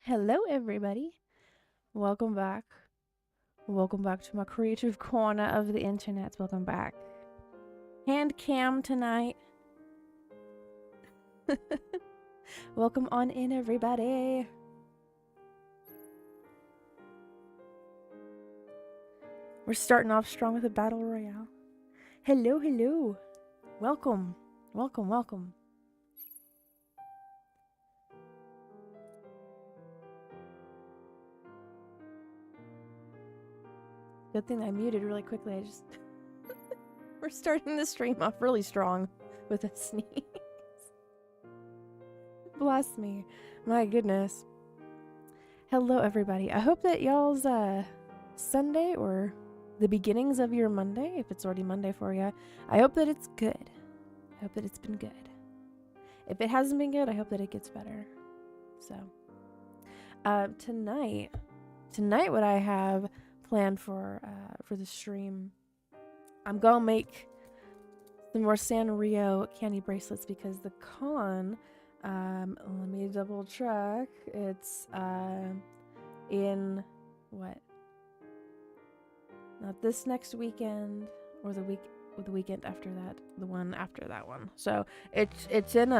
Hello, everybody. Welcome back. Welcome back to my creative corner of the internet. Welcome back. Hand cam tonight. Welcome on in, everybody. We're starting off strong with a battle royale. Hello, hello. Welcome. Welcome, welcome. Good thing I muted really quickly. We're starting the stream off really strong with a sneeze. Bless me. My goodness. Hello, everybody. I hope that y'all's Sunday or the beginnings of your Monday, if it's already Monday for you, I hope that it's good. I hope that it's been good. If it hasn't been good, I hope that it gets better. So, tonight, what I have planned for the stream, I'm gonna make some more Sanrio candy bracelets because the con, let me double check. It's in what? Not this next weekend or the weekend after that, the one after that one. So it's in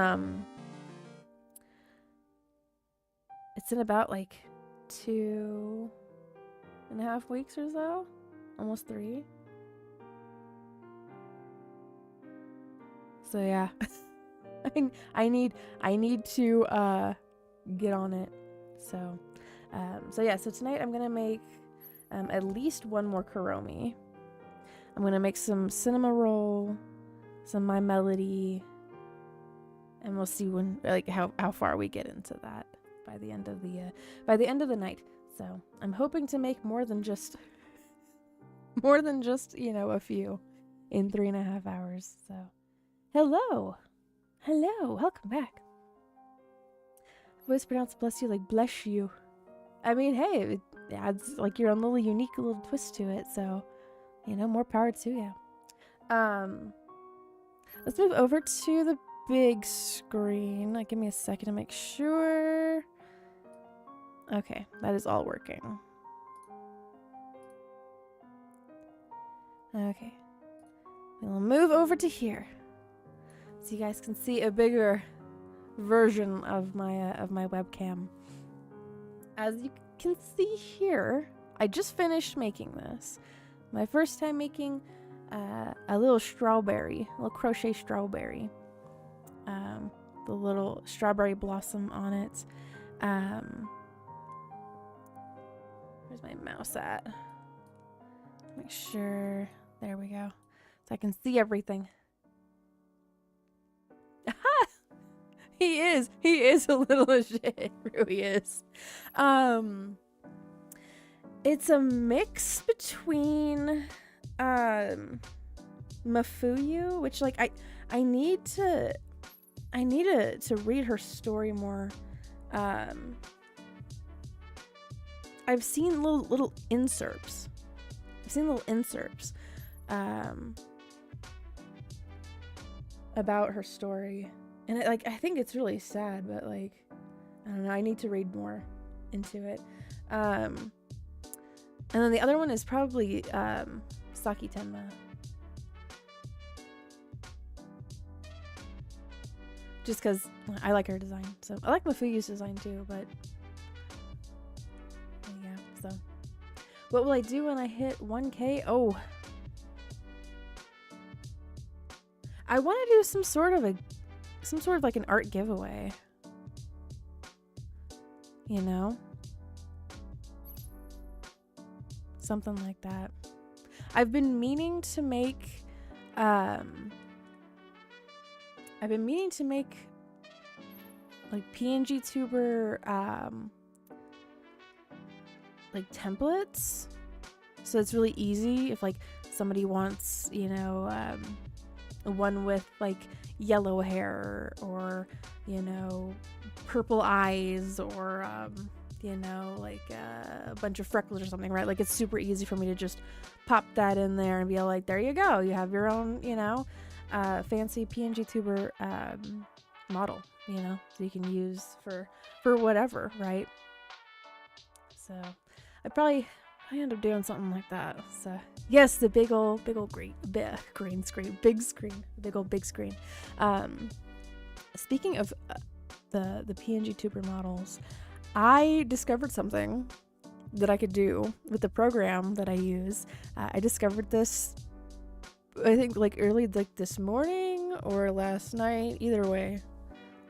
about like 2.5 weeks or so, almost 3. So yeah, I need to get on it. So so tonight I'm gonna make at least one more Kuromi. I'm gonna make some cinema roll, some My Melody, and we'll see when how far we get into that by the end of the night. So I'm hoping to make more than just a few in 3.5 hours. So hello, welcome back. Voice pronounced bless you like bless you. I mean, hey, it adds like your own little unique little twist to it. So, more power to you. Let's move over to the big screen. Give me a second to make sure. Okay, that is all working. Okay, we'll move over to here so you guys can see a bigger version of my webcam. As you can see here, I just finished making this. My first time making a little crochet strawberry. The little strawberry blossom on it. Where's my mouse at? Make sure. There we go. So I can see everything. He is a little shit. Really is. It's a mix between Mafuyu, which I need to read her story more. I've seen little inserts. About her story. And I think it's really sad, but I don't know, I need to read more into it. And then the other one is probably Saki Tenma. Just because I like her design. So I like Mafuyu's design too, but yeah, so. What will I do when I hit 1K? Oh. I want to do some sort of like an art giveaway. Something like that. I've been meaning to make like PNG tuber like templates. So it's really easy if somebody wants, one with yellow hair or purple eyes or a bunch of freckles or something, right? It's super easy for me to just pop that in there and be like, there you go, you have your own fancy PNG tuber model, so you can use for whatever, right? So I probably end up doing something like that. So yes, the big old green screen, big screen, big screen. Speaking of the PNG tuber models, I discovered something that I could do with the program that I use. I discovered this, I think like early like this morning or last night, either way.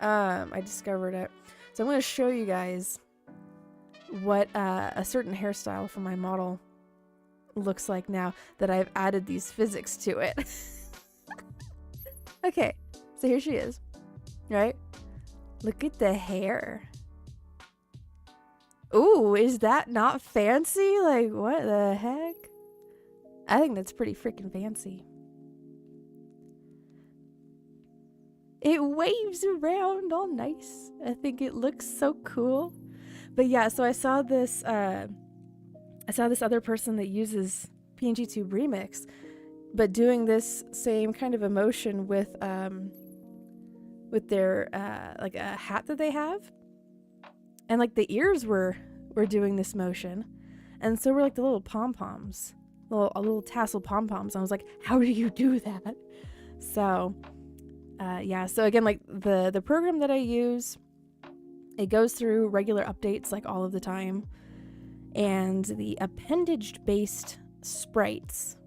I discovered it. So I'm going to show you guys what a certain hairstyle for my model looks like now that I've added these physics to it. Okay, so here she is, right? Look at the hair. Ooh, is that not fancy? Like, what the heck? I think that's pretty freaking fancy. It waves around all nice. I think it looks so cool. But yeah, so I saw this other person that uses PNG Tube Remix, but doing this same kind of emotion with their like a hat that they have. And like the ears were doing this motion. And so were like the little pom-poms. Little tassel pom-poms. I was like, how do you do that? So yeah, so again, like the program that I use, it goes through regular updates like all of the time. And the appendage-based sprites.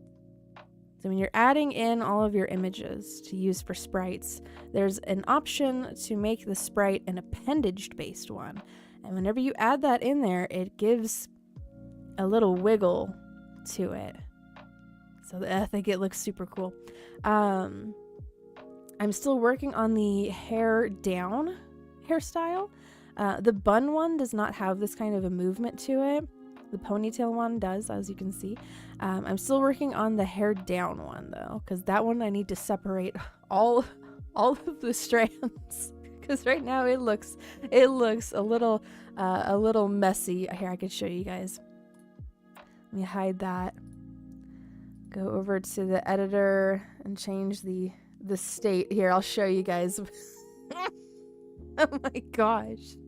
So when you're adding in all of your images to use for sprites, there's an option to make the sprite an appendage-based one. And whenever you add that in there, it gives a little wiggle to it. So I think it looks super cool. I'm still working on the hair down hairstyle. The bun one does not have this kind of a movement to it. The ponytail one does, as you can see. I'm still working on the hair down one though, because that one I need to separate all of the strands. Because right now it looks a little messy. Here, I could show you guys. Let me hide that. Go over to the editor and change the state. Here, I'll show you guys. Oh my gosh.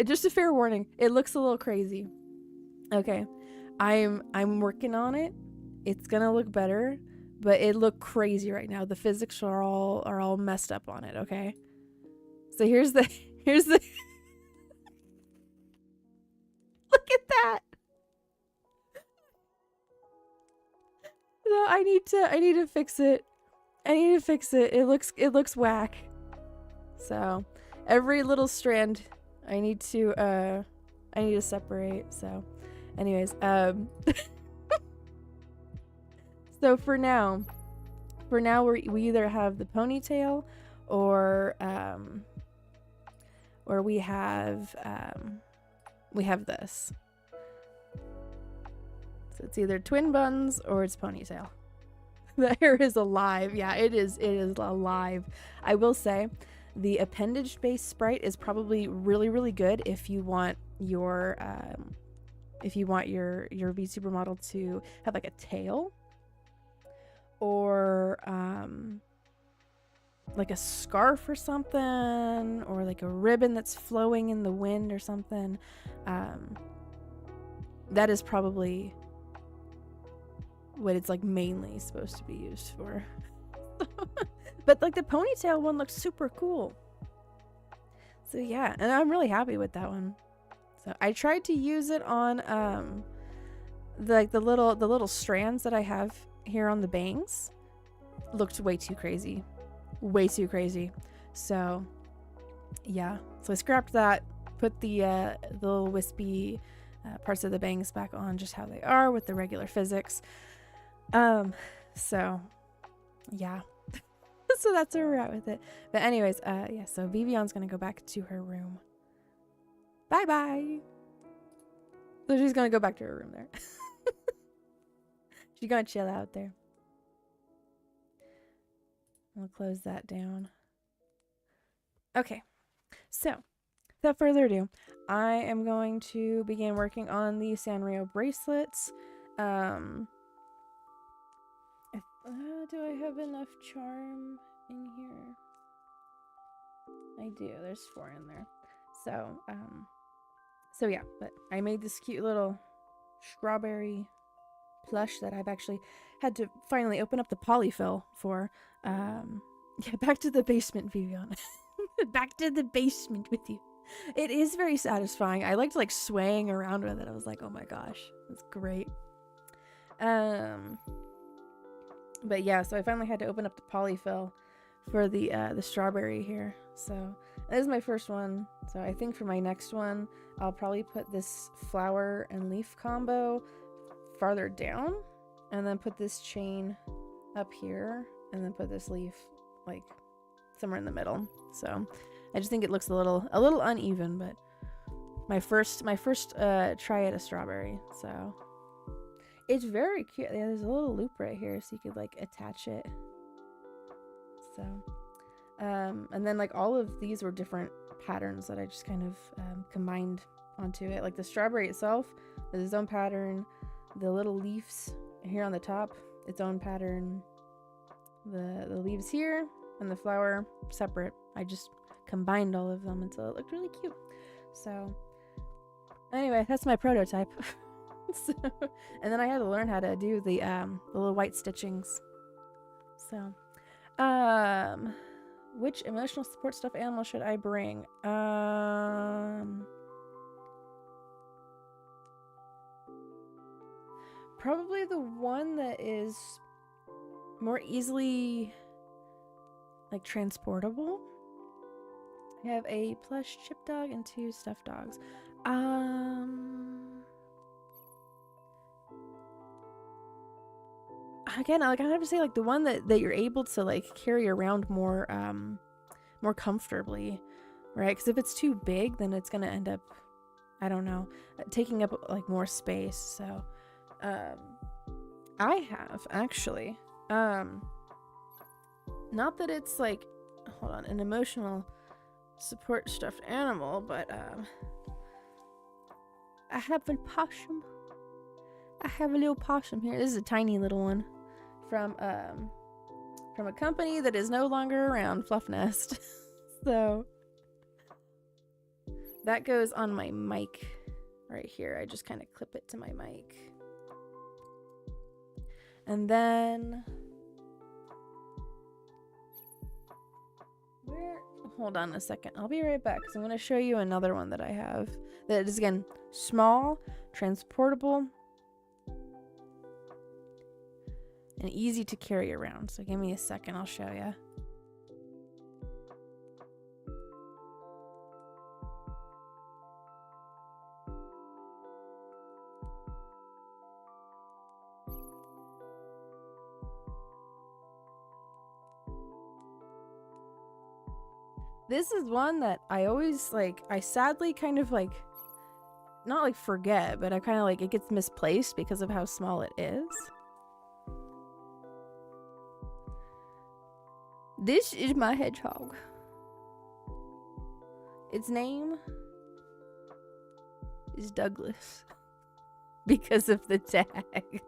Just a fair warning, it looks a little crazy. Okay, I'm working on it. It's gonna look better, but it looked crazy right now. The physics are all messed up on it. Okay, so here's the look at that. No, I need to fix it. It looks whack. So every little strand I need to separate. So anyways, so for now we either have the ponytail or we have this. So it's either twin buns or it's ponytail. The hair is alive. Yeah, it is alive. I will say the appendage based sprite is probably really good if you want your VTuber model to have like a tail or like a scarf or something, or like a ribbon that's flowing in the wind or something. That is probably what it's like mainly supposed to be used for. But like the ponytail one looks super cool. So yeah, and I'm really happy with that one. So I tried to use it on the little strands that I have here on the bangs. Looked way too crazy. Way too crazy. So yeah. So I scrapped that, put the little wispy parts of the bangs back on just how they are with the regular physics. So yeah. So that's where we're at with it. But anyways, yeah, so Vivion's gonna go back to her room. Bye-bye. So she's gonna go back to her room there. She's gonna chill out there. We'll close that down. Okay, so without further ado, I am going to begin working on the Sanrio bracelets. Do I have enough charm in here? I do. There's 4 in there. So So yeah, but I made this cute little strawberry plush that I've actually had to finally open up the polyfill for. Yeah, back to the basement, Vivian. Back to the basement with you. It is very satisfying. I liked like swaying around with it. I was like, oh my gosh, that's great. But yeah, so I finally had to open up the polyfill for the strawberry here. So that is my first one. So I think for my next one, I'll probably put this flower and leaf combo farther down, and then put this chain up here, and then put this leaf like somewhere in the middle. So I just think it looks a little uneven, but my first try at a strawberry. So it's very cute. Yeah, there's a little loop right here, so you could like attach it. So, and then like all of these were different patterns that I just kind of combined onto it. Like the strawberry itself is its own pattern. The little leaves here on the top, its own pattern. The leaves here and the flower separate. I just combined all of them until it looked really cute. So anyway, that's my prototype. So, and then I had to learn how to do the little white stitchings. So, which emotional support stuffed animal should I bring? Probably the one that is more easily like transportable. I have a plush chip dog and 2 stuffed dogs. Again, like I have to say, like the one that you're able to like carry around more comfortably, right? Because if it's too big, then it's gonna end up, I don't know, taking up like more space. So I have actually not that it's like, hold on, an emotional support stuffed animal, but I have a possum. I have a little possum here. This is a tiny little one from a company that is no longer around, Fluff Nest. So that goes on my mic right here. I just kind of clip it to my mic. And then hold on a second. I'll be right back because I'm going to show you another one that I have that is, again, small, transportable, and easy to carry around. So give me a second, I'll show you. This is one that I always like, I sadly kind of like, not like forget, but I kind of like, it gets misplaced because of how small it is. This is my hedgehog. Its name is Douglas because of the tag.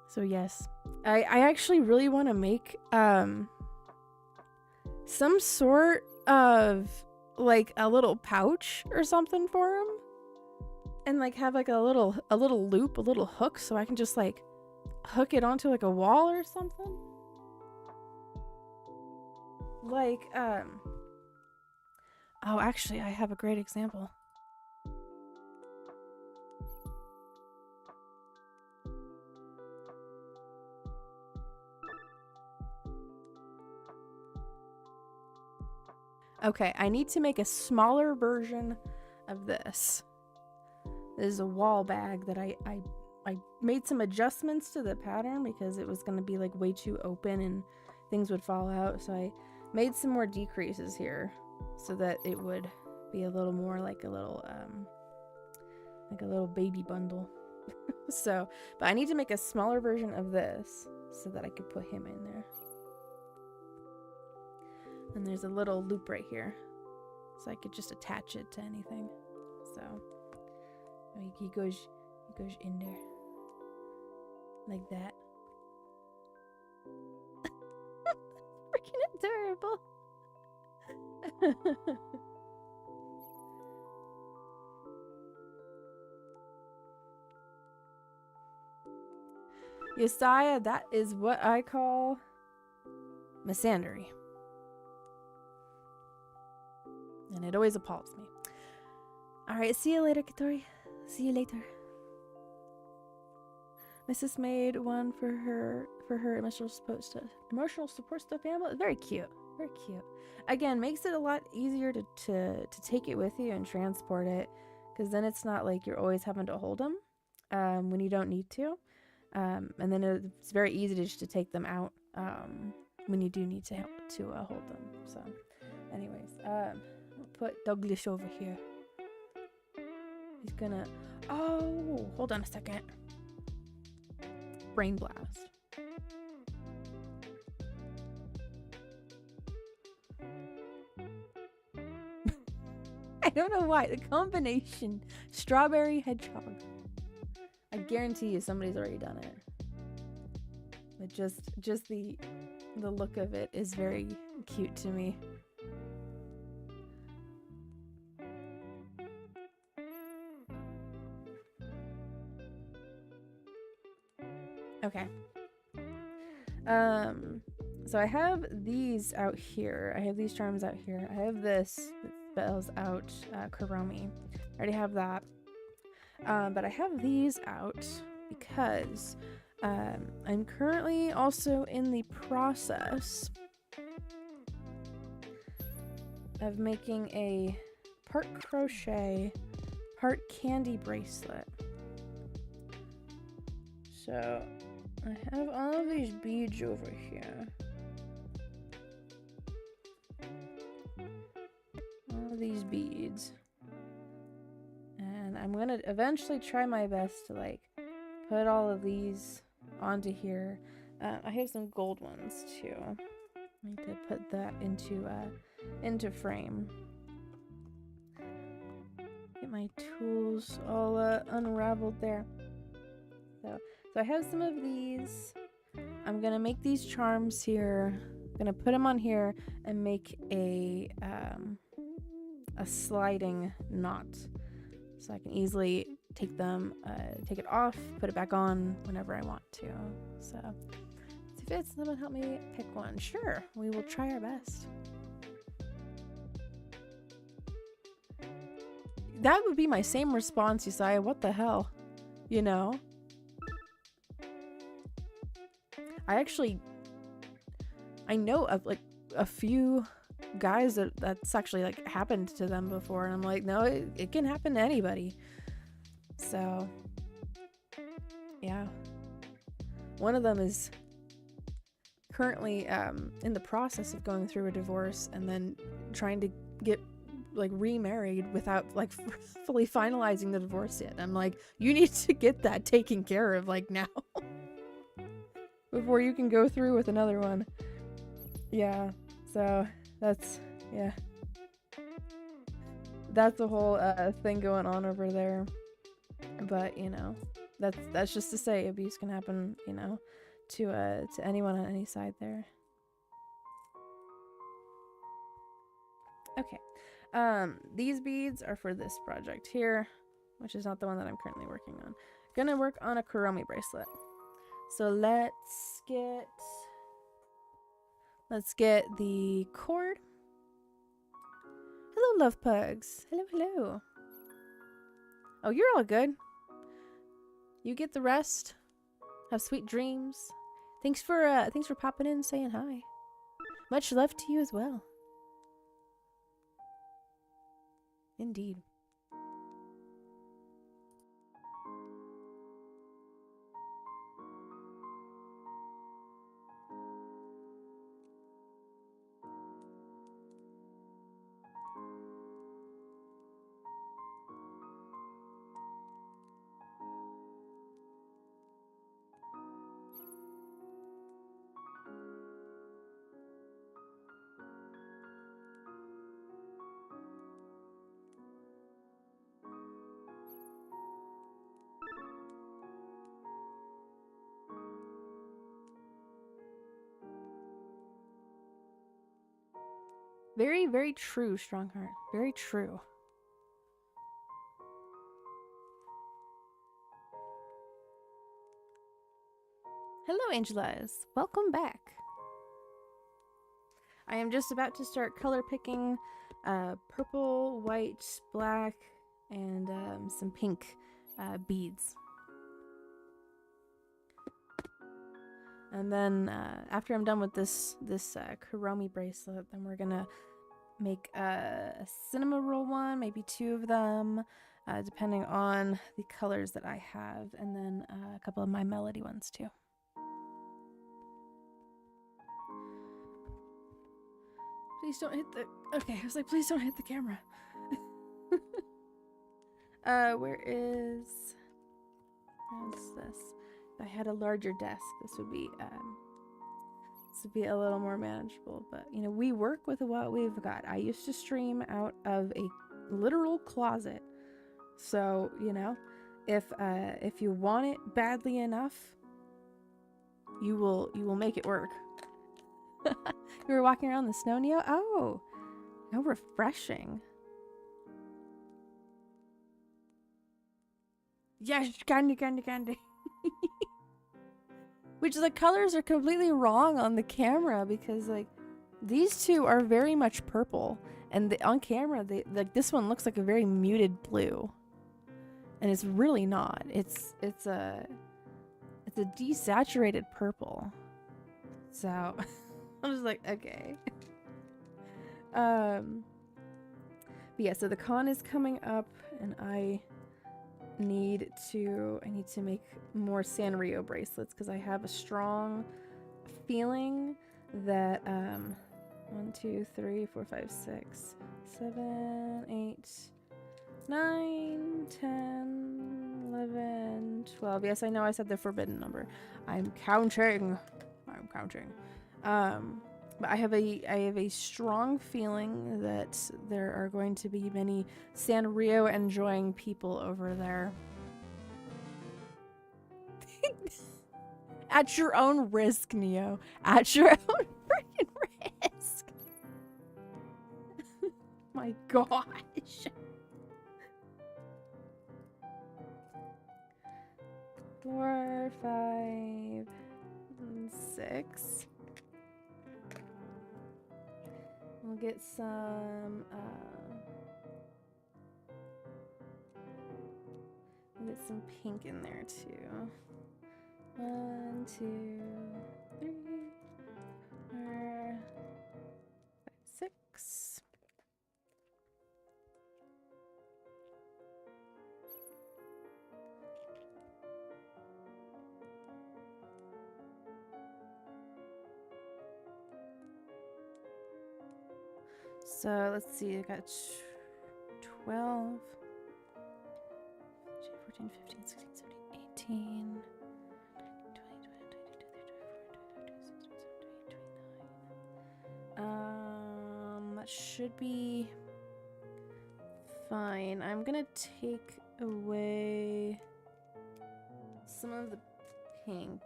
So yes, I actually really want to make some sort of like a little pouch or something for him, and like have like a little loop, a little hook, so I can just like hook it onto like a wall or something. Like oh, actually I have a great example. Okay, I need to make a smaller version of this. This is a wall bag that I made some adjustments to the pattern because it was going to be like way too open and things would fall out. So I made some more decreases here so that it would be a little more like a little baby bundle. So, but I need to make a smaller version of this so that I could put him in there. And there's a little loop right here, so I could just attach it to anything. So he goes in there like that. Freaking adorable. Yesiah, that is what I call misandry. And it always appalls me. Alright, see you later, Katori. See you later. Mrs. made one for her emotional support stuffed animal. Very cute. Very cute. Again, makes it a lot easier to take it with you and transport it, because then it's not like you're always having to hold them when you don't need to. And then it's very easy to take them out when you do need to hold them. So, anyways, I'll put Douglas over here. He's gonna. Oh, hold on a second. Brain blast. I don't know why. The combination strawberry hedgehog. I guarantee you somebody's already done it. But just the look of it is very cute to me. Okay. So I have these out here. I have these charms out here. I have this that spells out Kuromi. I already have that. But I have these out because I'm currently also in the process of making a part crochet, part candy bracelet. So I have all of these beads over here. All of these beads. And I'm gonna eventually try my best to like put all of these onto here. I have some gold ones too. I need to put that into frame. Get my tools all unraveled there. So I have some of these. I'm gonna make these charms here. I'm gonna put them on here and make a sliding knot, so I can easily take it off, put it back on whenever I want to. So if it's someone help me pick one, sure, we will try our best. That would be my same response, Yesiah. What the hell, you know? I know of like a few guys that's actually like happened to them before, and I'm like, no, it can happen to anybody. So yeah, one of them is currently in the process of going through a divorce and then trying to get like remarried without like fully finalizing the divorce yet. I'm like, you need to get that taken care of like now before you can go through with another one. Yeah, so that's a whole thing going on over there. But you know, that's just to say abuse can happen, you know, to anyone on any side there. Okay, these beads are for this project here, which is not the one that I'm currently working on. Gonna work on a Kuromi bracelet. So let's get the cord. Hello, love pugs. Hello. Oh, you're all good. You get the rest. Have sweet dreams. Thanks for popping in and saying hi. Much love to you as well. Indeed. Very, very true, Strongheart. Very true. Hello, Angelas. Welcome back. I am just about to start color picking purple, white, black, and some pink beads. And then after I'm done with this Kuromi bracelet, then we're gonna make a cinema roll one, maybe 2 of them, depending on the colors that I have, and then a couple of my melody ones too. Please don't hit the... Okay, I was like, please don't hit the camera. Where's this? If I had a larger desk, this would be a little more manageable. But, you know, we work with what we've got. I used to stream out of a literal closet. So, you know, if you want it badly enough, you will make it work. You were walking around the snow, Neo? Oh, how refreshing. Yes, Kandi. Which the colors are completely wrong on the camera because like these two are very much purple, and on camera they like this one looks like a very muted blue, and it's really not. It's a desaturated purple. So. I'm just like, okay. But yeah, so the con is coming up, and I need to make more Sanrio bracelets because I have a strong feeling that 1, 2, 3, 4, 5, 6, 7, 8, 9, 10, 11, 12. Yes, I know I said the forbidden number. I'm counting. But I have a strong feeling that there are going to be many Sanrio enjoying people over there. At your own risk, Neo. At your own freaking risk. My gosh. 4, 5, 6. We'll get some pink in there too. 1, 2, 3, 4, 5, 6. So let's see, I got 12, 14, 15, 16, 17, 18, 20, 29. That should be fine. I'm gonna take away some of the pink.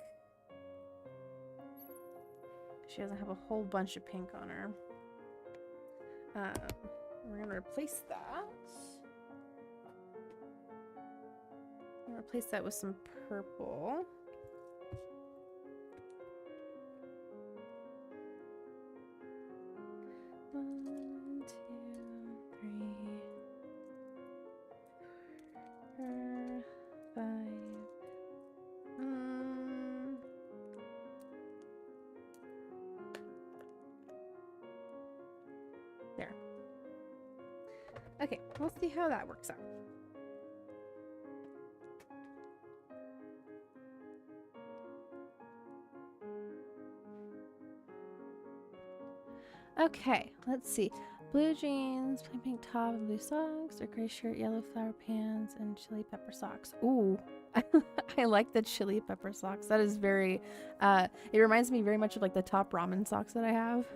She doesn't have a whole bunch of pink on her. We're gonna replace that. I'm gonna replace that with some purple. One, 2, 3, 4, 5. There. Okay, we'll see how that works out. Okay, let's see. Blue jeans, plain pink top and blue socks, or gray shirt, yellow flower pants, and chili pepper socks. Ooh, I like the chili pepper socks. That is very, it reminds me very much of like the top ramen socks that I have.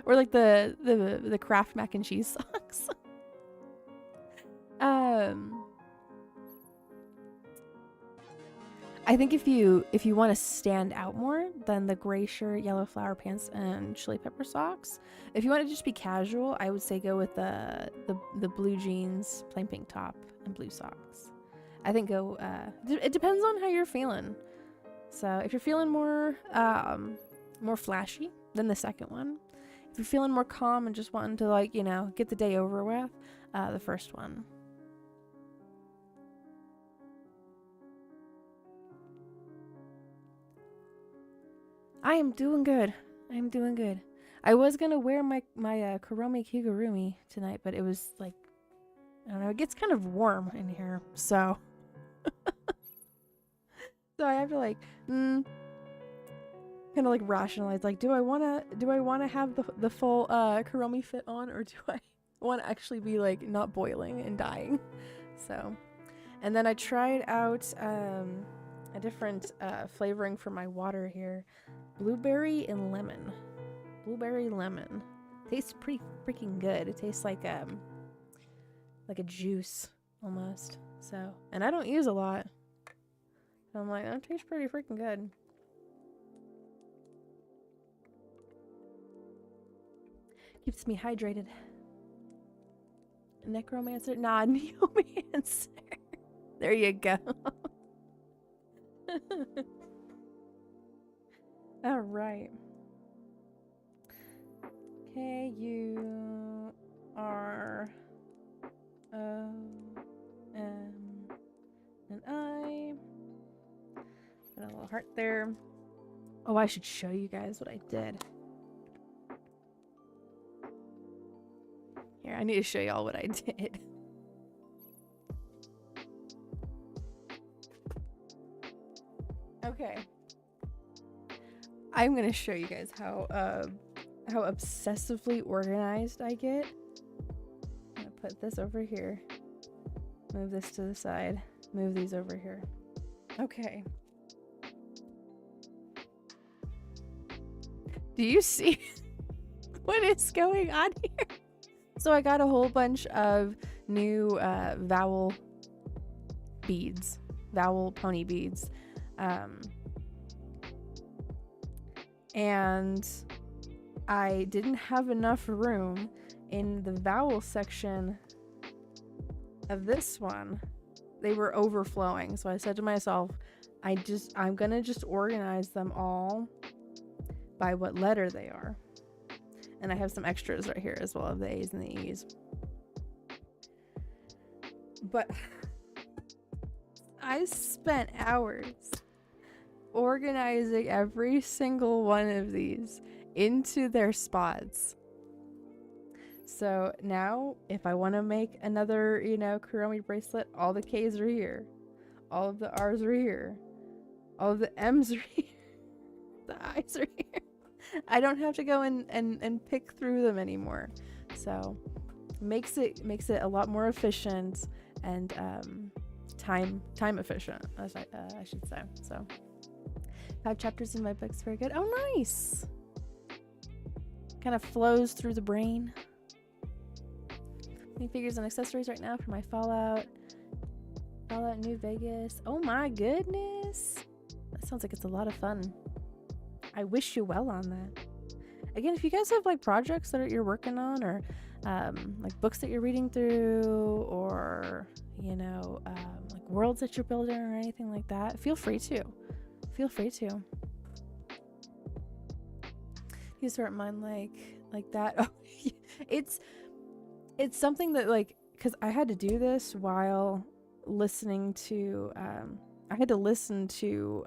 Or like the Kraft mac and cheese socks. I think if you want to stand out more, then the gray shirt, yellow flower pants, and chili pepper socks. If you want to just be casual, I would say go with the blue jeans, plain pink top, and blue socks. I think go. It depends on how you're feeling. So if you're feeling more flashy, then the second one. If you're feeling more calm and just wanting to, like, you know, get the day over with, the first one. I am doing good. I was gonna wear my Kuromi Kigurumi tonight, but it was like, I don't know, it gets kind of warm in here, so so I have to like kind of like rationalize, like, do I wanna have the full Kuromi fit on, or do I want to actually be like not boiling and dying? So, and then I tried out a different flavoring for my water here. Blueberry and lemon. Blueberry lemon. Tastes pretty freaking good. It tastes like a juice almost. So, and I don't use a lot. So I'm like, that tastes pretty freaking good. Keeps me hydrated. Necromancer? Nah, Neomancer. There you go. All right. Okay, you are O, M, and I. Put a little heart there. Oh, I should show you guys what I did. Here, I need to show y'all what I did. Okay. I'm gonna show you guys how obsessively organized I get. I'm gonna put this over here. Move this to the side. Move these over here. Okay. Do you see what is going on here? So I got a whole bunch of new vowel beads, vowel pony beads. And I didn't have enough room in the vowel section of this one. They were overflowing, so I said to myself, I'm gonna just organize them all by what letter they are. And I have some extras right here as well of the A's and the E's. But I spent hours organizing every single one of these into their spots. So now if I want to make another, you know, Kuromi bracelet, all the K's are here. All of the R's are here. All of the M's are here. The I's are here. I don't have to go and pick through them anymore. So makes it a lot more efficient and time efficient, as I should say. So 5 chapters in my book's very good. Oh, nice. Kind of flows through the brain. New figures and accessories right now for my Fallout New Vegas. Oh my goodness. That sounds like it's a lot of fun. I wish you well on that. Again, if you guys have like projects that you're working on, or like books that you're reading through, or you know, like worlds that you're building or anything like that, feel free to. You start mine like that. Oh, it's something that, like, because I had to do this while listening to I had to listen to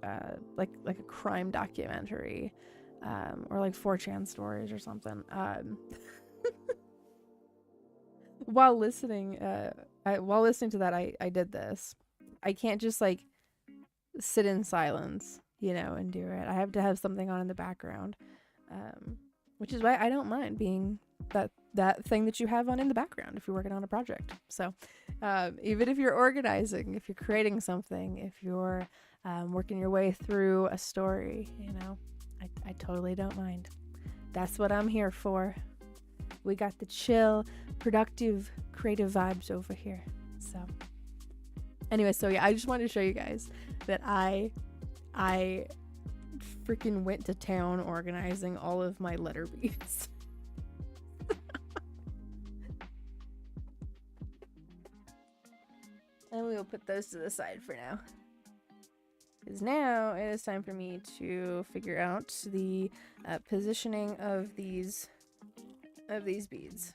like a crime documentary, or like 4chan stories or something. While listening to that, I did this. I can't just like sit in silence, you know, and do it. I have to have something on in the background, which is why I don't mind being that thing that you have on in the background if you're working on a project. So even if you're organizing, if you're creating something, if you're working your way through a story, you know, I totally don't mind. That's what I'm here for. We got the chill, productive, creative vibes over here. So anyway, so yeah, I just wanted to show you guys that I I freaking went to town organizing all of my letter beads. And we will put those to the side for now. Because now it is time for me to figure out the positioning of these beads.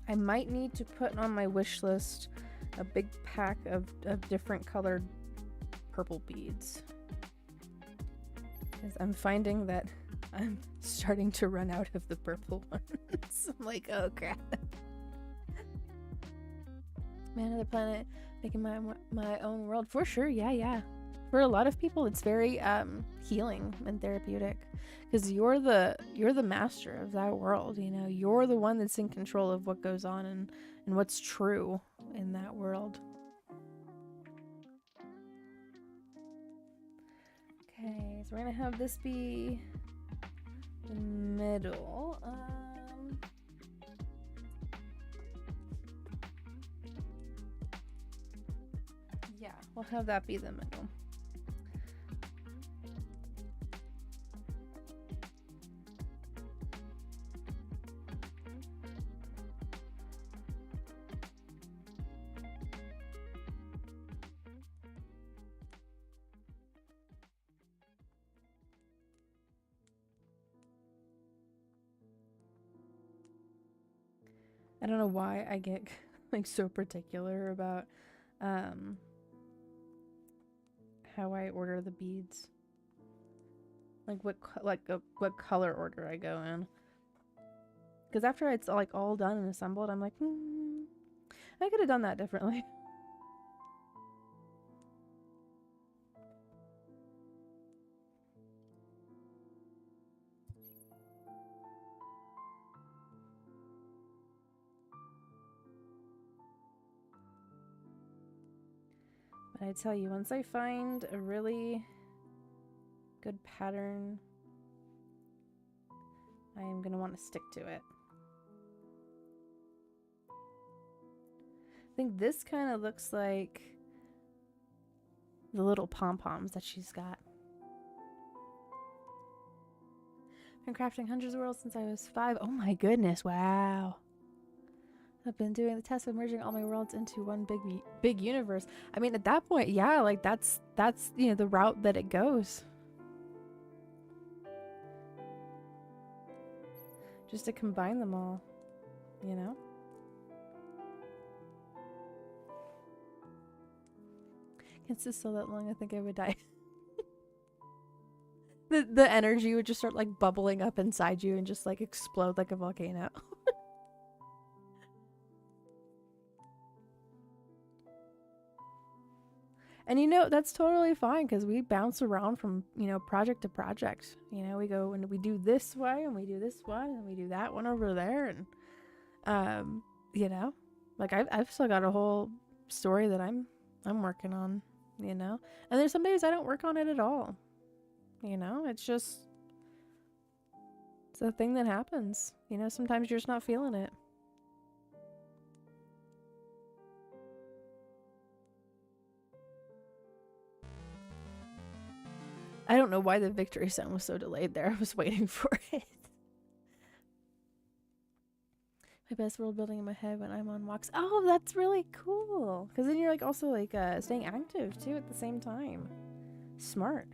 I might need to put on my wish list a big pack of different colored purple beads. Because I'm finding that I'm starting to run out of the purple ones. I'm like, oh crap. Man of the planet, making my own world. For sure, yeah. For a lot of people, it's very healing and therapeutic. Because you're the master of that world, you know. You're the one that's in control of what goes on and what's true in that world. Okay, so we're gonna have this be the middle. Yeah, we'll have that be the middle. I don't know why I get like so particular about how I order the beads. Like what color order I go in. Because after it's like all done and assembled, I'm like, I could have done that differently. But I tell you, once I find a really good pattern, I am going to want to stick to it. I think this kind of looks like the little pom-poms that she's got. Been crafting hundreds of worlds since I was 5. Oh my goodness, wow. I've been doing the test of merging all my worlds into one big universe. I mean, at that point, yeah, like that's you know, the route that it goes. Just to combine them all, you know? Can't sit still that long, I think I would die. The energy would just start like bubbling up inside you and just like explode like a volcano. And you know, that's totally fine because we bounce around from, you know, project to project. You know, we go and we do this way and we do this one and we do that one over there. And, you know, like I've still got a whole story that I'm working on, you know. And there's some days I don't work on it at all. You know, it's a thing that happens. You know, sometimes you're just not feeling it. I don't know why the victory sound was so delayed there. I was waiting for it. My best world building in my head when I'm on walks. Oh, that's really cool. Because then you're like also like staying active too at the same time. Smart.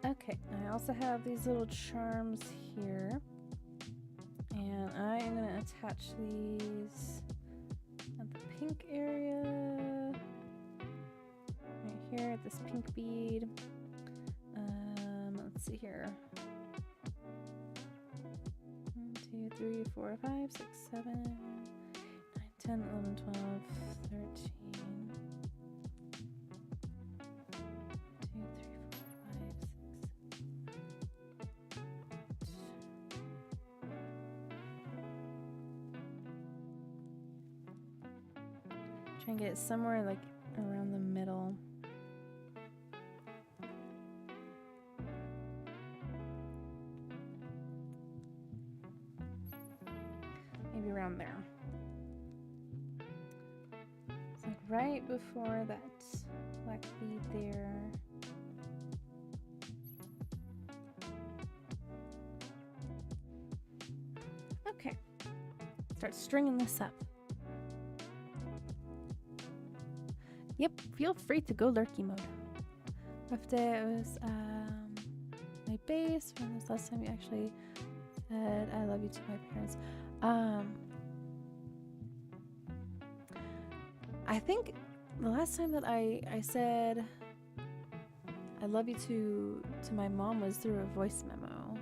Okay, I also have these little charms here. And I am going to attach these at the pink area. Right here at this pink bead. Let's see here. 1, 2, 3, 4, 5, 6, 7, 9, 10, 11, 12, 13. 2, 3, 4, 5, 6. Try and get it somewhere like around the middle. Maybe around there. It's like right before that black bead there. Okay. Start stringing this up. Yep, feel free to go lurky mode. Rough day, it was my base. When was the last time you actually said I love you to my parents? I think the last time that I said I love you to my mom was through a voice memo.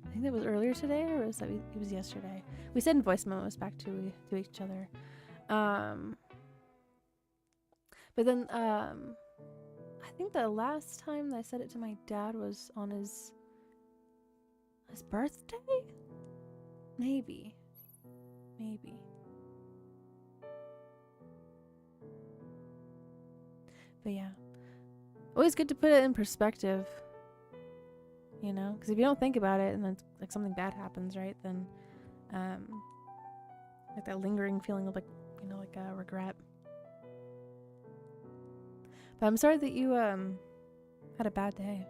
I think that was earlier today, or was that it was yesterday? We send voice memos back to each other. But then I think the last time that I said it to my dad was on his birthday? Maybe. But yeah. Always good to put it in perspective. You know? Because if you don't think about it and then like something bad happens, right? Then like that lingering feeling of like, you know, like regret. But I'm sorry that you had a bad day.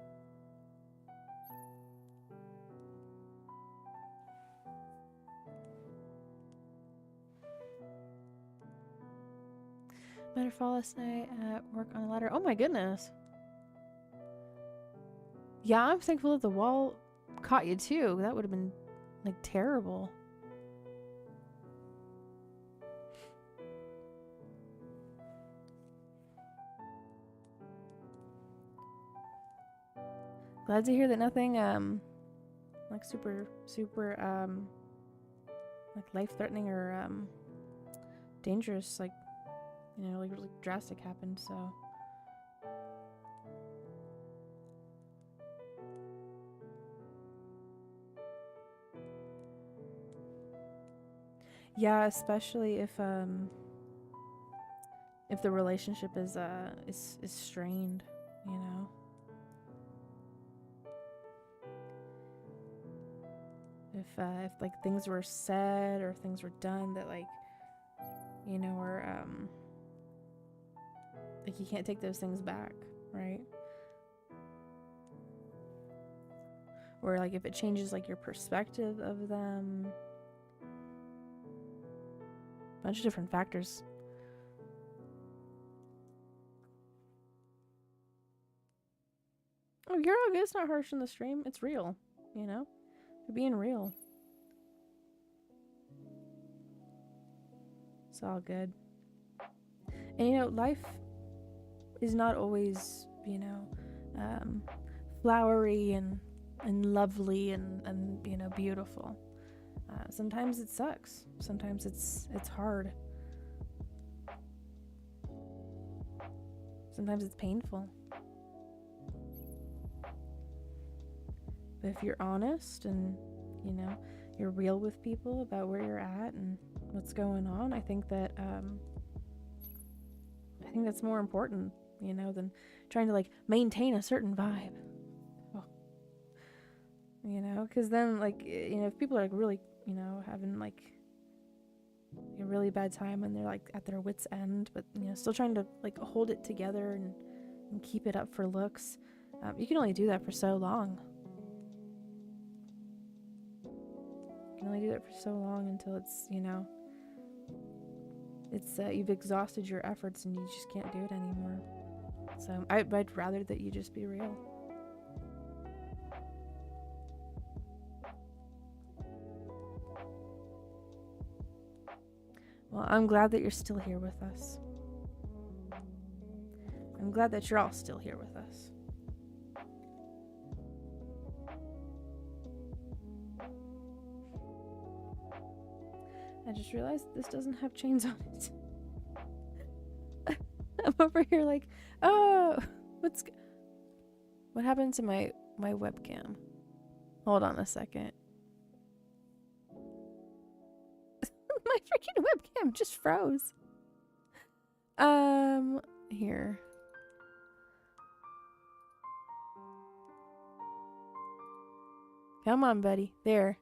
Met her fall last night at work on a ladder. Oh my goodness. Yeah, I'm thankful that the wall caught you too. That would have been like terrible. Glad to hear that nothing like super like life-threatening or dangerous, like, you know, like really drastic happened. So yeah, especially if the relationship is strained, you know. If like things were said or things were done that like, you know, or like you can't take those things back, right? Or like if it changes like your perspective of them, a bunch of different factors. Oh, you're all good. It's not harsh in the stream. It's real, you know? You're being real. It's all good. And you know, life is not always, you know, flowery and lovely and you know, beautiful. Sometimes it sucks. Sometimes it's hard. Sometimes it's painful. But if you're honest and, you know, you're real with people about where you're at and what's going on, I think that that's more important, you know, than trying to like maintain a certain vibe. Oh. You know, because then like, you know, if people are like really, you know, having like a really bad time and they're like at their wits' end, but you know, still trying to like hold it together and keep it up for looks, you can only do that for so long. You can only do that for so long until it's, you know, it's you've exhausted your efforts and you just can't do it anymore. So I'd rather that you just be real. Well, I'm glad that you're still here with us. I'm glad that you're all still here with us. I just realized this doesn't have chains on it. I'm over here like, oh, what happened to my webcam? Hold on a second. My freaking webcam just froze. Here. Come on, buddy. There.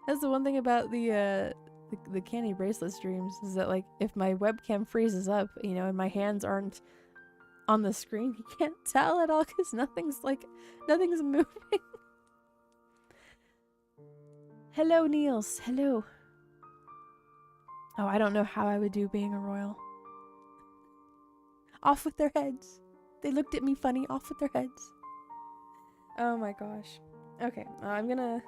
That's the one thing about the Kandi bracelet streams is that, like, if my webcam freezes up, you know, and my hands aren't on the screen, you can't tell at all because nothing's moving. Hello, Niels. Hello. Oh, I don't know how I would do being a royal. Off with their heads. They looked at me funny. Off with their heads. Oh my gosh. Okay, I'm gonna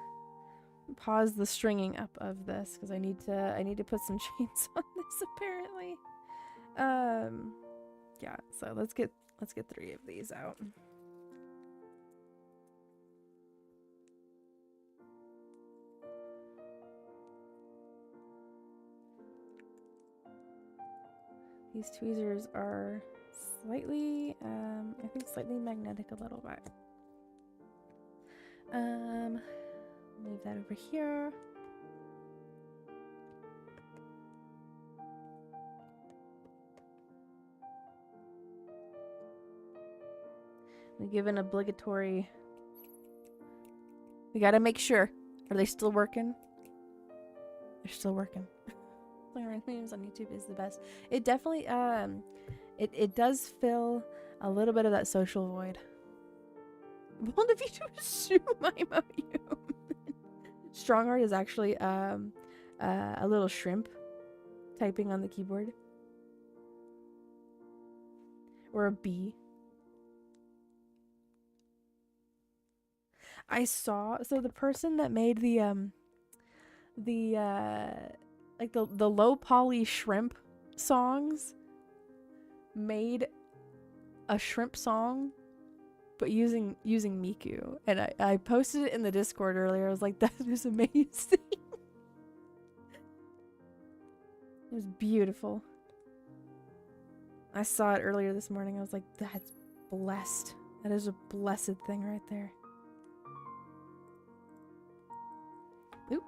pause the stringing up of this because I need to put some chains on this apparently. Yeah, so let's get 3 of these out. These tweezers are slightly, I think slightly magnetic a little bit. Move that over here. We give an obligatory. We gotta make sure. Are they still working? They're still working. Playing memes on YouTube is the best. It definitely it does fill a little bit of that social void. Bold of you to assume I'm immune. Strongheart is actually a little shrimp typing on the keyboard. Or a bee. I saw, so the person that made the low poly shrimp songs made a shrimp song but using Miku, and I posted it in the Discord earlier. I was like, that is amazing. It was beautiful. I saw it earlier this morning. I was like, that's blessed. That is a blessed thing right there. Oop.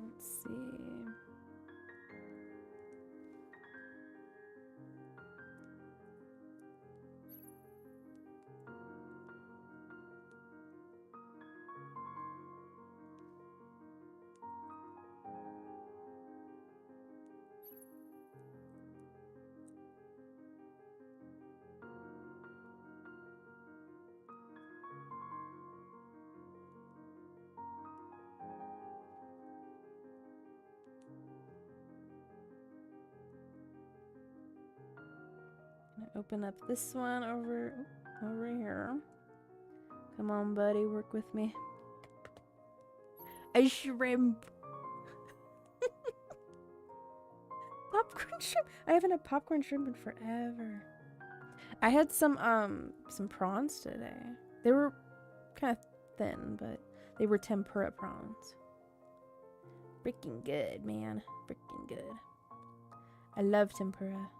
Let's see. Open up this one over here. Come on, buddy, work with me. A shrimp. Popcorn shrimp. I haven't had popcorn shrimp in forever. I had some prawns today. They were kind of thin, but they were tempura prawns. Freaking good, man. Freaking good. I love tempura.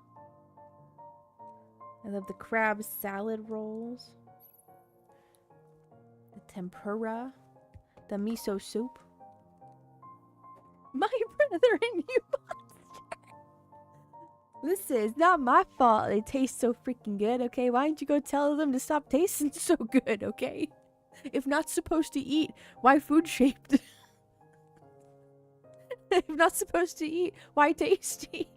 I love the crab salad rolls, the tempura, the miso soup. My brother and you monster. This is not my fault they taste so freaking good, okay? Why don't you go tell them to stop tasting so good, okay? If not supposed to eat, why food shaped? If not supposed to eat, why tasty?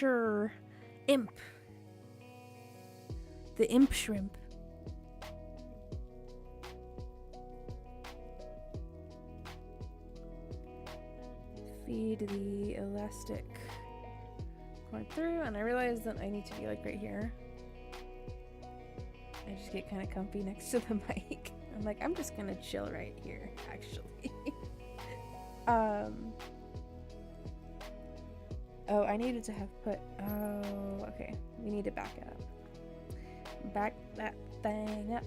Yorkshire imp. The imp shrimp. Feed the elastic cord through, and I realize that I need to be like right here. I just get kind of comfy next to the mic. I'm like, I'm just gonna chill right here, actually. Oh, I needed to have put, oh, okay. We need to back it up. Back that thing up.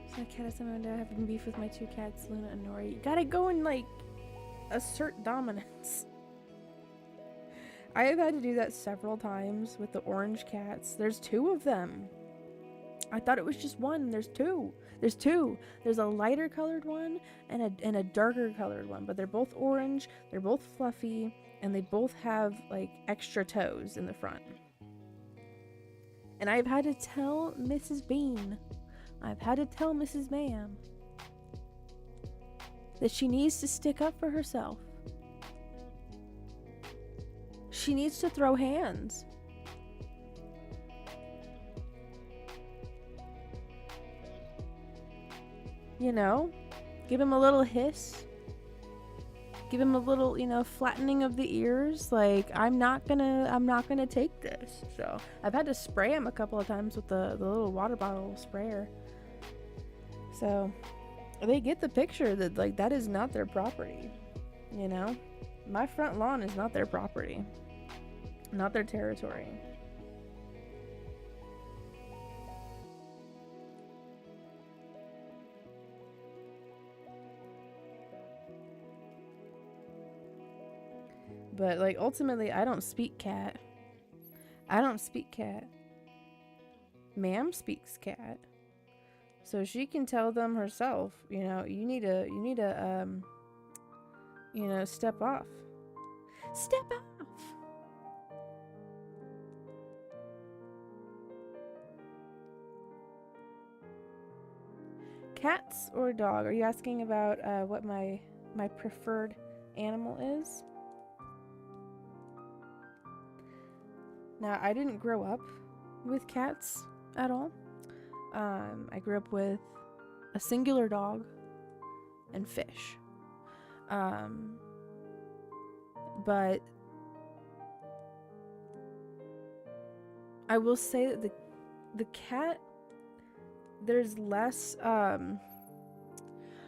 So my cat has someone to have beef with my 2 cats, Luna and Nori. You gotta go and, like, assert dominance. I have had to do that several times with the orange cats. There's 2 of them. I thought it was just 1. There's 2. There's 2. There's a lighter colored one and a darker colored one, but they're both orange, they're both fluffy, and they both have like extra toes in the front. And I've had to tell Mrs. Bean, I've had to tell Mrs. Ma'am that she needs to stick up for herself. She needs to throw hands. You know, give him a little hiss. Give him a little, you know, flattening of the ears. Like, I'm not gonna take this. So I've had to spray him a couple of times with the little water bottle sprayer. So they get the picture that, like, that is not their property. You know, my front lawn is not their property, not their territory. But, like, ultimately, I don't speak cat. I don't speak cat. Ma'am speaks cat. So she can tell them herself, you know, you need to, you know, step off. Step off! Cats or dog? Are you asking about what my preferred animal is? Now, I didn't grow up with cats at all. I grew up with a singular dog and fish. But I will say that the cat, there's less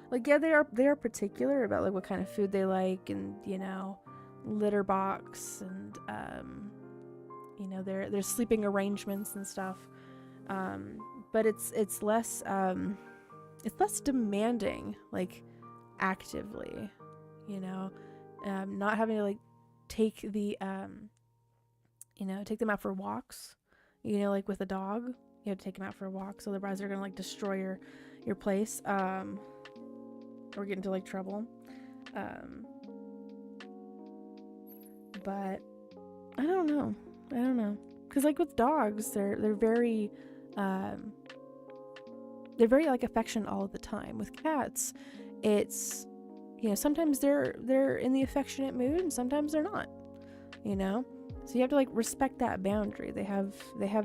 like, yeah, they are particular about like what kind of food they like, and, you know, litter box, and you know, their sleeping arrangements and stuff. But it's less demanding, like, actively, you know, not having to, like, take the you know, take them out for walks, you know, like with a dog, you have to take them out for a walk, so otherwise they're gonna, like, destroy your place, or get into, like, trouble. But I don't know, because, like, with dogs, they're very like affectionate all of the time. With cats, it's, you know, sometimes they're in the affectionate mood and sometimes they're not, you know, so you have to, like, respect that boundary. They have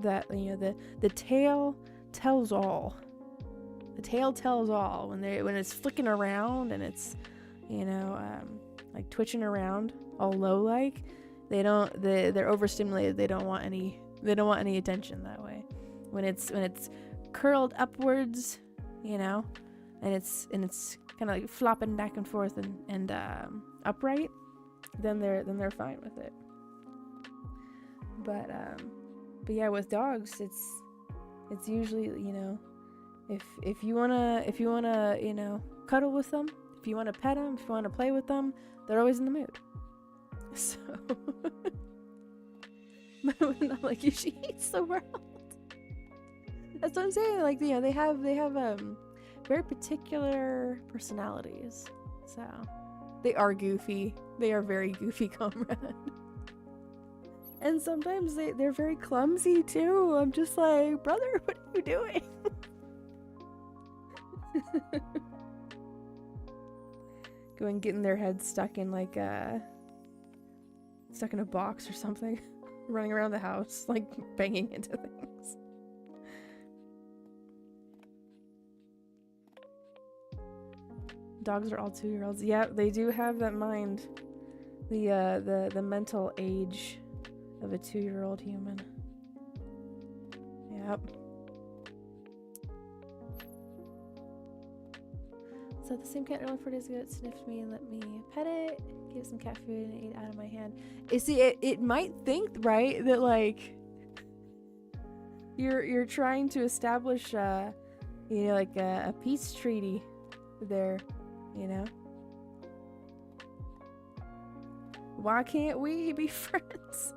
that, you know, the tail tells all. The tail tells all when it's flicking around and it's, you know, like twitching around all low, like, they're overstimulated. They don't want any attention that way. When it's curled upwards, you know, and it's kind of like flopping back and forth and upright, then they're fine with it. But yeah, with dogs, it's usually, you know, if you wanna, you know, cuddle with them, if you wanna pet them, if you wanna play with them, they're always in the mood. So I'm like, she eats the world. That's what I'm saying. Like, you know, they have very particular personalities. So they are goofy. They are very goofy, comrade. And sometimes they're very clumsy too. I'm just like, brother, what are you doing? going getting their heads stuck in like stuck in a box or something, running around the house like banging into things. Dogs are all 2-year-olds. Yeah, they do have that mind. The mental age of a 2-year-old human. Yep. So the same cat only 4 days ago, it sniffed me and let me pet it, gave it some cat food, and ate out of my hand. You see, it might think, right, that like you're trying to establish you know, like a peace treaty there, you know? Why can't we be friends?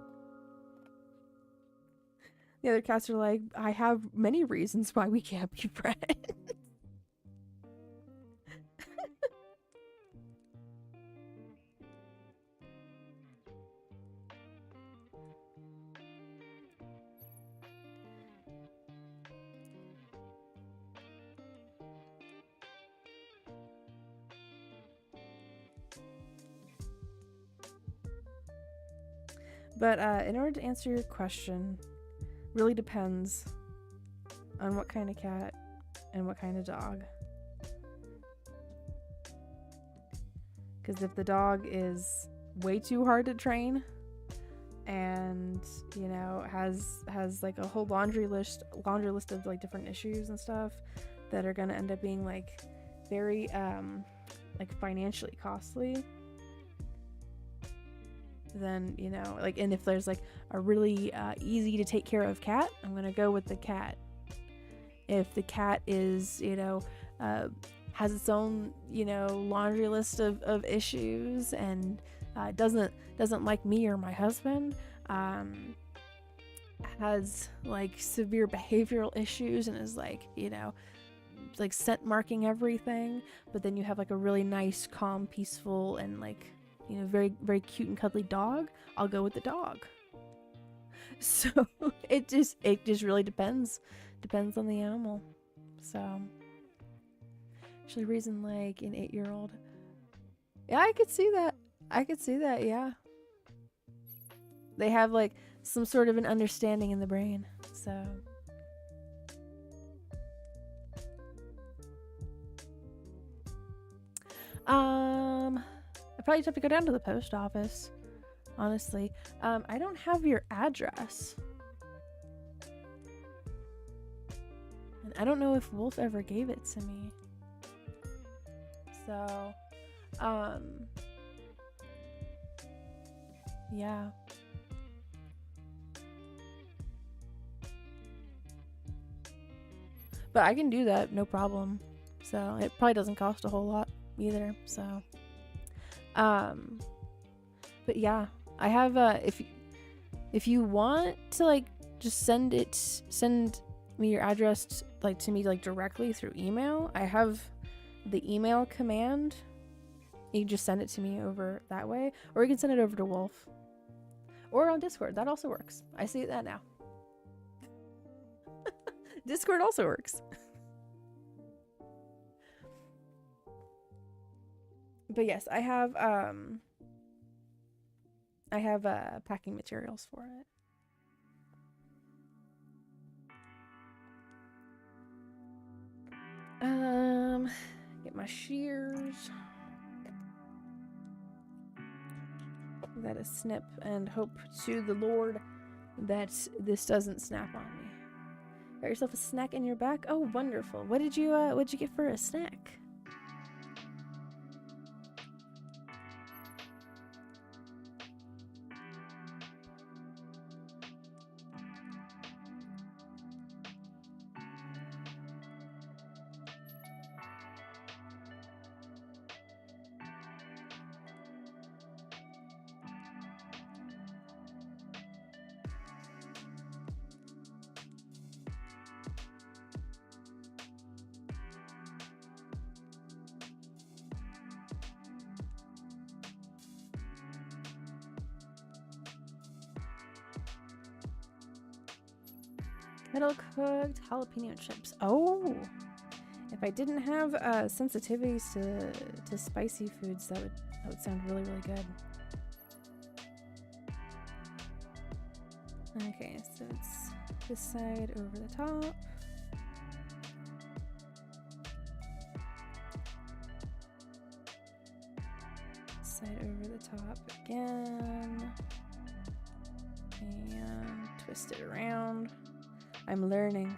The other cats are like, I have many reasons why we can't be friends. But in order to answer your question, really depends on what kind of cat and what kind of dog. Because if the dog is way too hard to train and, you know, has like a whole laundry list of like different issues and stuff that are going to end up being like very like financially costly, then, you know, like, and if there's like a really easy to take care of cat, I'm gonna go with the cat. If the cat is, you know, has its own, you know, laundry list of issues and doesn't like me or my husband, has like severe behavioral issues and is like, you know, like scent marking everything, but then you have like a really nice, calm, peaceful, and like, you know, very, very cute and cuddly dog, I'll go with the dog. So it just really depends on the animal. So actually raising like an 8-year-old, yeah, I could see that. Yeah, they have like some sort of an understanding in the brain. So I probably just have to go down to the post office, honestly. I don't have your address. And I don't know if Wolf ever gave it to me. So, yeah. But I can do that, no problem. So, it probably doesn't cost a whole lot either, so. But yeah, I have if you want to like just send me your address like to me like directly through email, I have the email command. You can just send it to me over that way, or you can send it over to Wolf or on Discord. That also works. I see that now. Discord also works. But yes, I have packing materials for it. Get my shears. That is snip and hope to the Lord that this doesn't snap on me. Got yourself a snack in your back? Oh, wonderful. What'd you get for a snack? Kettle cooked jalapeno chips. Oh, If I didn't have sensitivities to spicy foods, that would sound really, really good. Okay, so it's this side over the top. Side over the top again. And twist it around. I'm learning.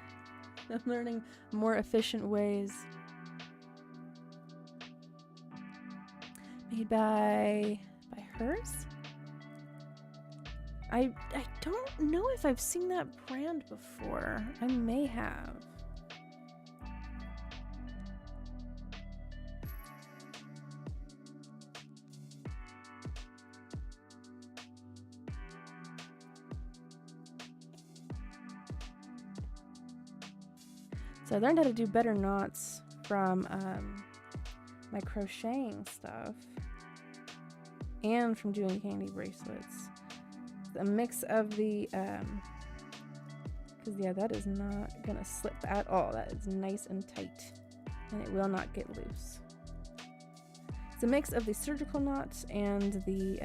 I'm learning more efficient ways. Made by hers? I don't know if I've seen that brand before. I may have. So I learned how to do better knots from my crocheting stuff and from doing candy bracelets. A mix of the, because yeah, that is not gonna slip at all. That is nice and tight and it will not get loose. It's a mix of the surgical knots and the,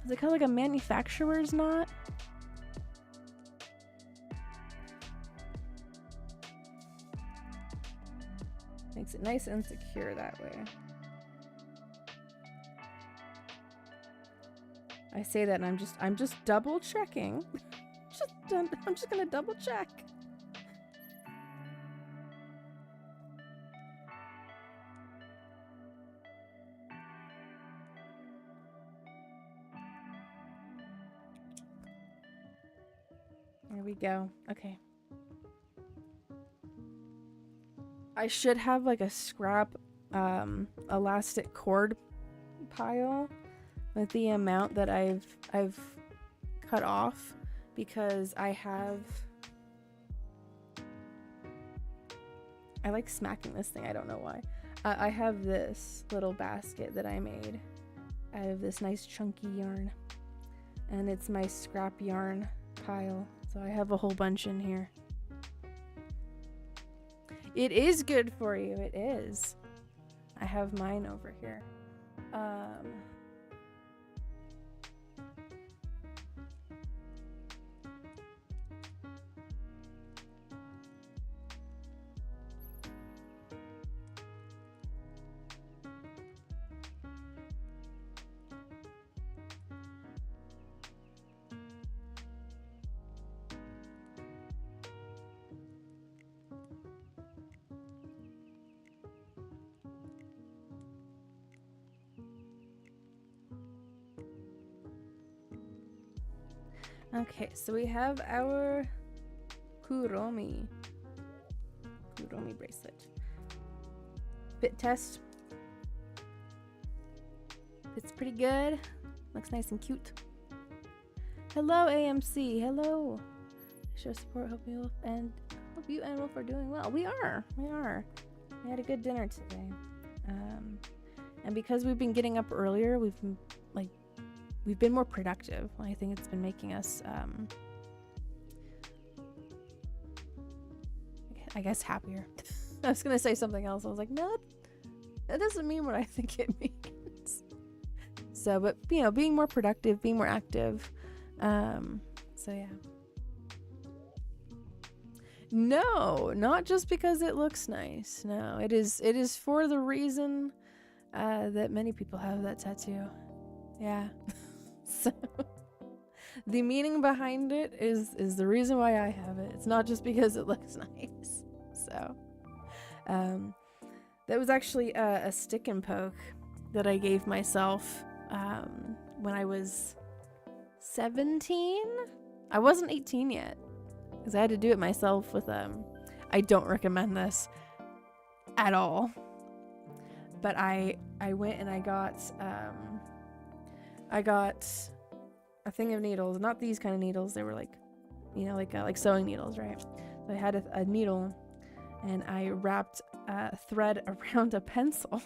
is it called like a manufacturer's knot? Makes it nice and secure that way. I say that and I'm just double checking. I'm just gonna double check. There we go. Okay. I should have like a scrap elastic cord pile with the amount that I've cut off, because I like smacking this thing, I don't know why. I have this little basket that I made out of this nice chunky yarn, and it's my scrap yarn pile, so I have a whole bunch in here. It is good for you, it is. I have mine over here. Okay, so we have our Kuromi bracelet. Fit test. It's pretty good. Looks nice and cute. Hello, AMC. Hello. Show support. Hope you and Wolf are doing well. We are. We had a good dinner today. And because we've been getting up earlier, we've been more productive. I think it's been making us, I guess, happier. I was gonna say something else. I was like, no, that doesn't mean what I think it means. So, but you know, being more productive, being more active. So yeah. No, not just because it looks nice. No, it is for the reason that many people have that tattoo. Yeah. So the meaning behind it is the reason why I have it. It's not just because it looks nice. So that was actually a stick and poke that I gave myself when I was 17. I wasn't 18 yet, because I had to do it myself with I don't recommend this at all, but I went and I got a thing of needles, not these kind of needles. They were like, you know, like sewing needles, right? So I had a needle, and I wrapped a thread around a pencil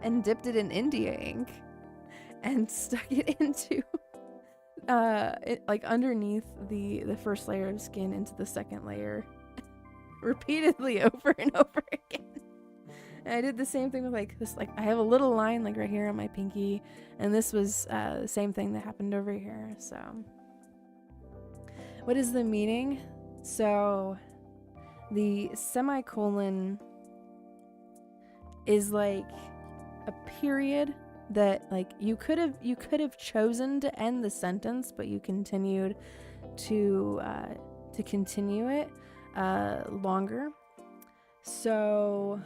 and dipped it in India ink and stuck it into like underneath the first layer of skin into the second layer. repeatedly over and over again. And I did the same thing with like this, like I have a little line like right here on my pinky, and this was the same thing that happened over here. So what is the meaning? So the semicolon is like a period that like you could have chosen to end the sentence, but you continued to continue it longer. So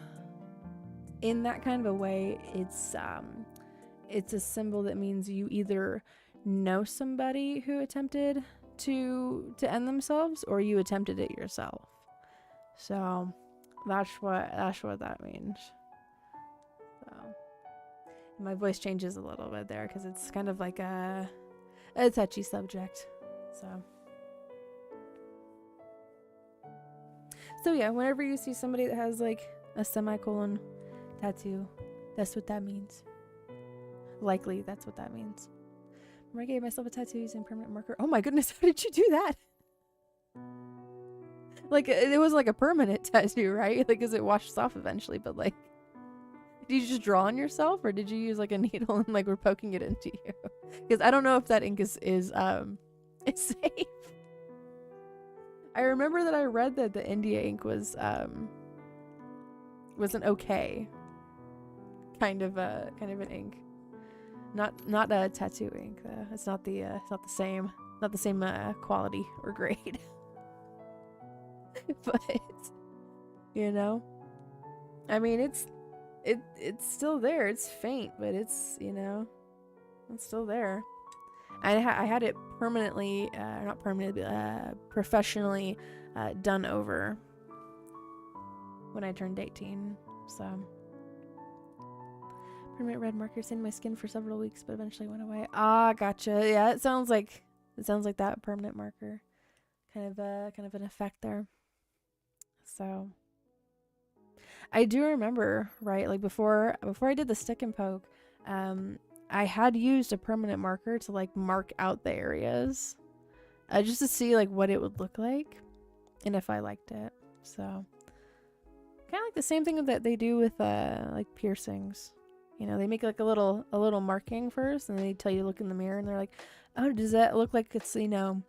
in that kind of a way, it's a symbol that means you either know somebody who attempted to end themselves, or you attempted it yourself. So that's what that means. So my voice changes a little bit there because it's kind of like a touchy subject. So yeah, whenever you see somebody that has like a semicolon tattoo, that's what that means. Likely that's what that means. I gave myself a tattoo using permanent marker. Oh my goodness, how did you do that? Like, it was like a permanent tattoo, right? Like, because it washes off eventually, but like, did you just draw on yourself, or did you use like a needle and like we're poking it into you? Because I don't know if that ink is safe. I remember that I read that the India ink was an okay kind of an ink. Not a tattoo ink. It's not the same quality or grade. But you know, I mean, it's still there. It's faint, but it's, you know, it's still there. I had it permanently, not permanently, professionally done over when I turned 18. So. Permanent red marker stayed in my skin for several weeks, but eventually went away. Ah, gotcha. Yeah, it sounds like that permanent marker, kind of an effect there. So, I do remember, right, like before I did the stick and poke, I had used a permanent marker to like mark out the areas, just to see like what it would look like, and if I liked it. So, kind of like the same thing that they do with like piercings. You know, they make like a little marking first, and they tell you to look in the mirror, and they're like, "Oh, does that look like it's, you know,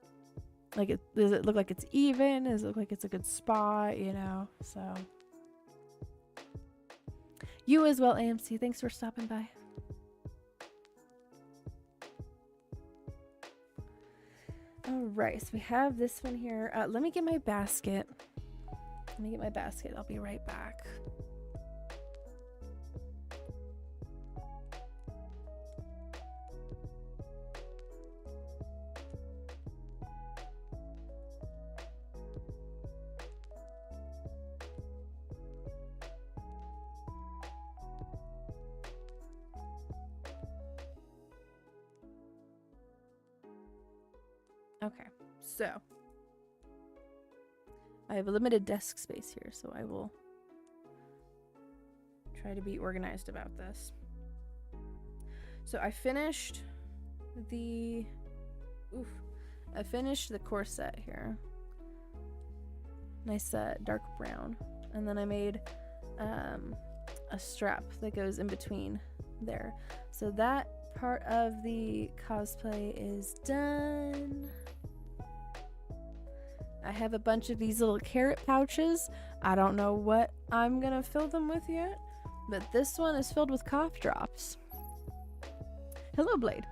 like does it look like it's even? Does it look like it's a good spot? You know?" So, you as well, AMC. Thanks for stopping by. All right, so we have this one here. Let me get my basket. I'll be right back. Okay, so I have a limited desk space here, so I will try to be organized about this. So I finished the corset here. Nice dark brown. And then I made a strap that goes in between there. So that part of the cosplay is done. I have a bunch of these little carrot pouches. I don't know what I'm gonna fill them with yet, but this one is filled with cough drops. Hello, Blade.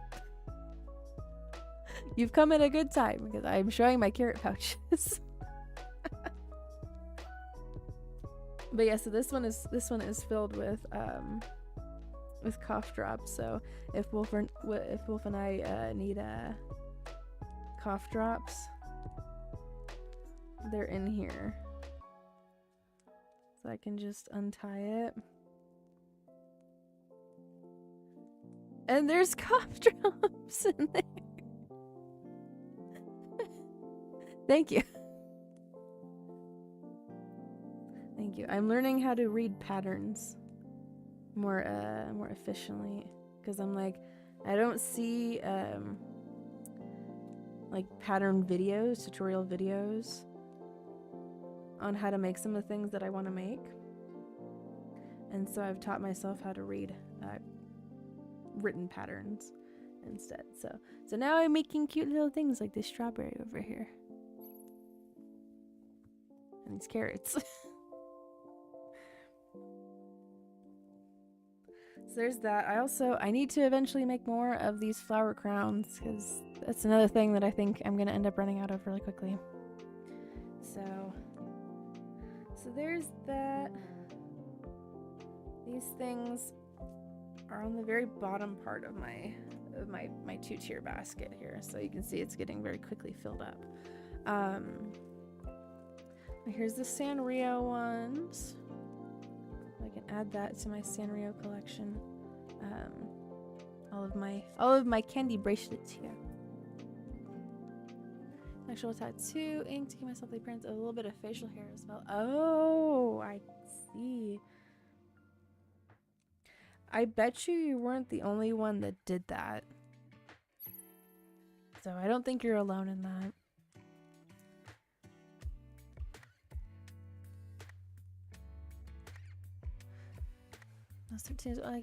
You've come at a good time because I'm showing my carrot pouches. But yeah, so this one is filled with cough drops. So if Wolf and I need cough drops, they're in here. So I can just untie it. And there's cough drops in there. Thank you. Thank you. I'm learning how to read patterns more efficiently, because I'm like, I don't see like pattern videos, tutorial videos on how to make some of the things that I want to make. And so I've taught myself how to read written patterns instead. So now I'm making cute little things like this strawberry over here. And these carrots. So there's that. I need to eventually make more of these flower crowns, because that's another thing that I think I'm going to end up running out of really quickly. So there's that. These things are on the very bottom part of my 2-tier basket here, so you can see it's getting very quickly filled up. Here's the Sanrio ones. I can add that to my Sanrio collection. All of my Kandi bracelets here. Actual tattoo, ink to give myself the appearance of a little bit of facial hair as well. Oh, I see. I bet you weren't the only one that did that. So I don't think you're alone in that. I was 13 years old.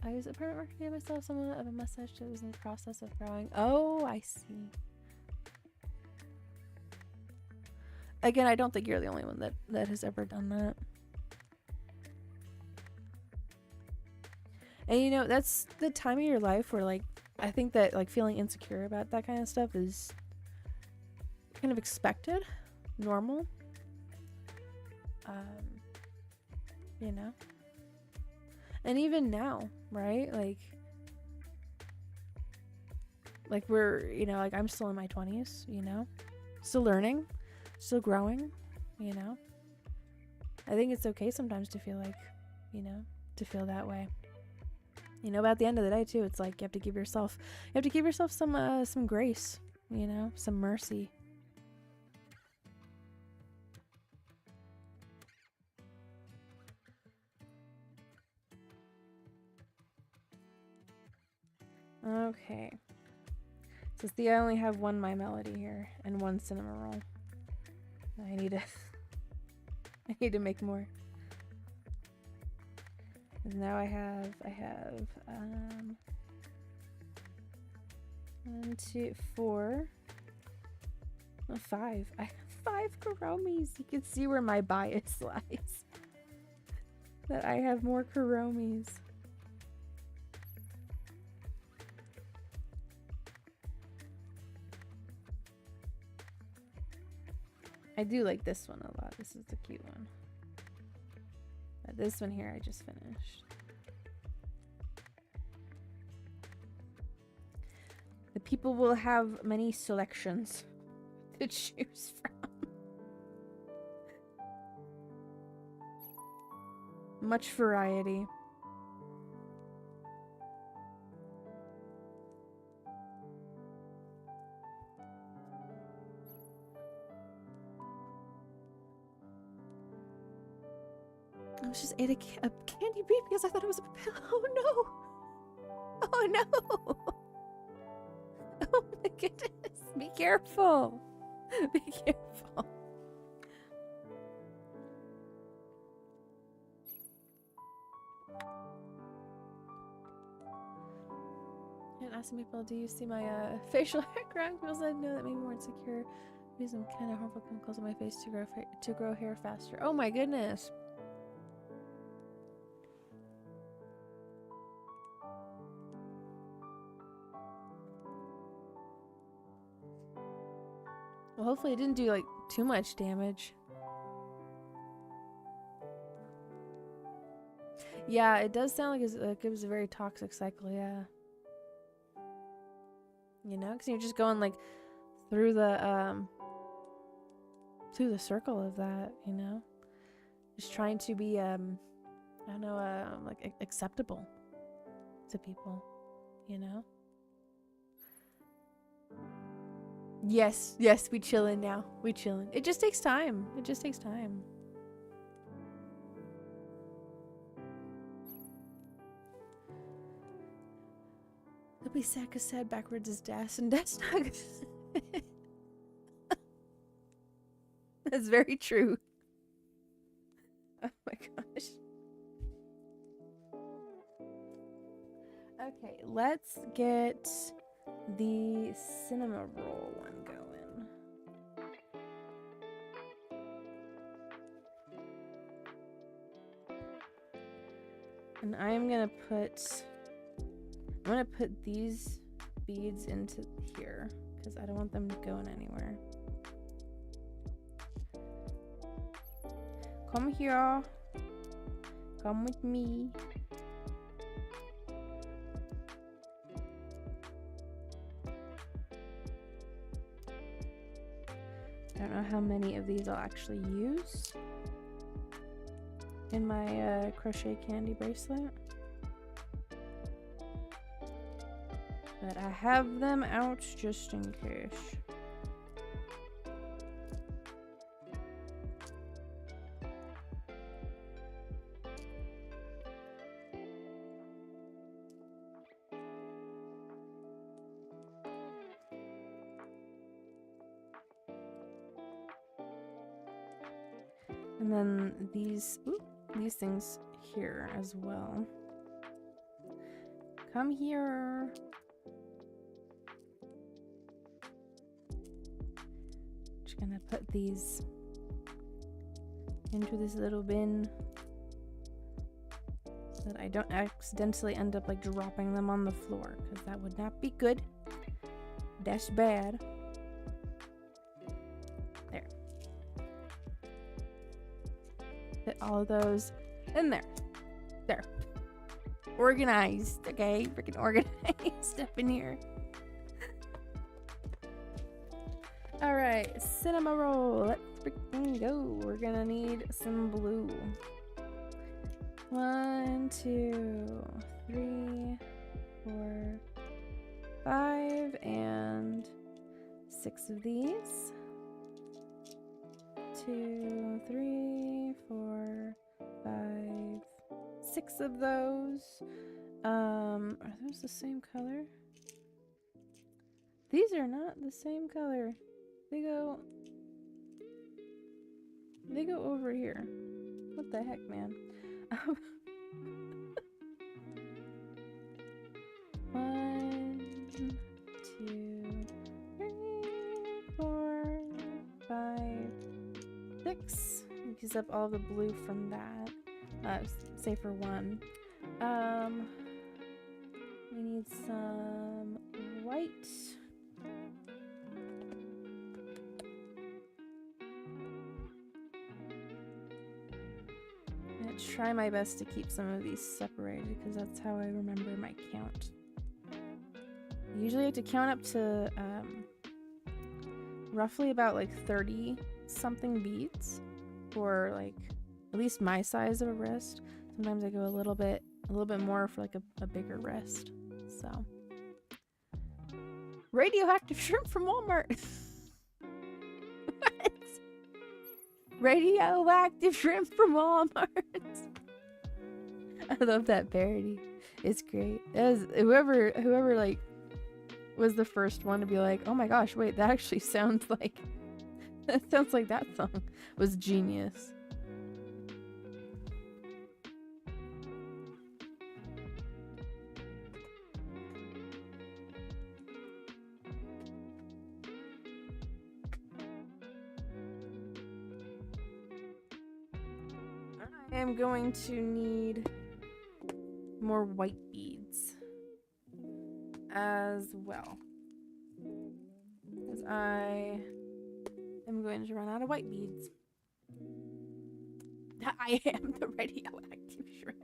I was a permanent marker, gave myself somewhat of a mustache that was in the process of growing. Oh, I see. Again, I don't think you're the only one that has ever done that. And you know, that's the time of your life where, like, I think that, like, feeling insecure about that kind of stuff is kind of expected, normal. You know? And even now, right? Like we're, you know, like I'm still in my 20s, you know? Still learning, still growing, you know? I think it's okay sometimes to feel like, you know, to feel that way. You know, but at the end of the day too, it's like you have to give yourself some grace, you know, some mercy. Okay. So see, I only have one My Melody here and one cinnamon roll. I need to make more. And now I have 1, 2, 4, 5. I have 5 Kuromis. You can see where my bias lies. That I have more Kuromis. I do like this one a lot. This is the cute one. But this one here I just finished. The people will have many selections to choose from. Much variety. I just ate a candy bean because I thought it was a pillow. Oh no! Oh no! Oh my goodness! Be careful! Be careful! And asking people, do you see my facial hair growing? People said no, that made me more insecure. Use some kind of harmful chemicals on my face to grow hair faster. Oh my goodness! Well, hopefully it didn't do like too much damage. Yeah, it does sound like it was a very toxic cycle, yeah. You know, because you're just going like through the circle of that, you know? Just trying to be I don't know, like acceptable to people, you know? Yes, we chillin' now. We chillin'. It just takes time. It just takes time. They'll be sad because sad backwards is das and that's not. That's very true. Oh my gosh. Okay, let's get the cinema roll one going. And I'm gonna put these beads into here because I don't want them going anywhere. Come here. Come with me. I don't know how many of these I'll actually use in my crochet candy bracelet. But I have them out just in case. And then these things here as well. Come here. Just gonna put these into this little bin so that I don't accidentally end up like dropping them on the floor, because that would not be good. That's bad. There. Put all of those in there. There. Organized, okay? Freaking organized up in here. Alright, cinema roll. Let's freaking go. We're gonna need some blue. 1, 2, 3, 4, 5, and 6 of these. 2, 3, 4, 5, 6 of those. Are those the same color? These are not the same color. They go over here. What the heck, man? 1, 2, 3, 4, 5, 6. Use up all the blue from that. Say for 1. We need some white. I'm gonna try my best to keep some of these separated because that's how I remember my count. I usually have to count up to roughly about like 30 something beads for like at least my size of a wrist. Sometimes I go a little bit more for like a bigger wrist. So radioactive shrimp from Walmart. What? Radioactive shrimp from Walmart. I love that parody. It's great. It was, whoever like was the first one to be like, oh my gosh, wait, that actually sounds like that song, was genius. I am going to need more white beads as well, because I am going to run out of white beads. I am the radioactive shrimp.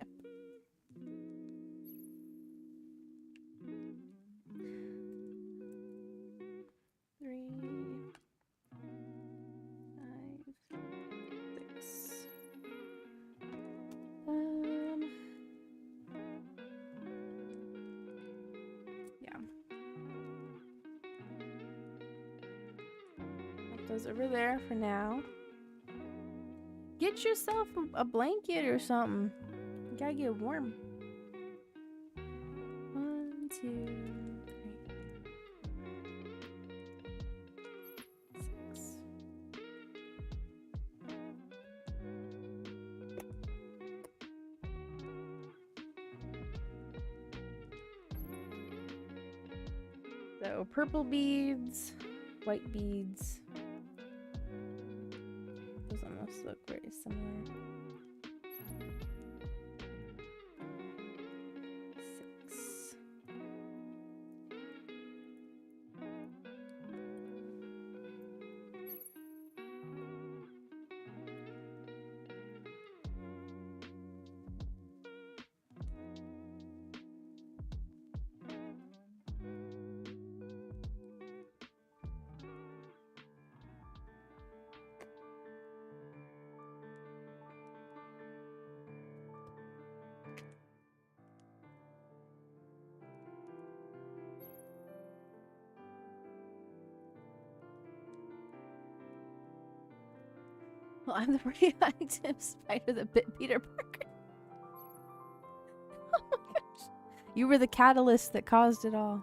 Those over there for now. Get yourself a blanket or something. You gotta get warm. 1, 2, 3, 6. So purple beads, white beads. Those almost look very similar. 6. Well, I'm the radioactive spider that bit Peter Parker. Oh my gosh. You were the catalyst that caused it all.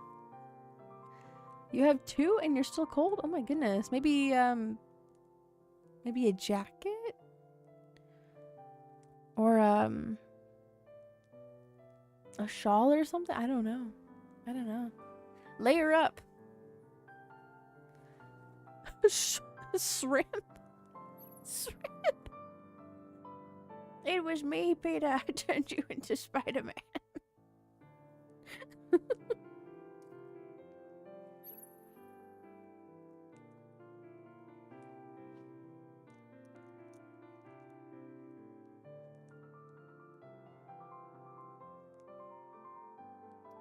You have 2 and you're still cold? Oh my goodness. Maybe maybe a jacket? Or a shawl or something? I don't know. I don't know. Layer up. Shrimp. Shrimp. It was me, Peter. I turned you into Spider-Man.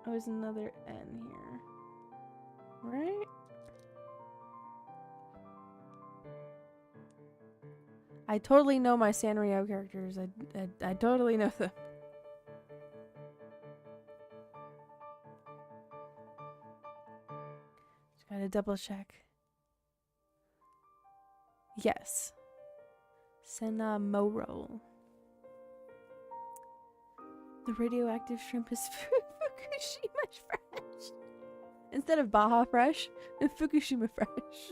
Oh, there's another N here. Right? I totally know my Sanrio characters. I totally know them. Just gotta double check. Yes. Senna Moro. The radioactive shrimp is Fukushima fresh. Instead of Baja fresh, Fukushima fresh.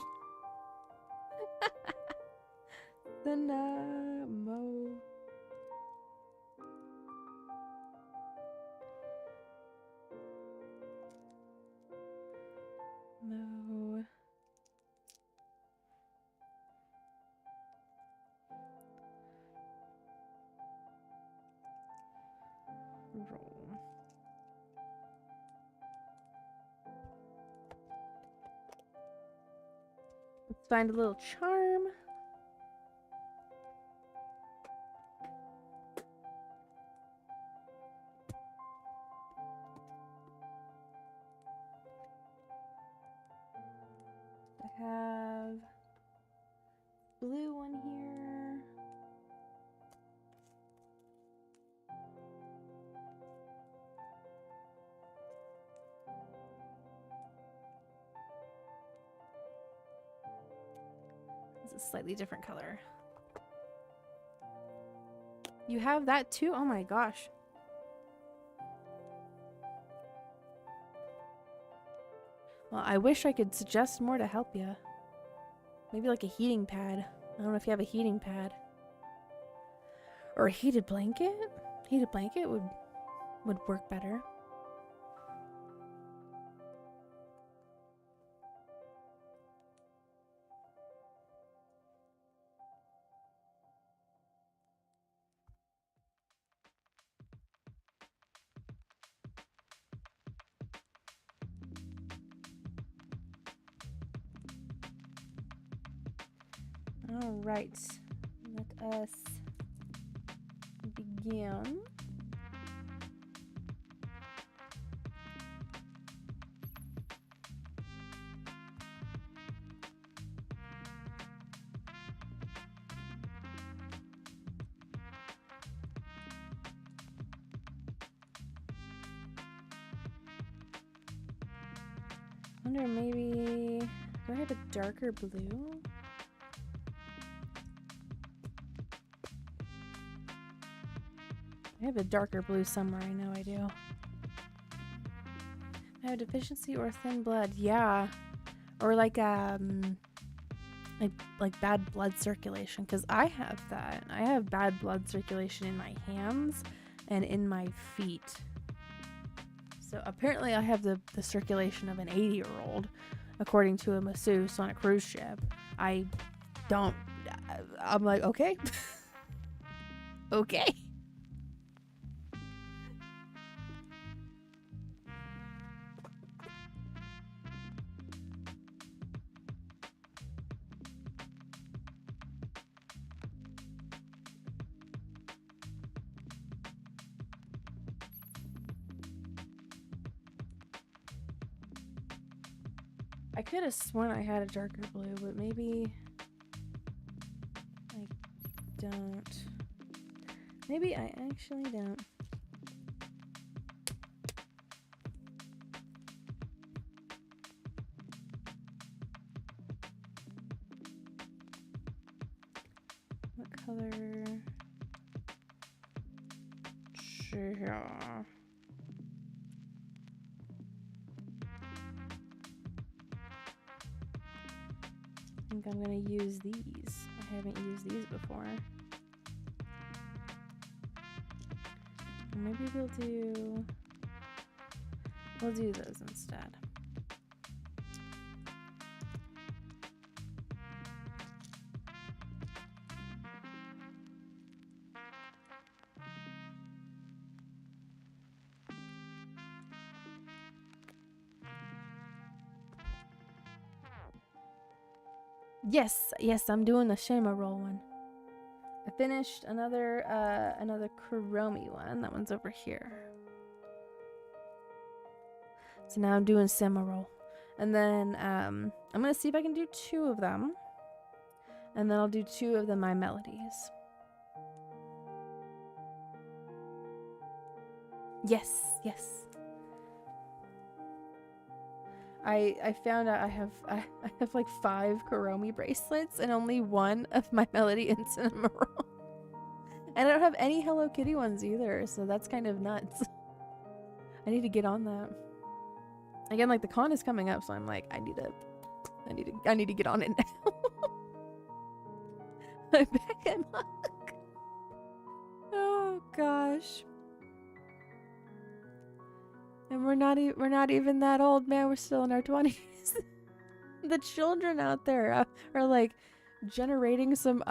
Senna Mo. Mo. Roll. Let's find a little charm. I have blue one here. It's a slightly different color. You have that too? Oh my gosh. Well, I wish I could suggest more to help you. Maybe like a heating pad. I don't know if you have a heating pad. Or a heated blanket? Heated blanket would work better. All right, let us begin. I wonder maybe, do I have a darker blue? I have a darker blue somewhere, I know I do. I have deficiency or thin blood, yeah. Or like bad blood circulation, because I have that. I have bad blood circulation in my hands and in my feet. So apparently I have the circulation of an 80-year-old, according to a masseuse on a cruise ship. I'm like, okay. Okay. I could have sworn I had a darker blue, but maybe I don't. Maybe I actually don't. What color? Sure. I think I'm gonna use these. I haven't used these before. Maybe we'll do those instead. Yes, I'm doing the Shima roll one. I finished another Kuromi one. That one's over here. So now I'm doing Cimarron. And then I'm gonna see if I can do 2 of them. And then I'll do 2 of the My Melodies. Yes. I found out I have like 5 Kuromi bracelets and only 1 of My Melody and Cinnamoroll. And I don't have any Hello Kitty ones either, so that's kind of nuts. I need to get on that. Again, like the con is coming up, so I'm like, I need to get on it now. I'm back at Muck. Oh gosh. And we're not even that old, man. We're still in our 20s. The children out there are like generating some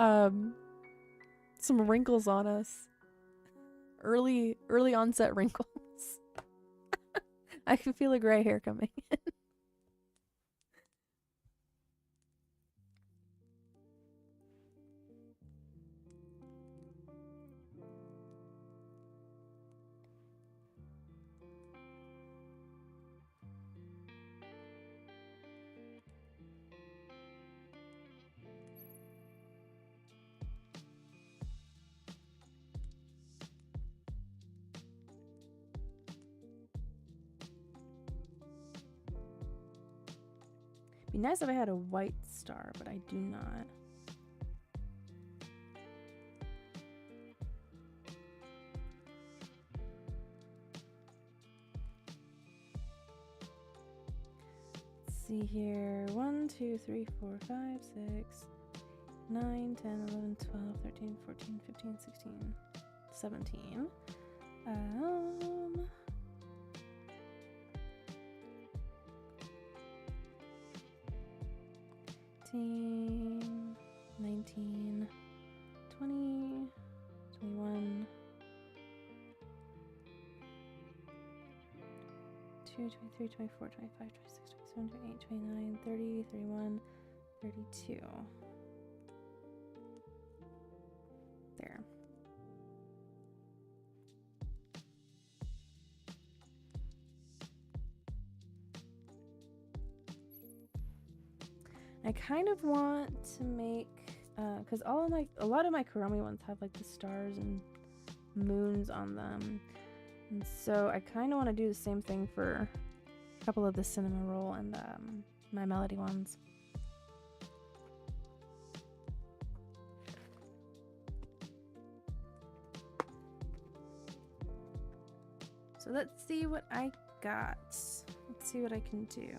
wrinkles on us. Early onset wrinkles. I can feel a gray hair coming in. Be nice if I had a white star, but I do not. Let's see here. 1, 2, 3, 4, 5, 6, 9, 10, 11, 12, 13, 14, 15, 16, 17. 18, 19, 20, 21, 22, 23, 24, 25, 26, 27, 28, 29, 30, 31, 32. There. I kind of want to make, because a lot of my Kuromi ones have like the stars and moons on them, and so I kind of want to do the same thing for a couple of the Cinnamon Roll and My Melody ones. So let's see what I got. Let's see what I can do.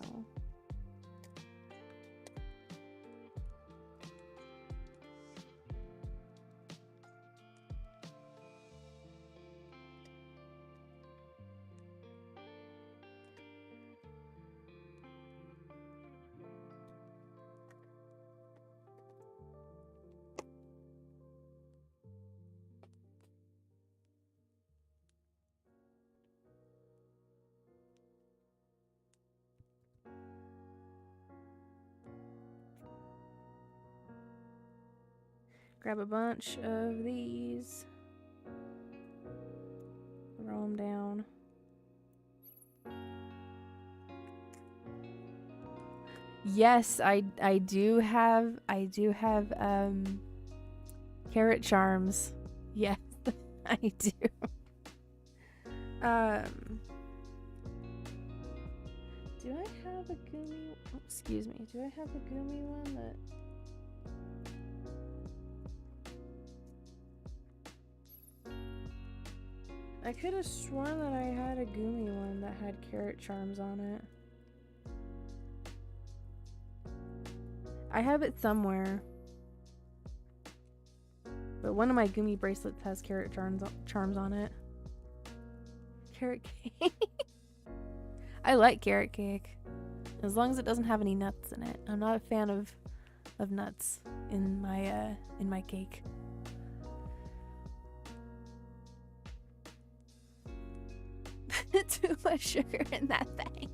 Grab a bunch of these. Throw them down. Yes, I do have carrot charms. Yes, I do. Do I have a gummy? Oh, excuse me. Do I have a gummy one that? I could have sworn that I had a gummy one that had carrot charms on it. I have it somewhere. But one of my gummy bracelets has carrot charms on it. Carrot cake. I like carrot cake. As long as it doesn't have any nuts in it. I'm not a fan of nuts in my cake. Too much sugar in that thing.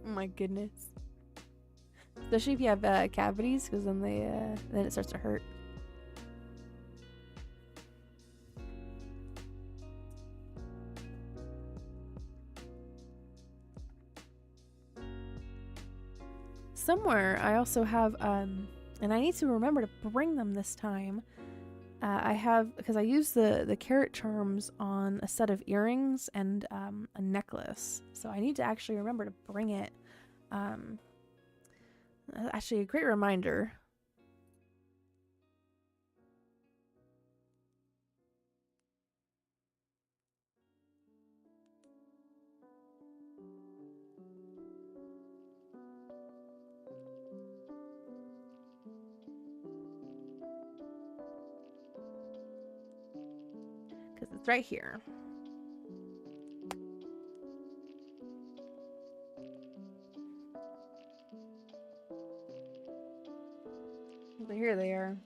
Oh my goodness. Especially if you have cavities, because then then it starts to hurt. Somewhere I also have and I need to remember to bring them this time. I have, because I use the carrot charms on a set of earrings and a necklace, so I need to actually remember to bring it. Actually, a great reminder. Because it's right here. So here they are.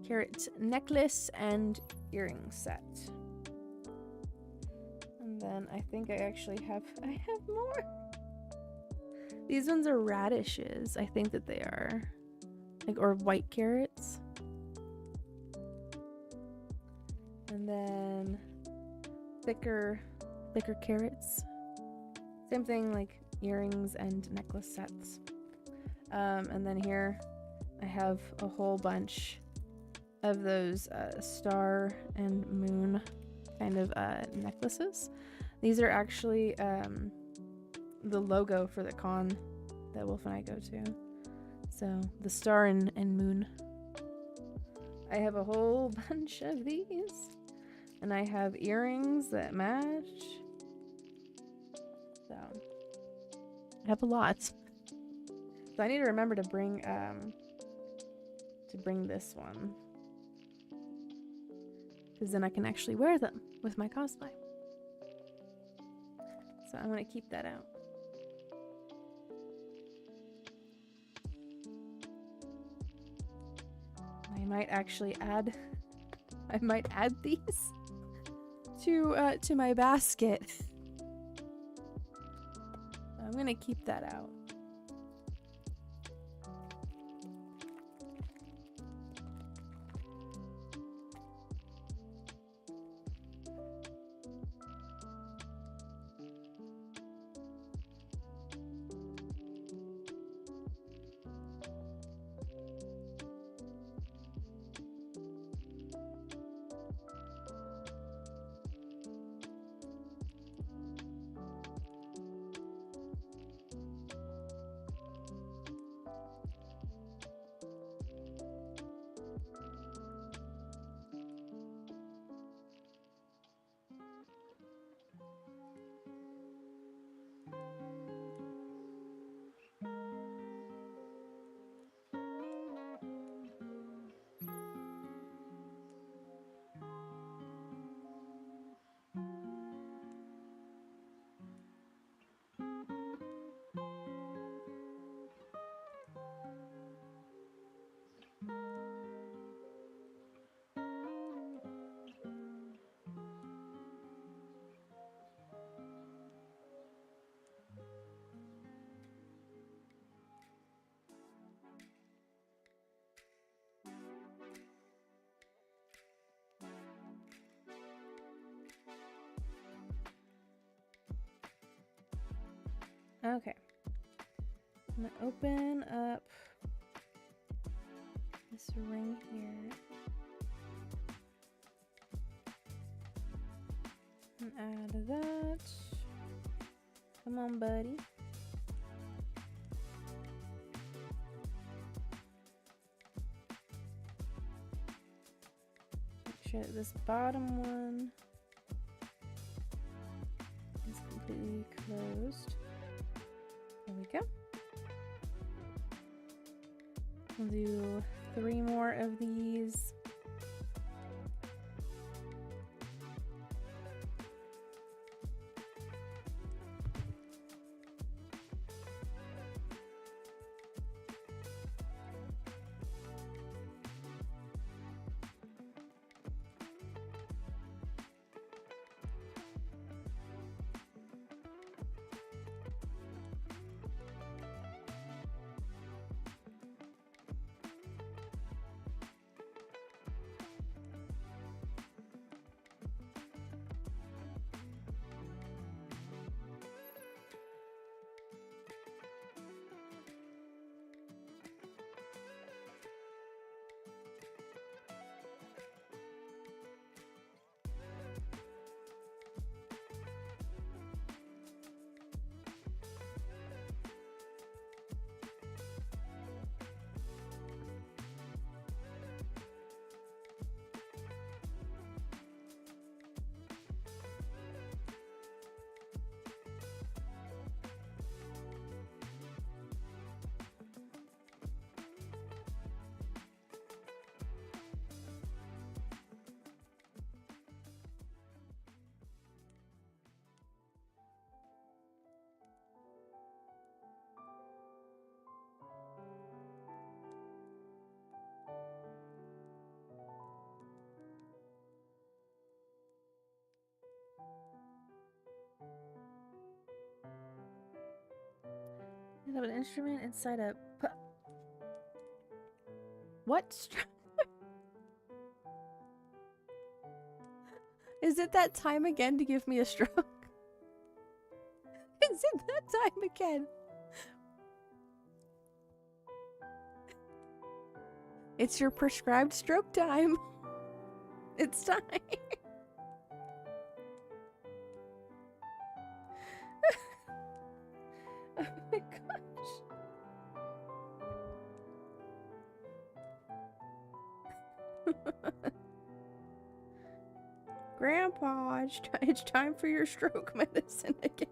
Carrot necklace and earring set. And then I think I actually have more. These ones are radishes. I think that they are. Like, or white carrots. And then thicker carrots. Same thing, like earrings and necklace sets. And then here I have a whole bunch of those star and moon kind of necklaces. These are actually the logo for the con that Wolf and I go to. So the star and moon. I have a whole bunch of these. And I have earrings that match. So I have a lot. So I need to remember to bring this one. Because then I can actually wear them with my cosplay. So I'm going to keep that out. I might actually add these to my basket. I'm gonna keep that out. Okay. I'm gonna open up this ring here. And add that. Come on, buddy. Make sure that this bottom one is completely closed. There we go. We'll do 3 more of these. You have an instrument inside a... What? Is it that time again to give me a stroke? Is it that time again? It's your prescribed stroke time. It's time. Oh my gosh. Grandpa, it's time for your stroke medicine again.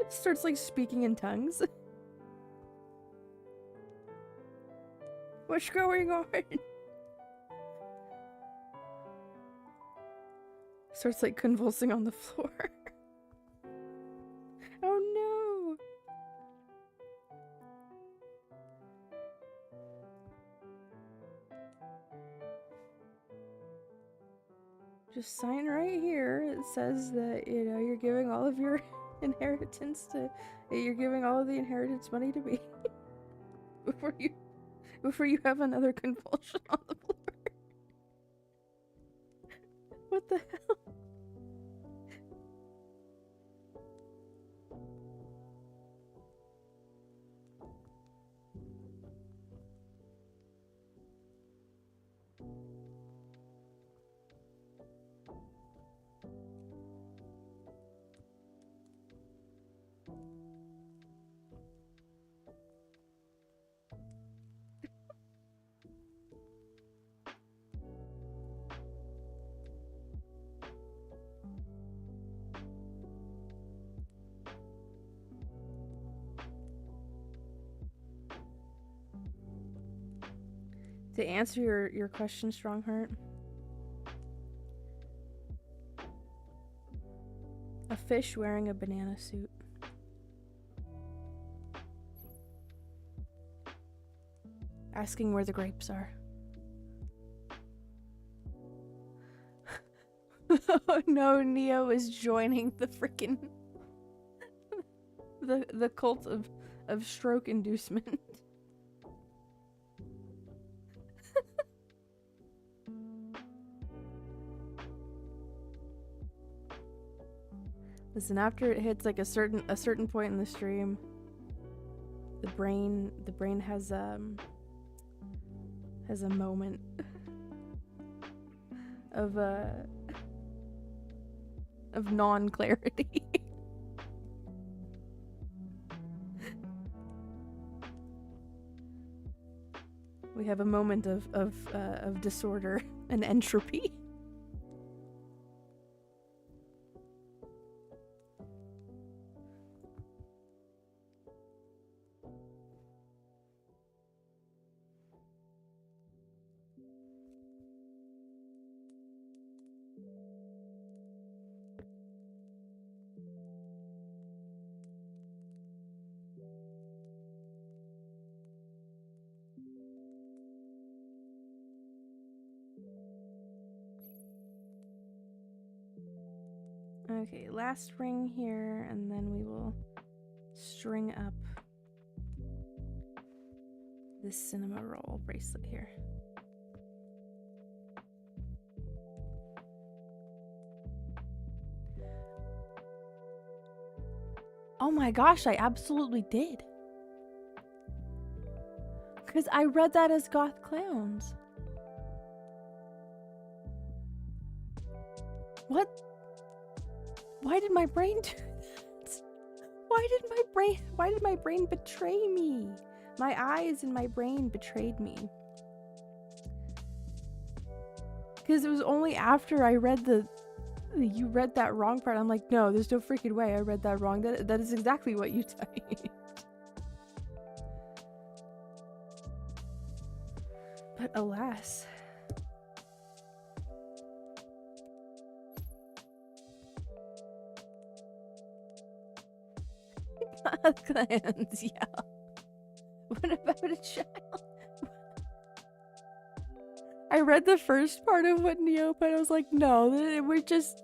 Starts like speaking in tongues. What's going on? Starts like convulsing on the floor. Oh no! Just sign right here. It says that, you know, you're giving all of your inheritance to... You're giving all of the inheritance money to me. Before you have another convulsion on the floor. What the hell? To answer your question, Strongheart, a fish wearing a banana suit. Asking where the grapes are. Oh no, Neo is joining the freaking the cult of stroke inducement. Listen, after it hits like a certain point in the stream, the brain has a moment of non-clarity. We have a moment of disorder and entropy. Okay, last ring here, and then we will string up this cinema roll bracelet here. Oh my gosh, I absolutely did. Because I read that as goth clowns. What? Why did my brain do that? Why did my brain betray me? My eyes and my brain betrayed me. Because it was only after I read you read that wrong part. I'm like, no, there's no freaking way I read that wrong. That is exactly what you typed. But alas. Clans, yeah. What about a child? I read the first part of what Neo put. I was like, no, we're just.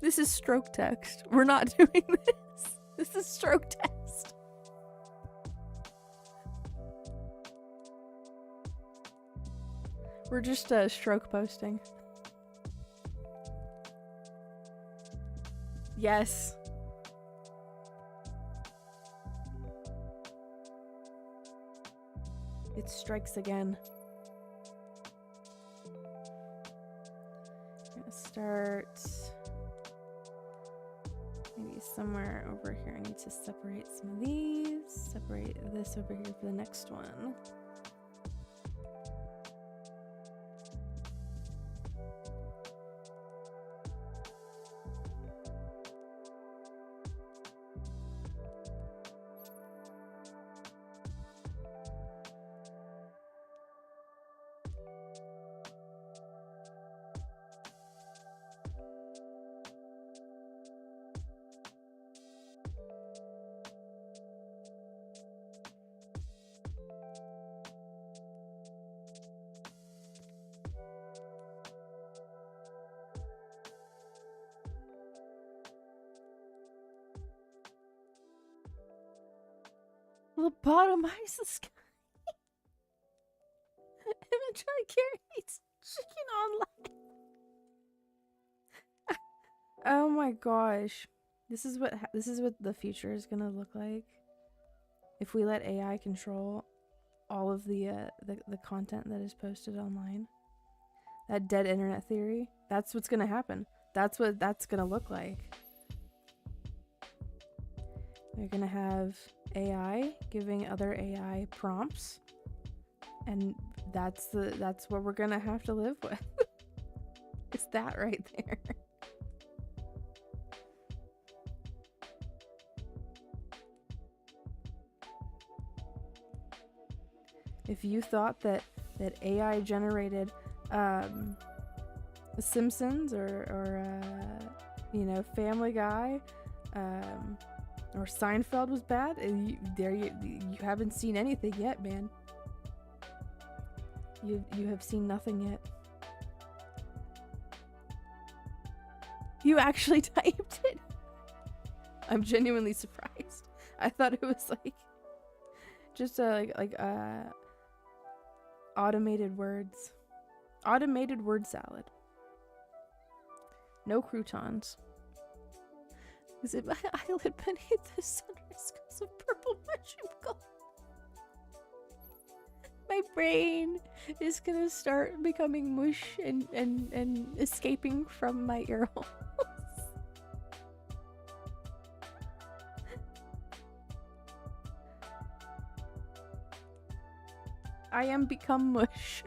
This is stroke text. We're not doing this. This is stroke text. We're just stroke posting. Yes. It strikes again. I'm gonna start maybe somewhere over here. I need to separate some of these. Separate this over here for the next one. Lobotomize the sky. Eventually carries chicken online. Oh my gosh. This is what the future is gonna look like if we let AI control all of the content that is posted online. That dead internet theory. That's what's gonna happen. That's what that's gonna look like. They're gonna have AI giving other AI prompts, and that's what we're gonna have to live with. It's that right there. If you thought that AI generated The Simpsons or you know, Family Guy or Seinfeld was bad, you haven't seen anything yet, man. You have seen nothing yet. You actually typed it. I'm genuinely surprised. I thought it was like just automated words. Automated word salad. No croutons. Is it my eyelid beneath the sunrise because of purple mushroom gold? My brain is gonna start becoming mush and escaping from my ear holes. I am become mush.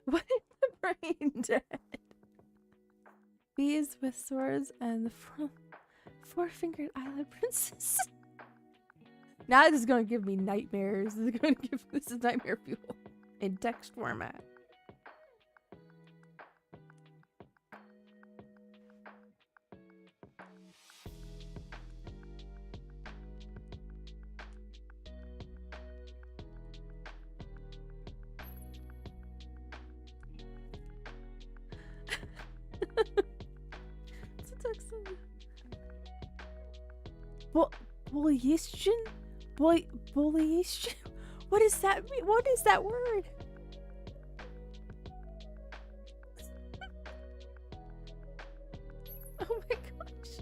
What is the brain dead? Bees with swords and the four-fingered eyelid princess. Now this is gonna give me nightmares. This is nightmare fuel in text format. Bulliation? What does that mean? What is that word? Oh my gosh.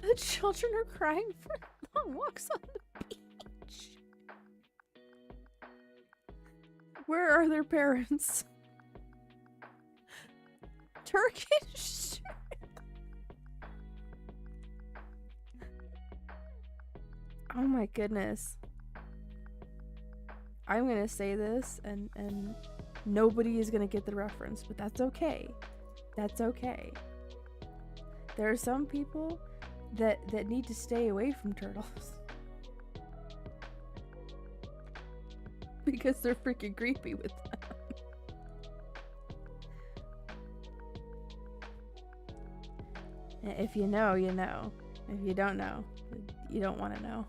The children are crying for long walks on the beach. Where are their parents? Turkish? Oh my goodness. I'm gonna say this and nobody is gonna get the reference, but that's okay. That's okay. There are some people that need to stay away from turtles. Because they're freaking creepy with them. If you know, you know. If you don't know, you don't want to know.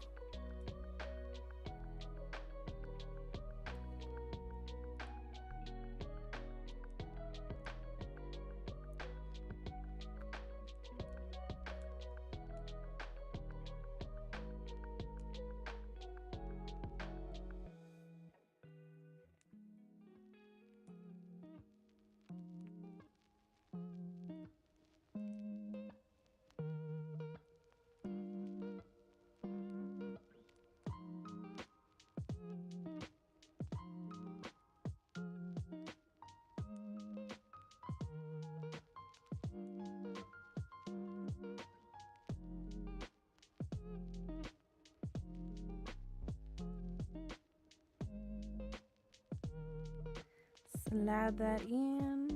Slide that in.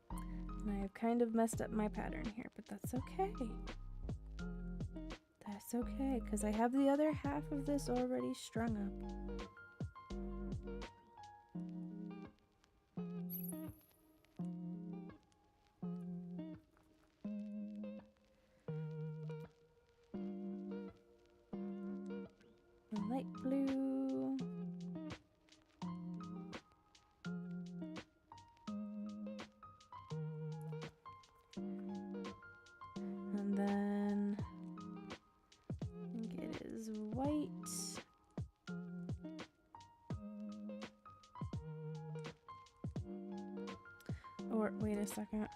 And I have kind of messed up my pattern here, but that's okay. That's okay, because I have the other half of this already strung up. The light blue. And then I think it is white. Or wait a second.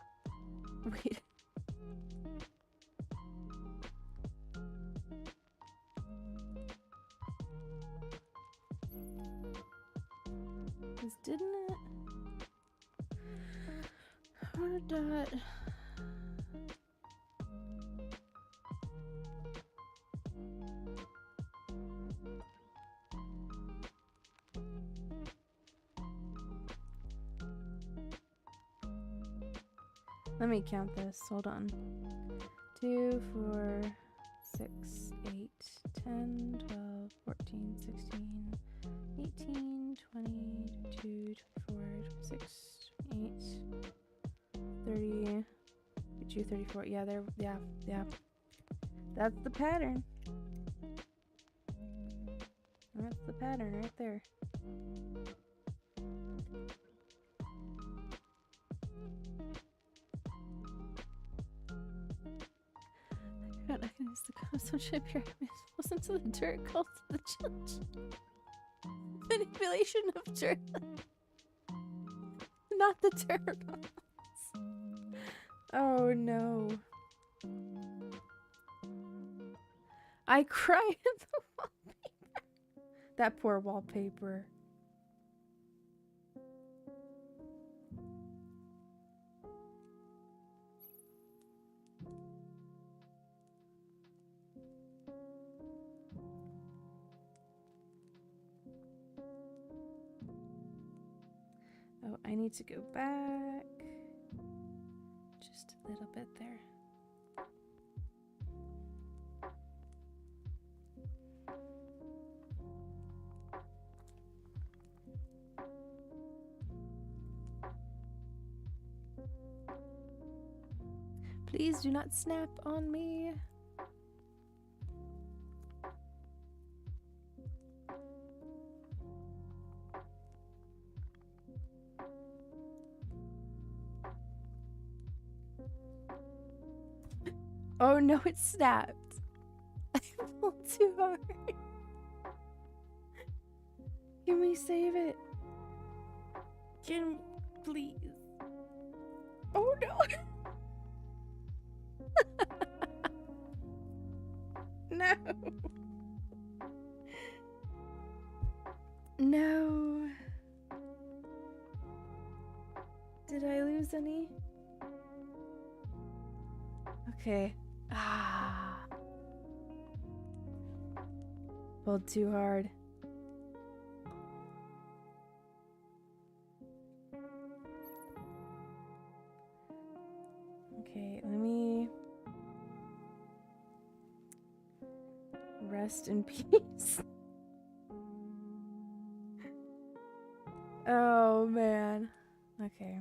Wait. This didn't it? Where did that? Let me count this. Hold on. 2, 4, 6, 8, 10, 12, 14, 16, 18, 20, 22, 24, 26, 28, 30, G34. Yeah, there. Yeah, yeah. That's the pattern. That's the pattern right there. I can use the concept here. Listen to the dirt calls to the judge. Manipulation of dirt. Not the turtles. Oh no. I cry in the wallpaper. That poor wallpaper. Oh, I need to go back. Just a little bit there. Please do not snap on me. Oh no, it snapped. I pulled too hard. Can we save it? Can please? Oh no. No. No. Did I lose any? Okay. Ah. Pulled too hard. Okay, let me rest in peace. Oh man. Okay.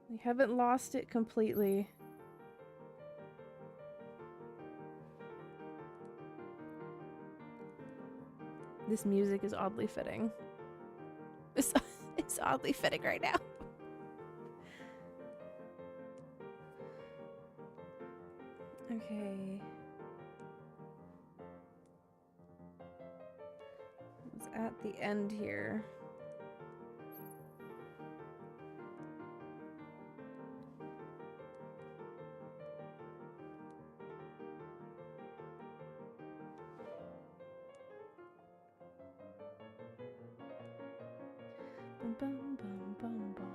We haven't lost it completely. This music is oddly fitting. It's oddly fitting right now. Okay. It's at the end here. Bum, bum, bum, bum, bum.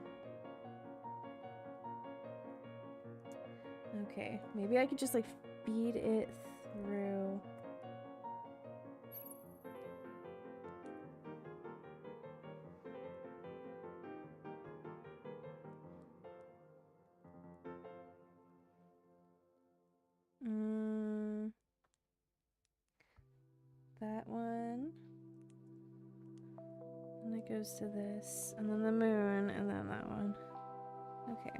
Okay, maybe I could just like feed it through. That one. And it goes to this, and then the moon, and then that one. Okay.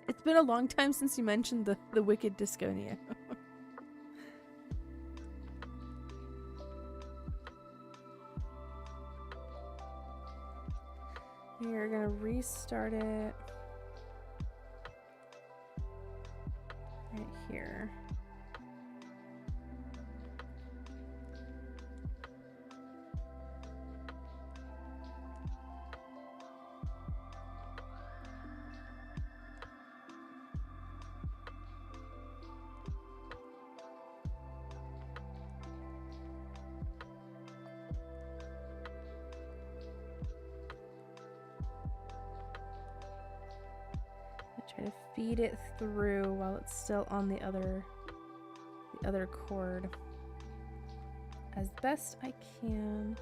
It's been a long time since you mentioned the Wicked Disconia. We are gonna restart it right here. Try to feed it through while it's still on the other cord, as best I can.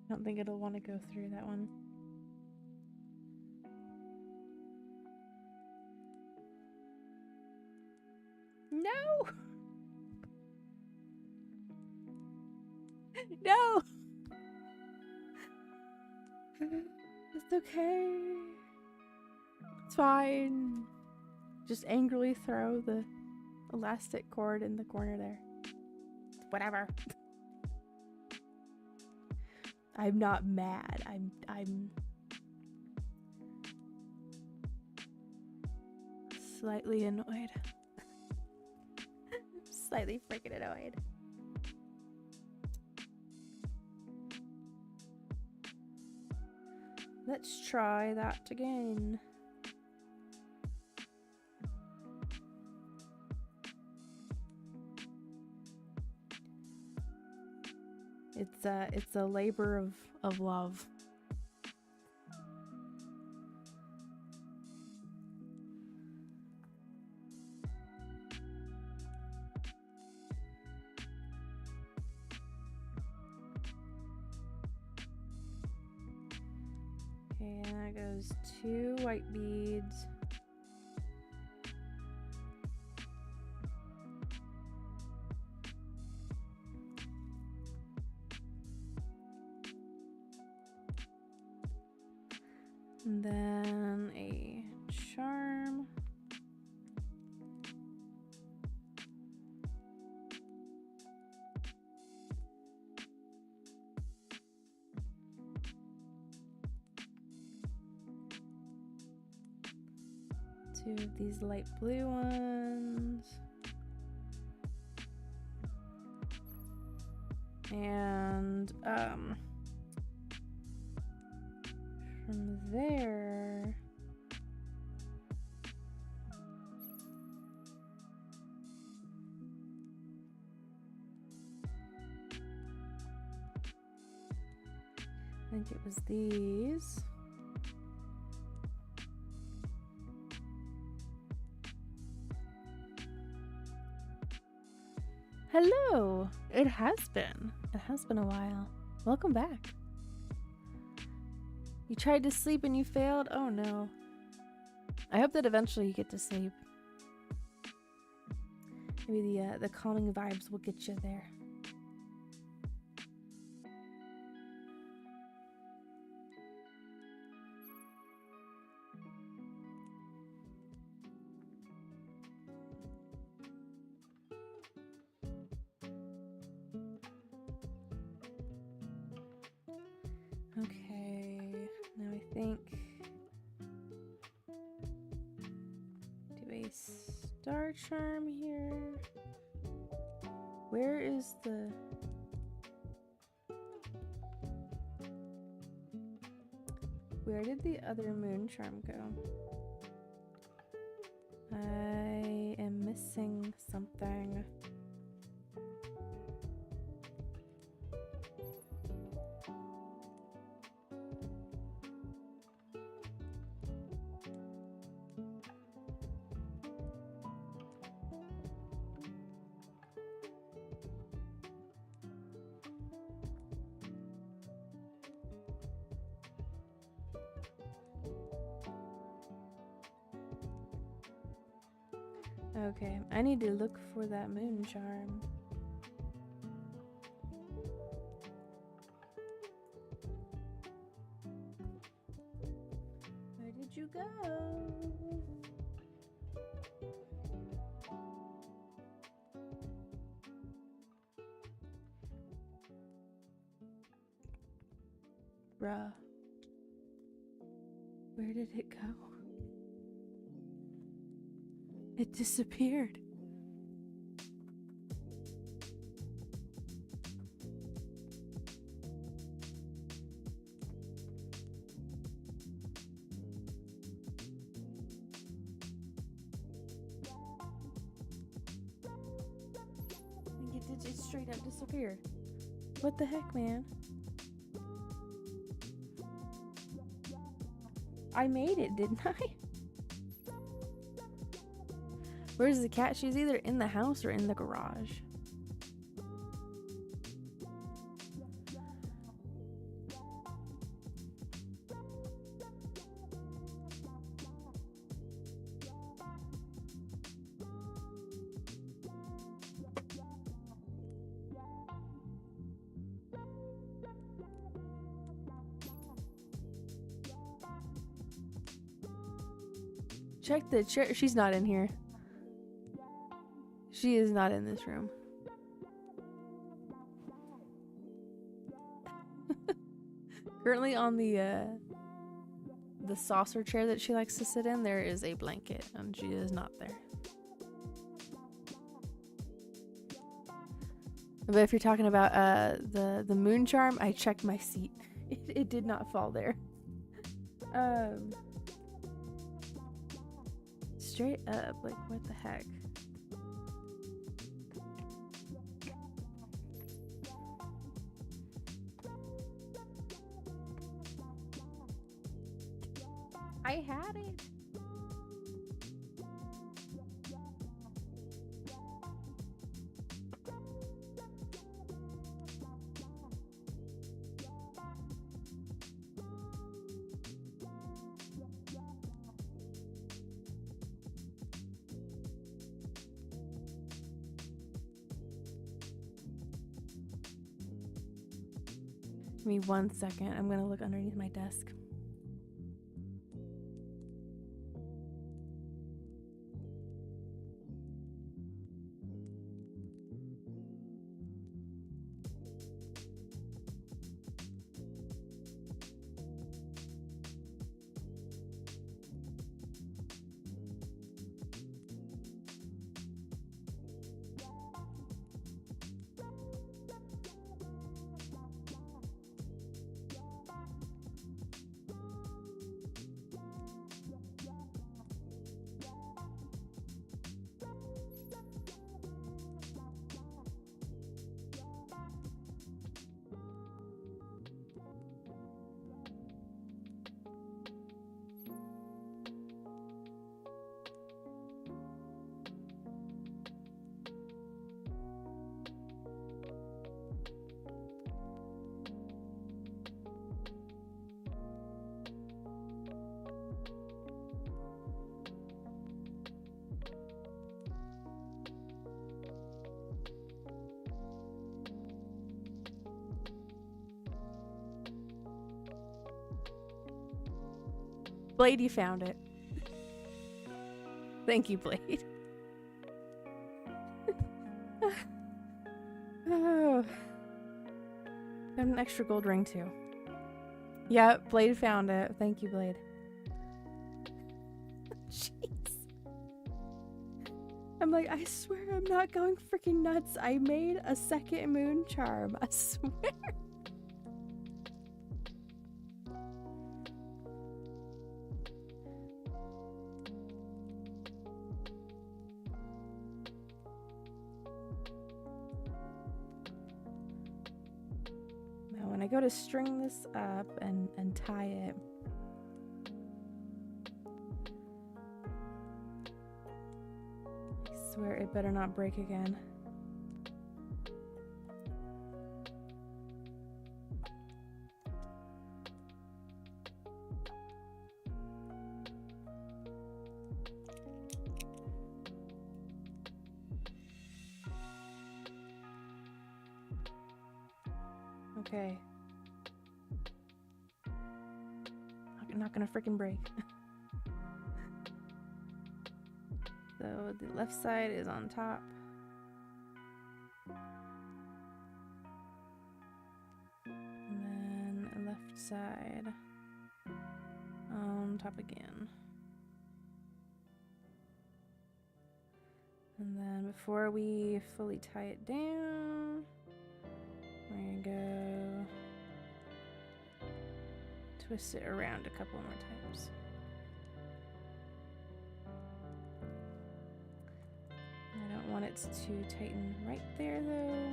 I don't think it'll want to go through that one. No! No! It's okay. It's fine. Just angrily throw the elastic cord in the corner there. Whatever. I'm not mad. I'm slightly annoyed. Slightly freaking annoyed. Let's try that again. It's a labor of love. Okay, and that goes 2 white beads. And then a charm. Two of these light blue ones. And from there, I think it was these. Hello! It has been. It has been a while. Welcome back. You tried to sleep and you failed? Oh no. I hope that eventually you get to sleep. Maybe the calming vibes will get you there. Okay, now I think do a star charm here. Where is the where did the other moon charm go? I am missing something. Okay, I need to look for that moon charm. Bruh. Where did it go? It disappeared. It straight up disappeared. What the heck, man? I made it, didn't I? Where's the cat? She's either in the house or in the garage. Check the chair. She's not in here. She is not in this room. Currently on the saucer chair that she likes to sit in, there is a blanket, and she is not there. But if you're talking about the moon charm, I checked my seat. It did not fall there. Straight up, like what the heck? I had it. Give me 1 second. I'm gonna look underneath my desk. Blade, you found it. Thank you, Blade. Oh. Got an extra gold ring too. Yep, Blade found it. Thank you, Blade. Jeez. I'm like, I swear I'm not going freaking nuts. I made a second moon charm. I swear. When I go to string this up and tie it, I swear it better not break again. Okay. Not gonna freaking break. So the left side is on top. And then left side on top again. And then before we fully tie it down, we're gonna go twist it around a couple more times. I don't want it to tighten right there though.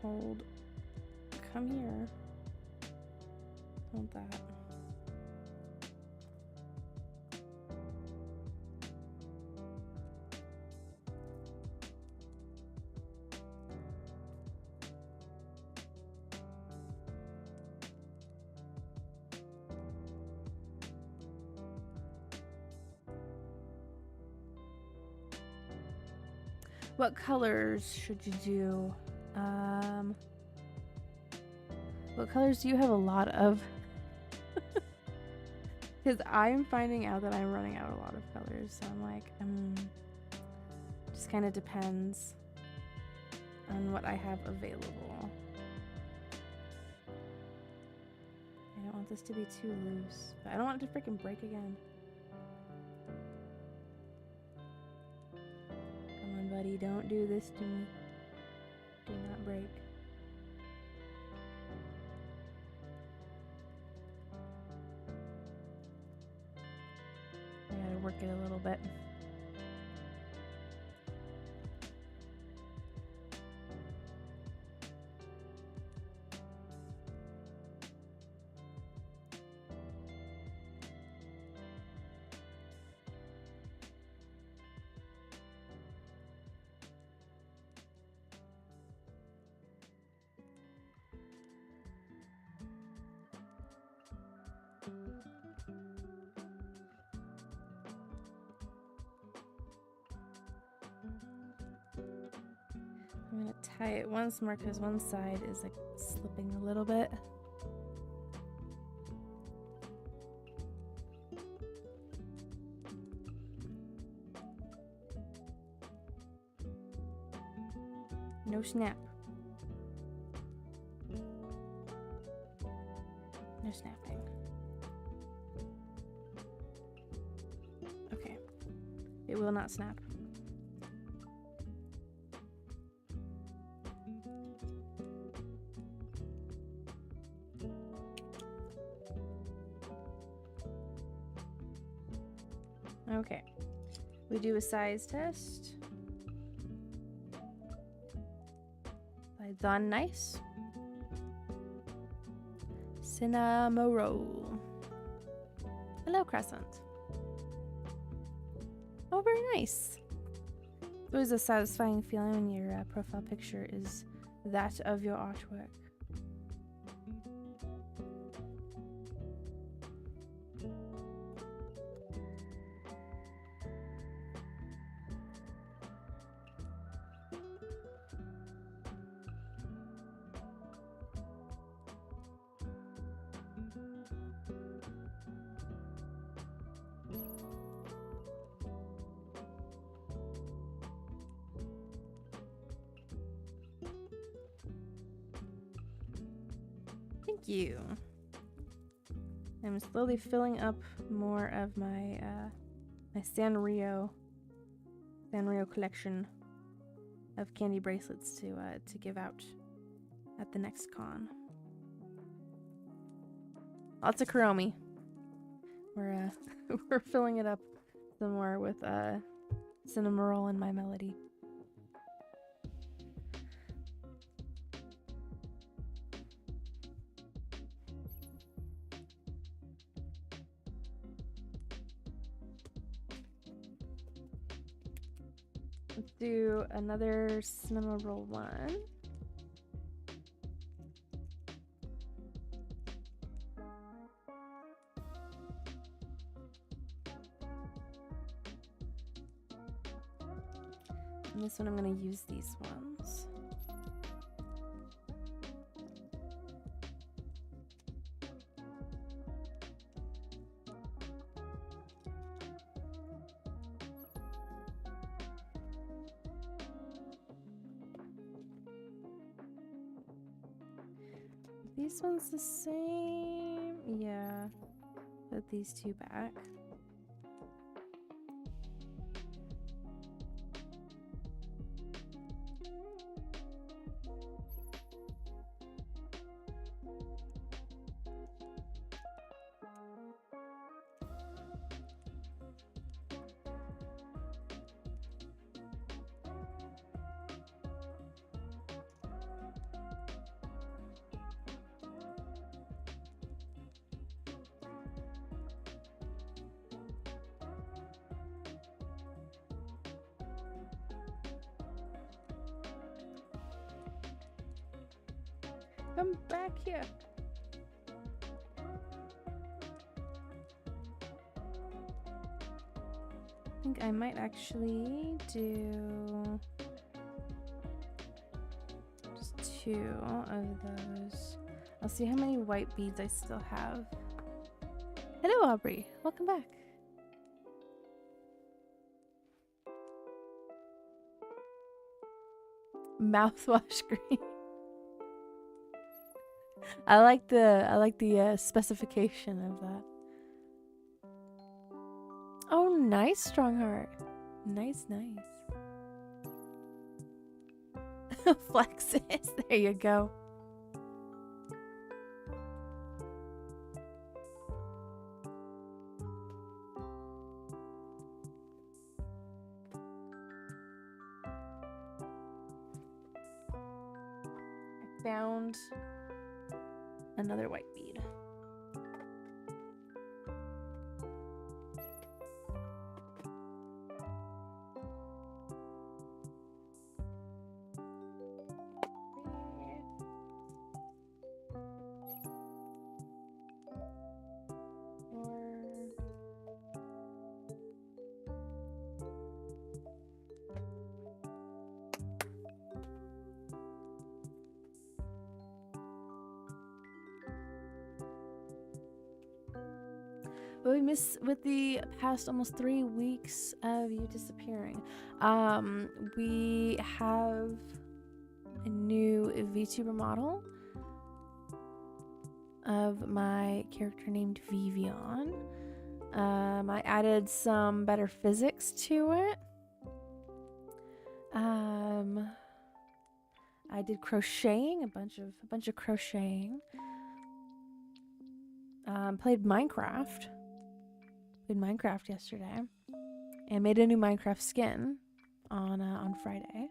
Hold, come here, hold that. What colors should you do? What colors do you have a lot of? Because I'm finding out that I'm running out a lot of colors. So I'm like, just kind of depends on what I have available. I don't want this to be too loose, but I don't want it to freaking break again. Buddy, don't do this to me. Do not break. I gotta work it a little bit. I'm gonna tie it once more because one side is like slipping a little bit. No snap. No snapping. Okay. It will not snap. Okay, we do a size test. Sides on nice. Cinnamoroll. Hello, Crescent. Oh, very nice. It was a satisfying feeling when your profile picture is that of your artwork. Thank you. I'm slowly filling up more of my my Sanrio collection of candy bracelets to give out at the next con. Lots of Kuromi. We're we're filling it up some more with Cinnamoroll and My Melody. Let's do another Cinnamoroll one. And this one I'm going to use these ones. these ones the same? Yeah. Put these two back. Come back here. I think I might actually do just 2 of those. I'll see how many white beads I still have. Hello, Aubrey. Welcome back. Mouthwash green. I like the specification of that. Oh, nice, Strongheart. Nice. Flexes. There you go. I found another white bead. But we miss with the past almost 3 weeks of you disappearing. We have a new VTuber model of my character named Vivian. I added some better physics to it. I did crocheting, a bunch of crocheting. Played Minecraft. Played Minecraft yesterday, and made a new Minecraft skin on Friday.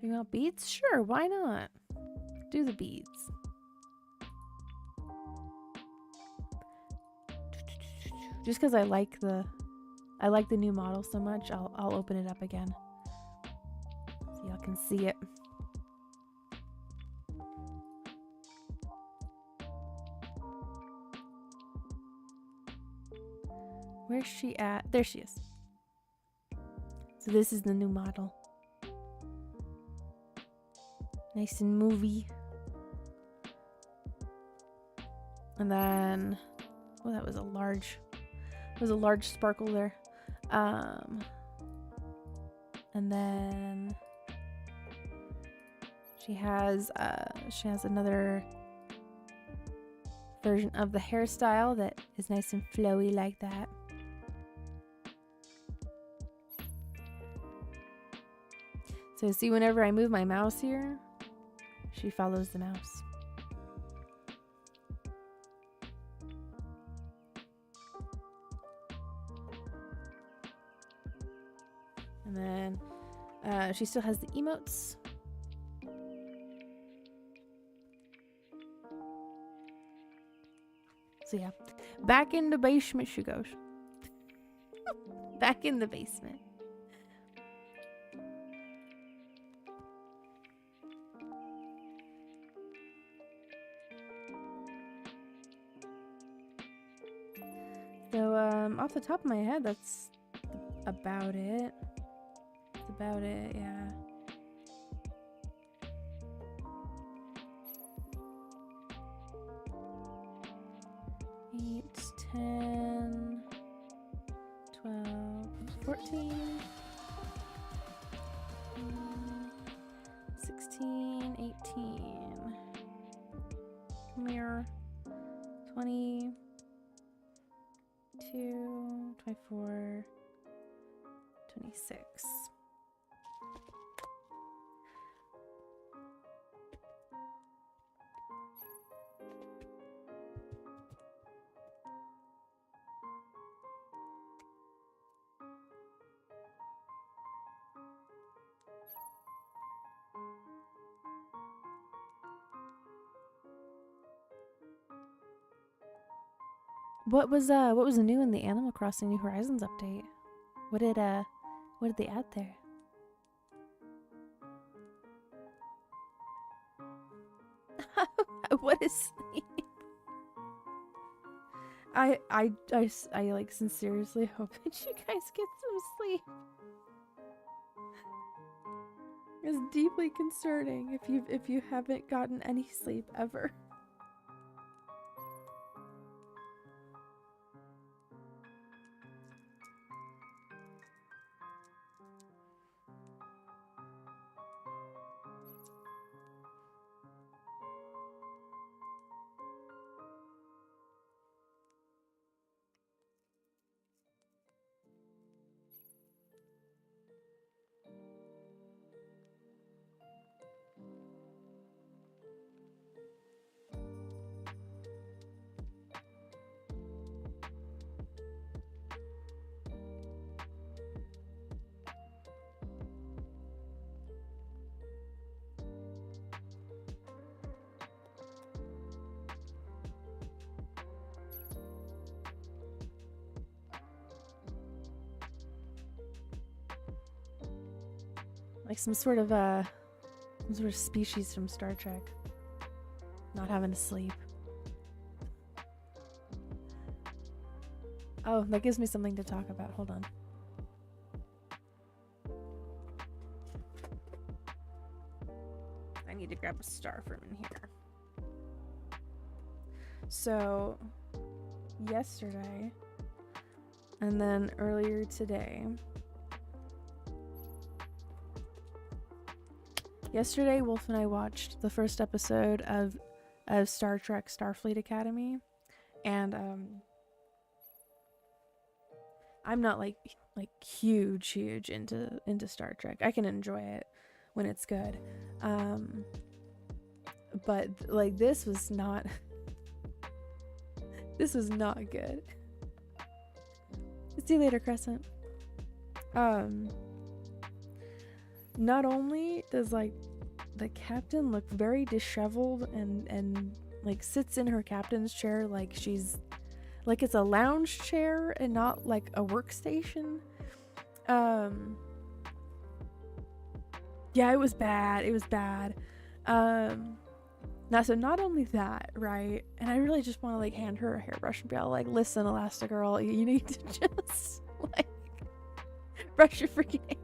Do you want beads? Sure, why not? Do the beads. Just because I like the new model so much, I'll open it up again so y'all can see it. Where's she at? There she is. So this is the new model. Nice and movie. And then, oh, that was a large sparkle there. And then she has another version of the hairstyle that is nice and flowy like that. So see, whenever I move my mouse here, she follows the mouse. And then she still has the emotes. So yeah, back in the basement she goes. Back in the basement. So off the top of my head, that's about it. That's about it, yeah. Eight, 10, 12, 14. Come here. 22, 24, 26. What was new in the Animal Crossing New Horizons update? What did they add there? What is sleep? I like sincerely hope that you guys get some sleep. It's deeply concerning if you haven't gotten any sleep ever. Like some sort of species from Star Trek. Not having to sleep. Oh, that gives me something to talk about. Hold on. I need to grab a star from in here. So, yesterday, and then earlier today. Yesterday, Wolf and I watched the first episode of Star Trek Starfleet Academy, and I'm not like huge into Star Trek. I can enjoy it when it's good, but like this was not good. See you later, Crescent. Not only does like the captain look very disheveled and like sits in her captain's chair like she's like it's a lounge chair and not like a workstation. Yeah, it was bad. Not only that, right? And I really just want to like hand her a hairbrush and be all like, listen, Elastigirl, you need to just like brush your freaking hair.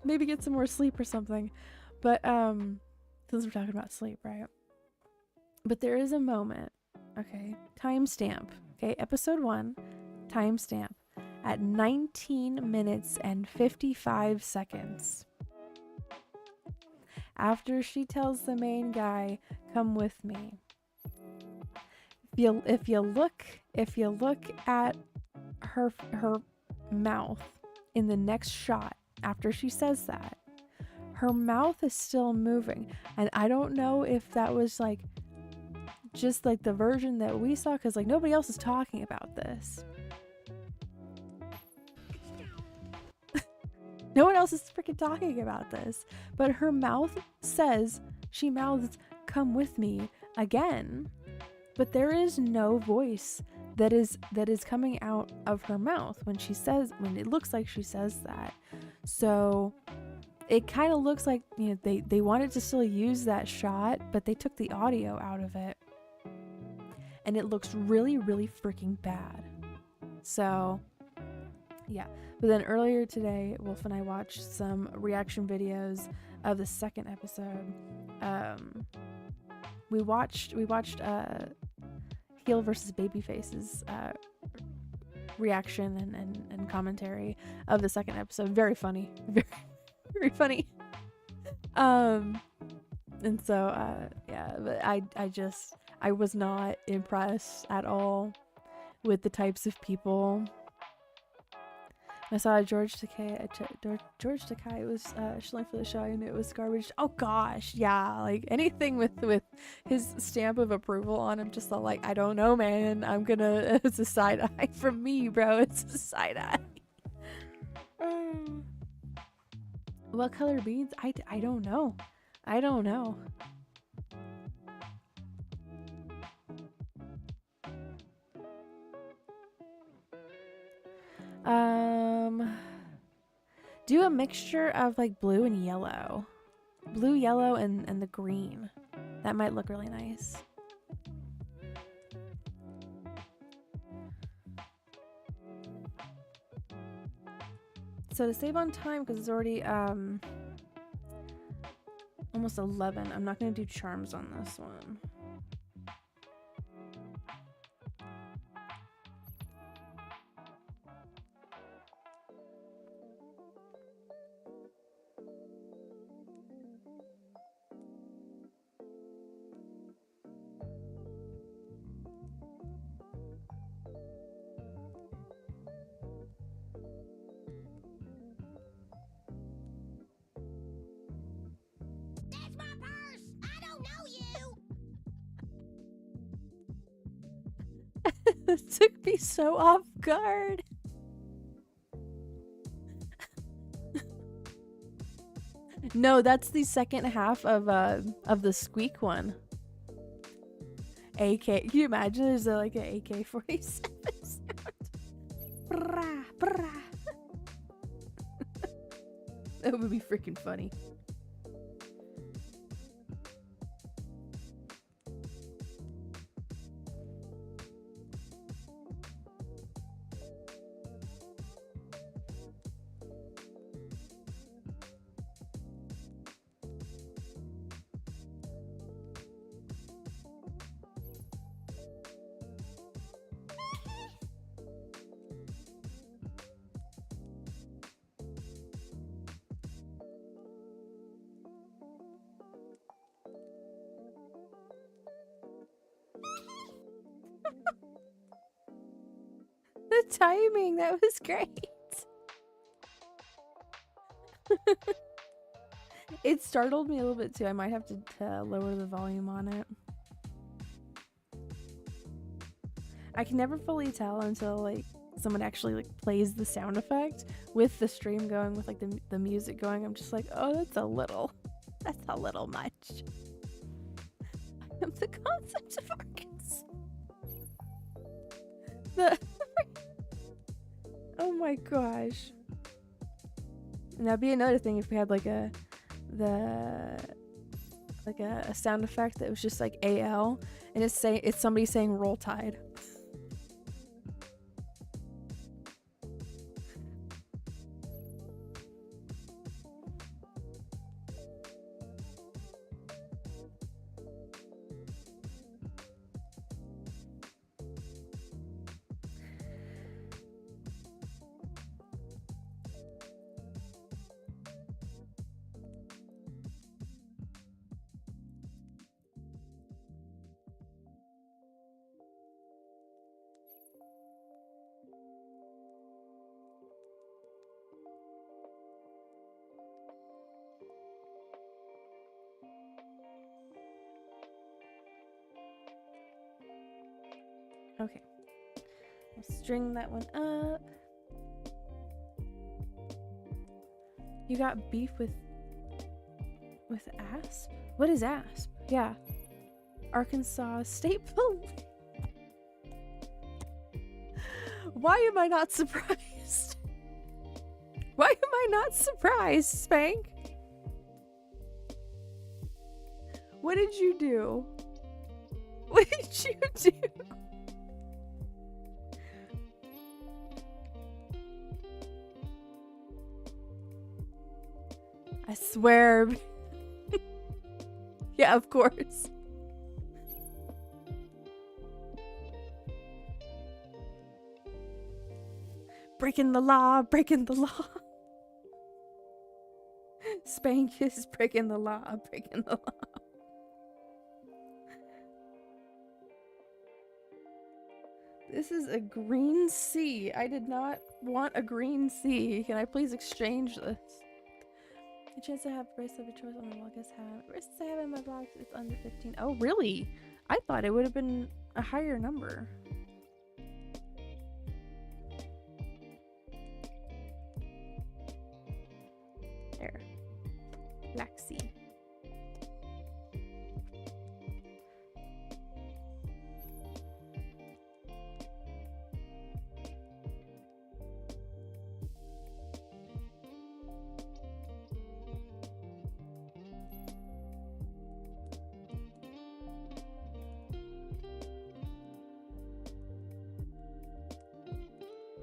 Maybe get some more sleep or something. But since we're talking about sleep, right? But there is a moment, okay? Timestamp. Okay, episode 1, timestamp at 19 minutes and 55 seconds. After she tells the main guy, "Come with me." If you look at her mouth in the next shot after she says that, her mouth is still moving, and I don't know if that was like just like the version that we saw, because like nobody else is talking about this. No one else is freaking talking about this, but her mouth says, she mouths "come with me" again, but there is no voice that is coming out of her mouth when it looks like she says that. So it kind of looks like, you know, they wanted to still use that shot, but they took the audio out of it, and it looks really, really freaking bad. So yeah. But then earlier today, Wolf and I watched some reaction videos of the second episode. We watched Heel versus Babyface's reaction and commentary of the second episode. Very funny. Very, very funny. And so yeah, yeah, but I was not impressed at all with the types of people. I saw George Takei was shilling for the show and it was garbage. Oh gosh, yeah, like anything with his stamp of approval on him, just like, I don't know, man. I'm gonna it's a side eye from me, bro. It's a side eye. What color beads? I don't know. I don't know. Do a mixture of like blue and yellow. Blue, yellow, and the green. That might look really nice. So to save on time, because it's already almost 11, I'm not going to do charms on this one. It took me so off guard. No, that's the second half of the squeak one. AK. Can you imagine there's like an AK-47 sound? Brah, brah. That would be freaking funny. The timing, that was great. It startled me a little bit too. I might have to lower the volume on it. I can never fully tell until like someone actually like plays the sound effect with the stream going, with like the music going. I'm just like, oh, that's a little much. The concept of organs. Oh my gosh. And that'd be another thing if we had like a sound effect that was just like AL and it's somebody saying Roll Tide. Okay, I'll string that one up. You got beef with asp? What is asp? Yeah, Arkansas State Police. Why am I not surprised? Why am I not surprised, Spank? What did you do? What did you do? I swear. Yeah, of course. Breaking the law, breaking the law. Spank is breaking the law, breaking the law. This is a green sea. I did not want a green sea. Can I please exchange this? The chance to have brace of a choice on my block is have. Risks I have in my box is under 15. Oh, really? I thought it would have been a higher number. There. Black Sea.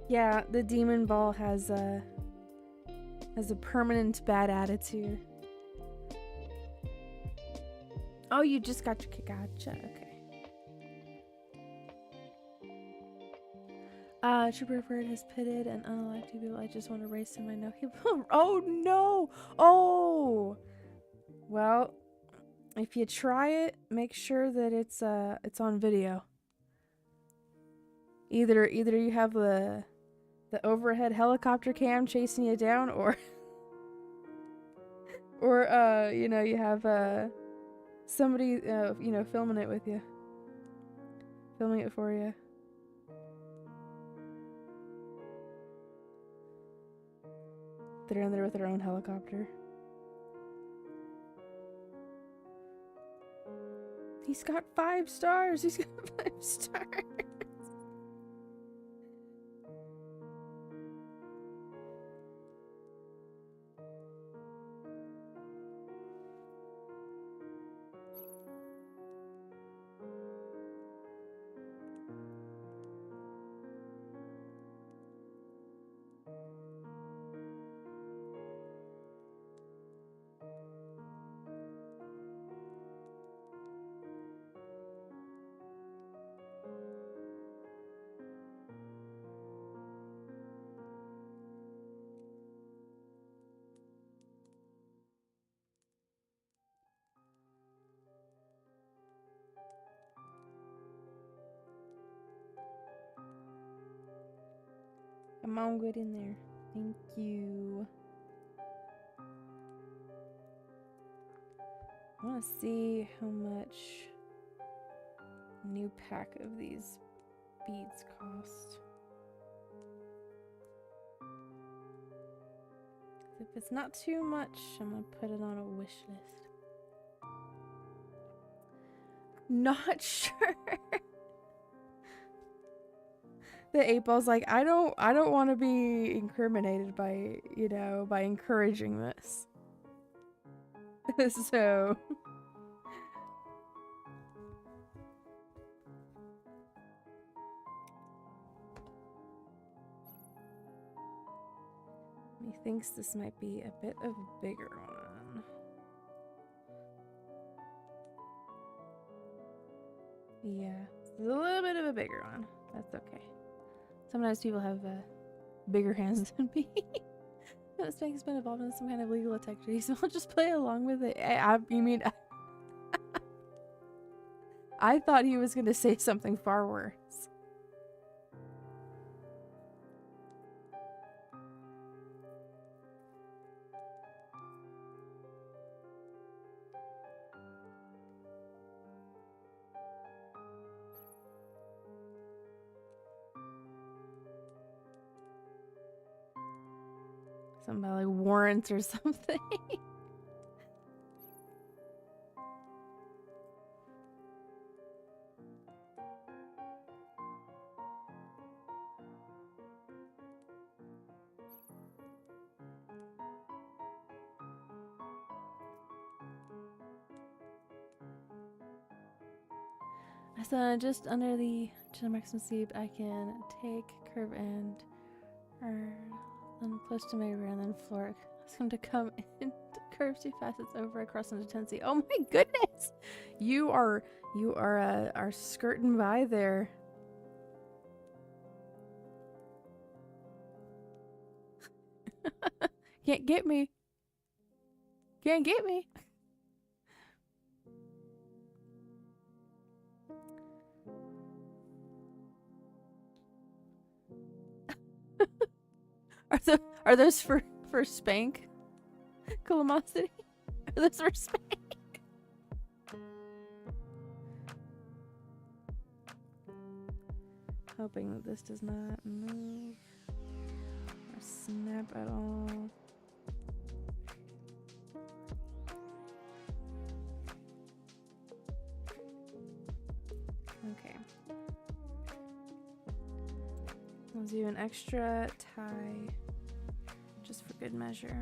Yeah, the demon ball has a permanent bad attitude. Oh, you just got your gotcha. Okay. Trooper Bird has pitted and unalived two people. I just want to race him. I know he. Oh no! Oh. Well, if you try it, make sure that it's on video. Either you have the overhead helicopter cam chasing you down, or you know, you have somebody you know, filming it with you, filming it for you. They're in there with their own helicopter. He's got 5 stars. He's got 5 stars. Come on, get in there. Thank you. I want to see how much a new pack of these beads cost. If it's not too much, I'm gonna put it on a wish list. Not sure. The 8-ball's like, I don't want to be incriminated by, you know, by encouraging this. So he thinks this might be a bit of a bigger one. Yeah, it's a little bit of a bigger one. That's okay. Sometimes people have bigger hands than me. This bank has been involved in some kind of legal activity, so I'll just play along with it. You mean... I thought he was going to say something far worse. Something about like warrants or something. So just under the maximum speed, I can take curve and then close to my rear and then floor. Ask him to come in. Curve too fast, it's over. I cross into Tennessee. Oh my goodness! You are skirting by there. Can't get me. Can't get me. Are those for Spank? Calamosity? Are those for Spank? Hoping that this does not move or snap at all. Okay. Let's do an extra tie just for good measure.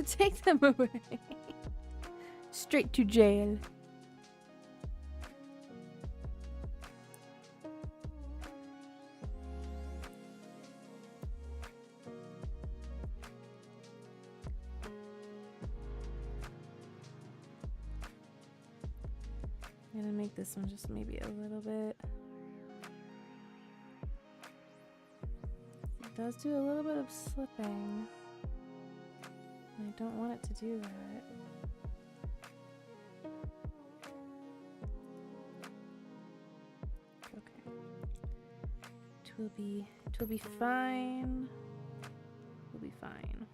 Take them away. Straight to jail. I'm gonna make this one just maybe a little bit. It does do a little bit of slipping. I don't want it to do that. Okay. It will be fine. It will be fine.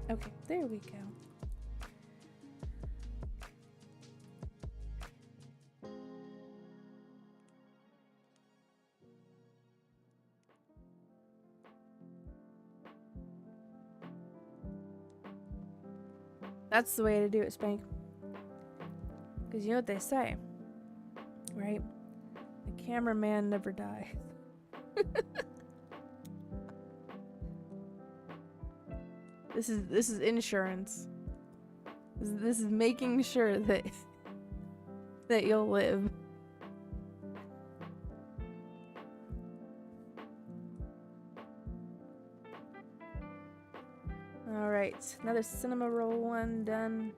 Okay, there we go. That's the way to do it, Spank. Because you know what they say, right? The cameraman never dies. This is insurance. This is making sure that you'll live. All right, another cinema roll one done.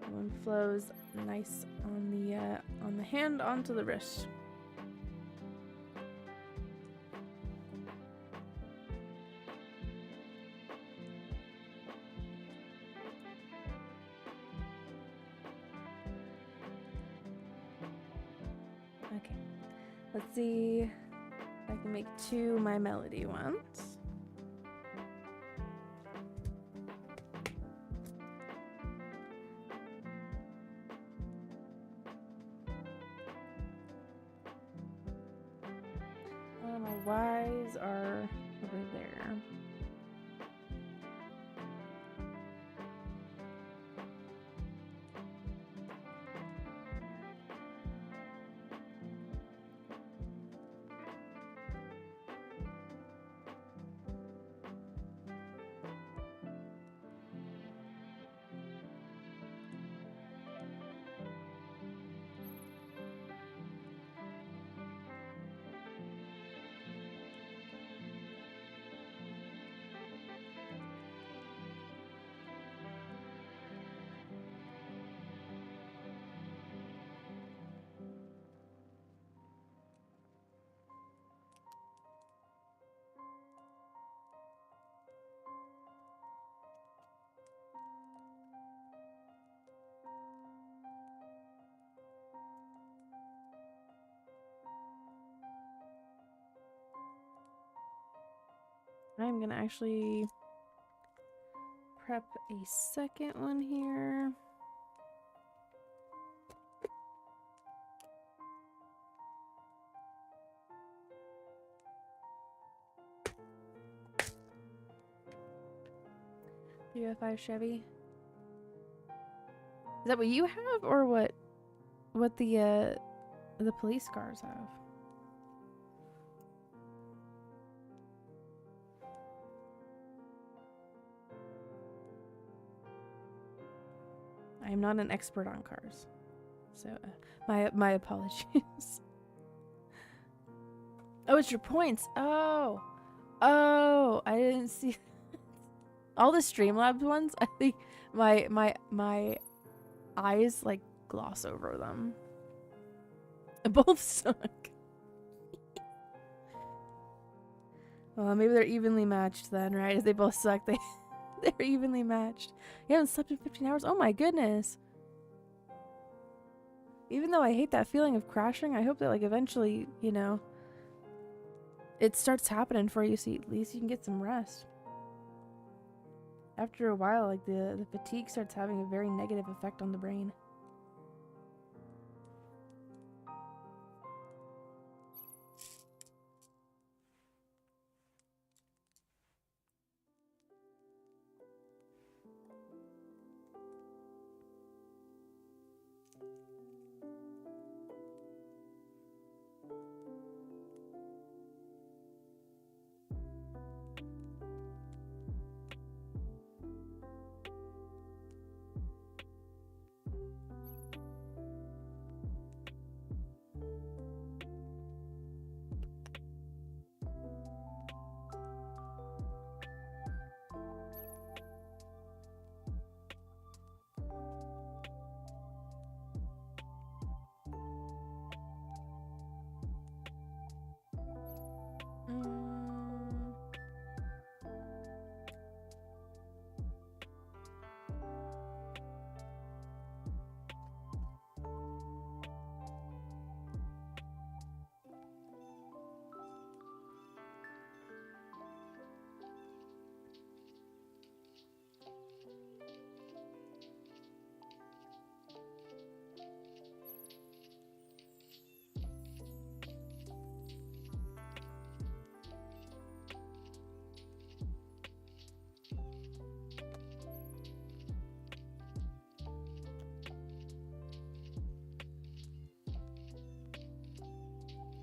One flows nice on the hand onto the wrist. Okay, let's see if I can make two My Melody ones. My Ys are over there. I'm gonna actually prep a second one here. You have 5 Chevy. Is that what you have, or what the police cars have? I am not an expert on cars, so my apologies. Oh, it's your points. Oh. Oh, I didn't see all the Streamlabs ones. I think my eyes like gloss over them. Both suck. Well, maybe they're evenly matched then, right? If they both suck, they're evenly matched. You haven't slept in 15 hours? Oh my goodness. Even though I hate that feeling of crashing, I hope that like eventually, you know, it starts happening for you, so at least you can get some rest. After a while, like the fatigue starts having a very negative effect on the brain.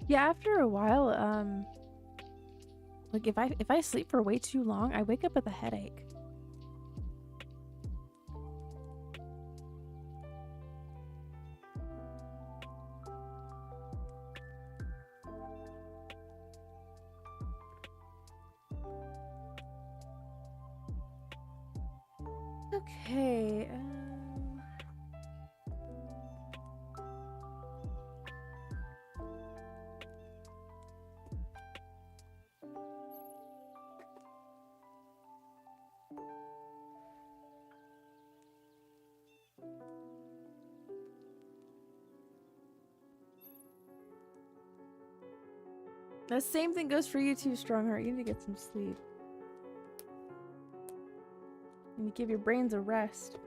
Yeah, after a while, like if I sleep for way too long, I wake up with a headache. Okay. The same thing goes for you too, Strongheart. You need to get some sleep. You need to give your brains a rest.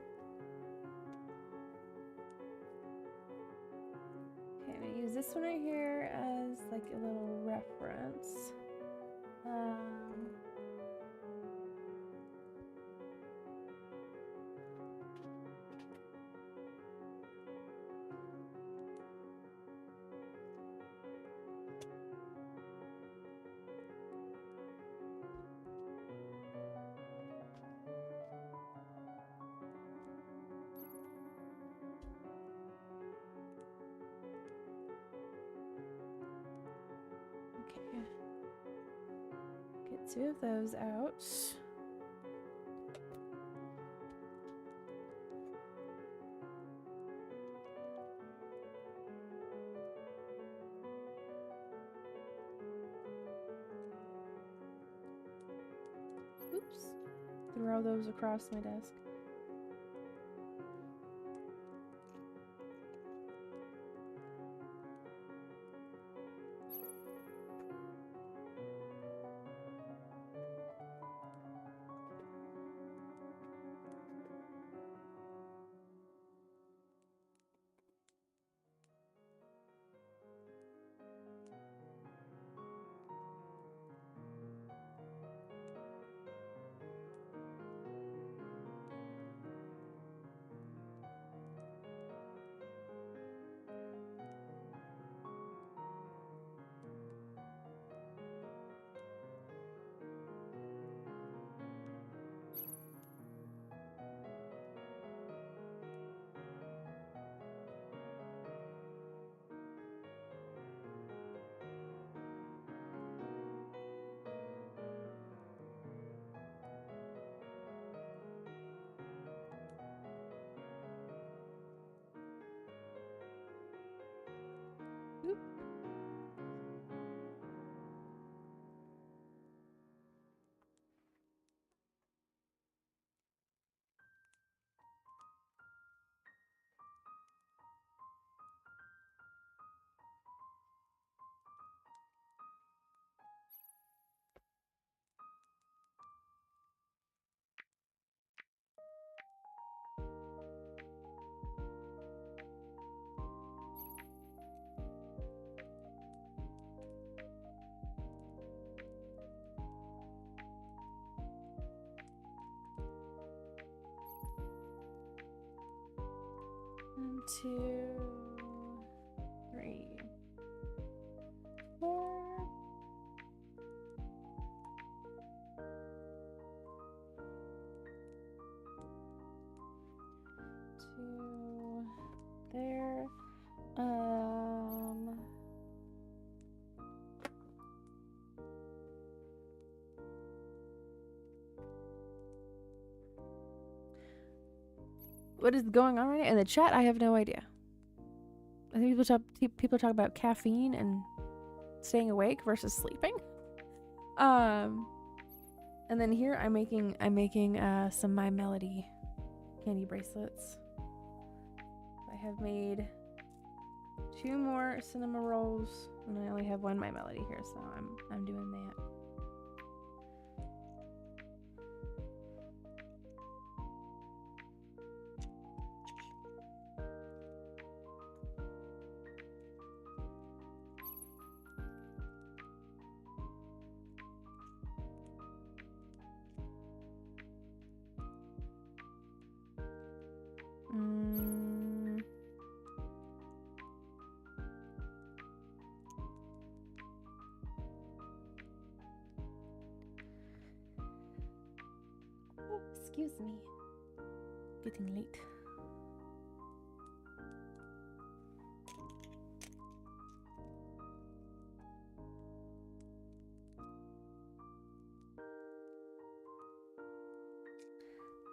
Okay, I'm gonna use this one right here as like a little reference. Okay. Get two of those out. Oops. Throw those across my desk. 2, 3, 4. Two there. What is going on right now in the chat? I have no idea. I think people talk about caffeine and staying awake versus sleeping. And then here I'm making some My Melody candy bracelets. I have made 2 more cinema rolls, and I only have 1 My Melody here, so I'm doing that. Excuse me. Getting late.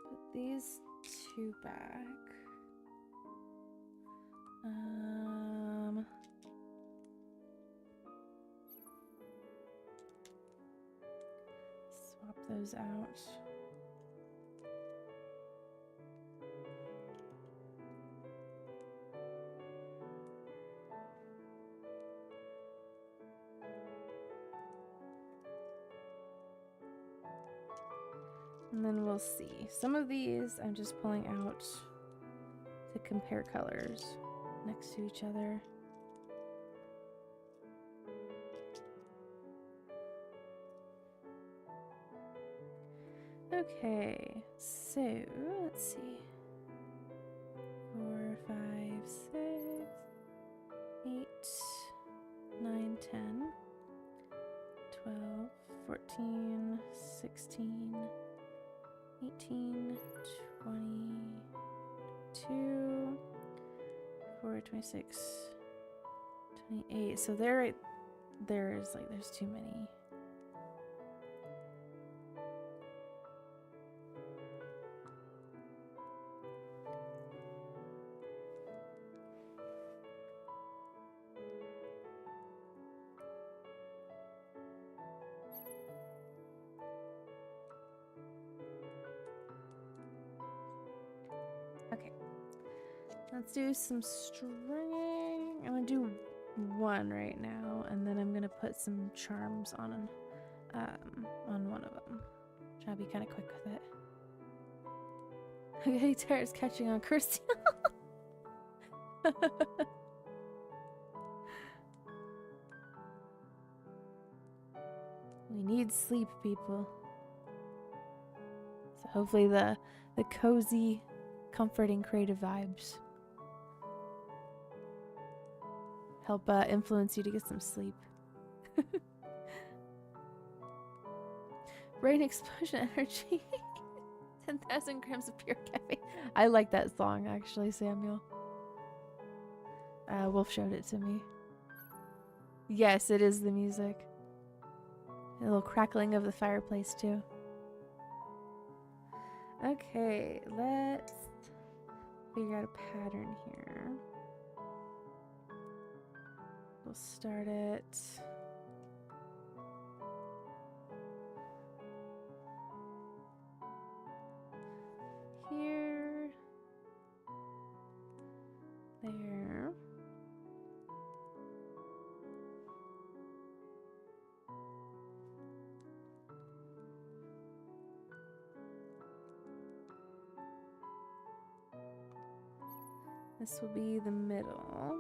Put these 2 back. Swap those out. And then we'll see. Some of these I'm just pulling out to compare colors next to each other. Okay, so let's see. 4, 5, 6, 8, 9, 10, 12, 14, 16, 18, 22, 4, 26, 28. So there's too many. Okay, let's do some stringing. I'm gonna do 1 right now, and then I'm gonna put some charms on one of them. Try to be kind of quick with it. Okay, Tara's catching on Kirsty. We need sleep, people. So hopefully the cozy, comforting, creative vibes help influence you to get some sleep. Brain explosion energy. 10,000 grams of pure caffeine. I like that song, actually, Samuel. Wolf showed it to me. Yes, it is the music. A little crackling of the fireplace, too. Okay, let's figure out a pattern here. We'll start it. Here. There. This will be the middle.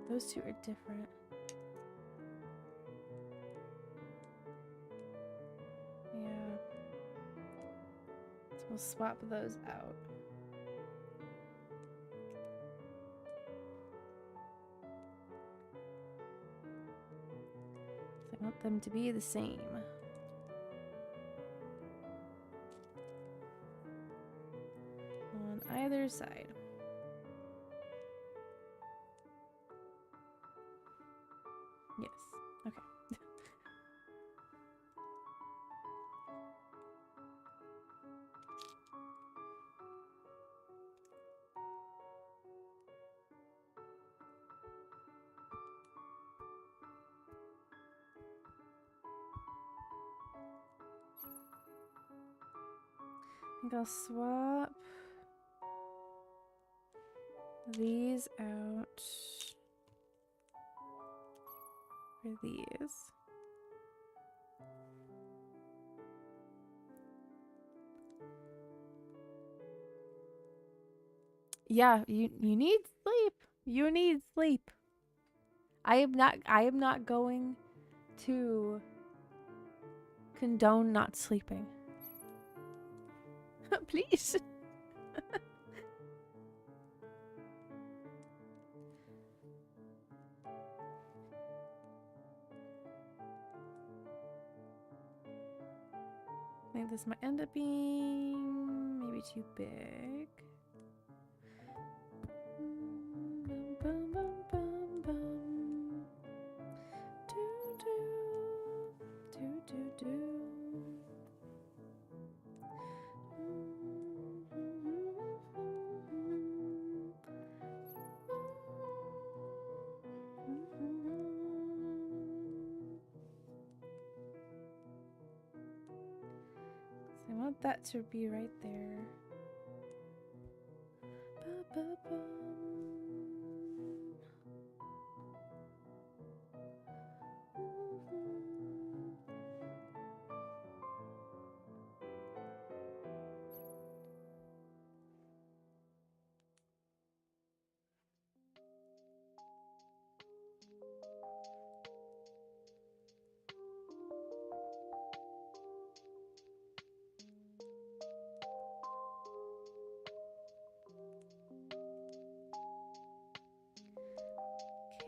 Those two are different. Yeah. So we'll swap those out. So I want them to be the same. On either side. Yes. Okay. I think I'll swap these out for these. Yeah, you need sleep. You need sleep. I am not going to condone not sleeping. Please. I think this might end up being maybe too big. Bum, bum, bum, bum. Do. So I want that to be right there. Ba-ba-bum.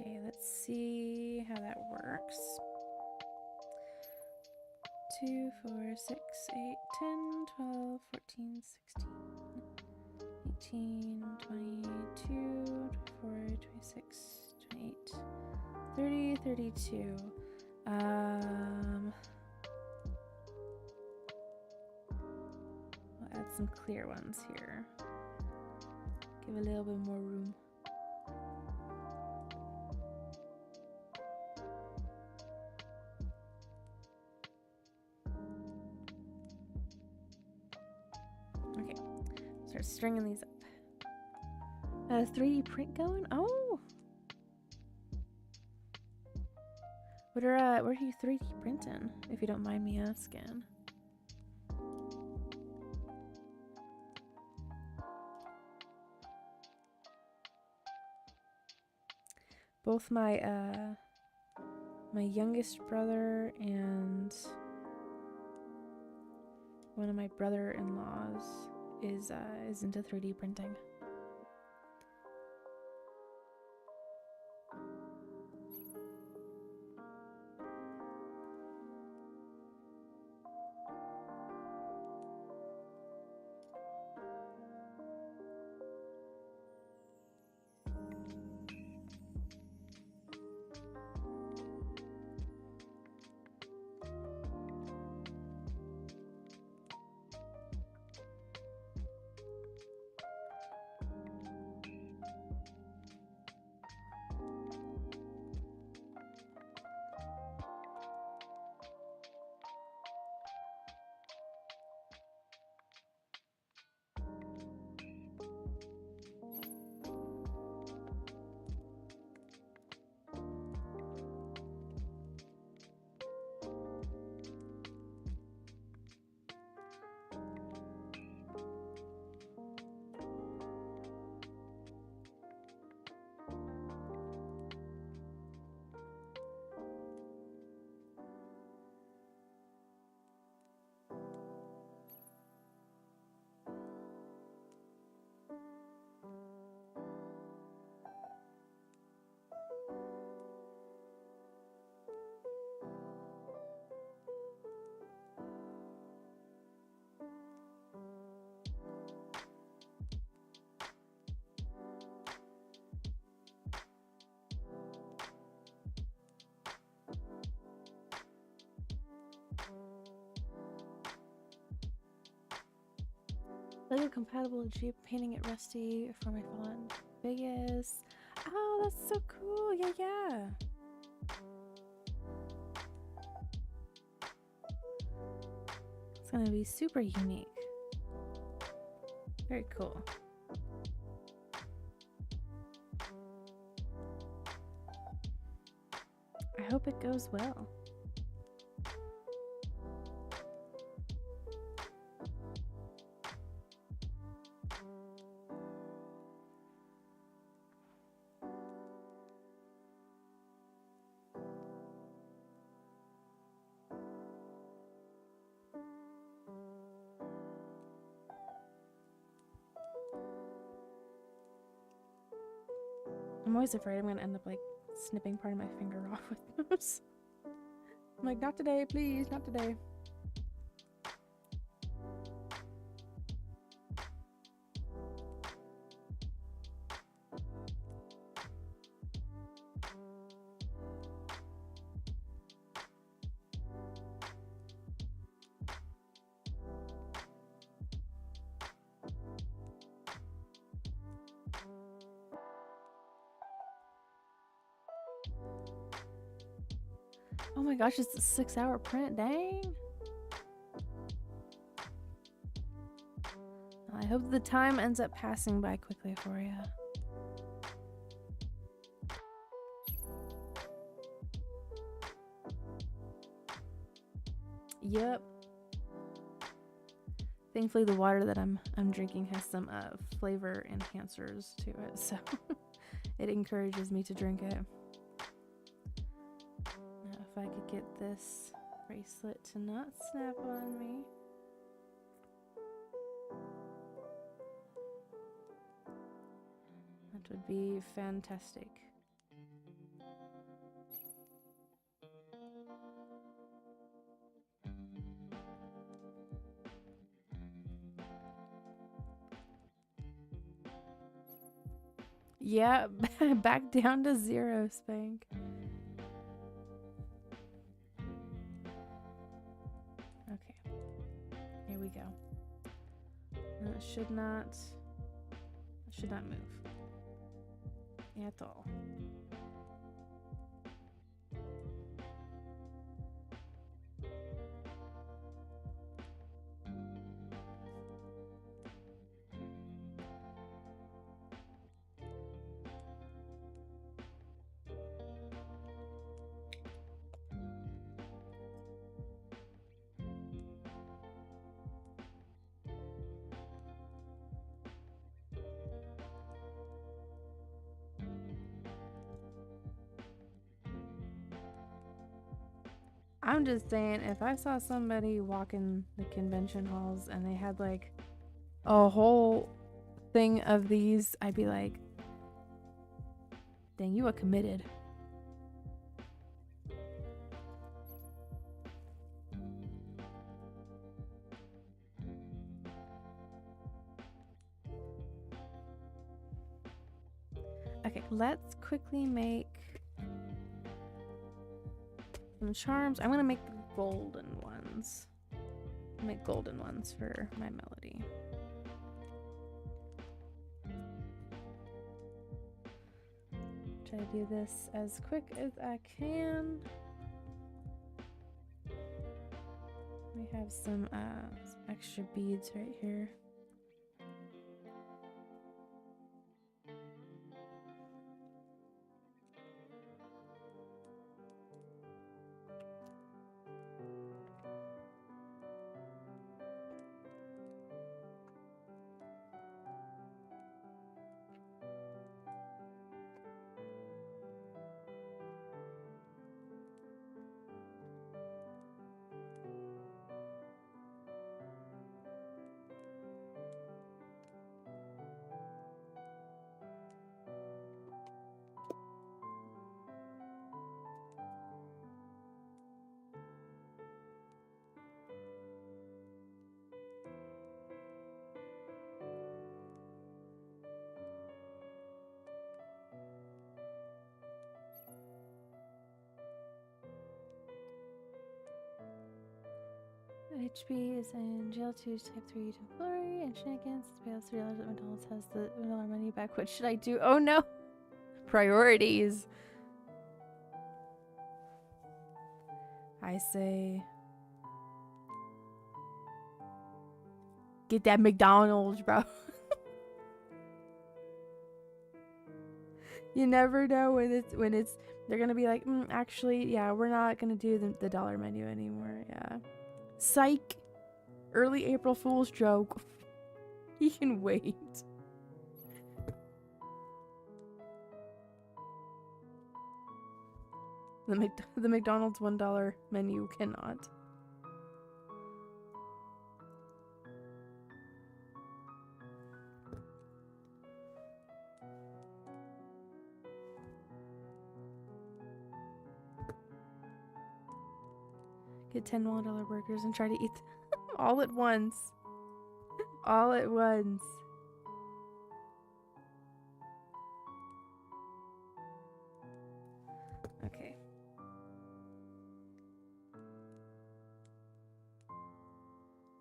Okay, let's see how that works. 2, 4, 6, 8, 10, 12, 14, 16, 18, 22, 24, 26, 28, 30, 32. I'll add some clear ones here. Give a little bit more room. Okay, start stringing these up. A 3D print going? Oh! What are you 3D printing, if you don't mind me asking? Both my my youngest brother and one of my brother-in-laws is into 3D printing. Lego compatible Jeep, painting it rusty for my fallen Vegas. Oh, that's so cool. Yeah, yeah. It's gonna be super unique. Very cool. I hope it goes well. I'm always afraid I'm gonna end up like snipping part of my finger off with those. I'm like, not today, please, not today. Oh my gosh, it's a 6-hour print, dang. I hope the time ends up passing by quickly for you. Yep. Thankfully the water that I'm drinking has some flavor enhancers to it, so it encourages me to drink it. Now if I could get this bracelet to not snap on me. That would be fantastic. Yeah, back down to 0, Spank. Okay, here we go. And it should not move at all. I'm just saying, if I saw somebody walking the convention halls and they had like a whole thing of these, I'd be like, dang, you are committed. Okay, let's quickly make some charms. I'm gonna make the golden ones. Make golden ones for my melody. Try to do this as quick as I can. We have some extra beads right here. HB is in jail 2, type 3 to Glory, and shenanigans. Pay us $3 at McDonald's has the $1 menu back. What should I do? Oh no! Priorities. I say, get that McDonald's, bro. You never know when it's they're gonna be like, actually, yeah, we're not gonna do the dollar menu anymore. Yeah, psych. Early April Fool's joke. He can wait. The McDonald's $1 menu cannot. Get 10 $1 burgers and try to eat them all at once. All at once. Okay.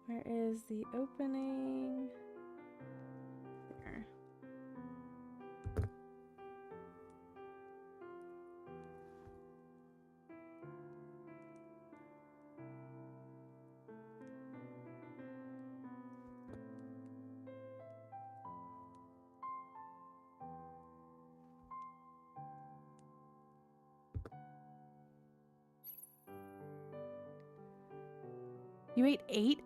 Where is the opening? There. You ate 8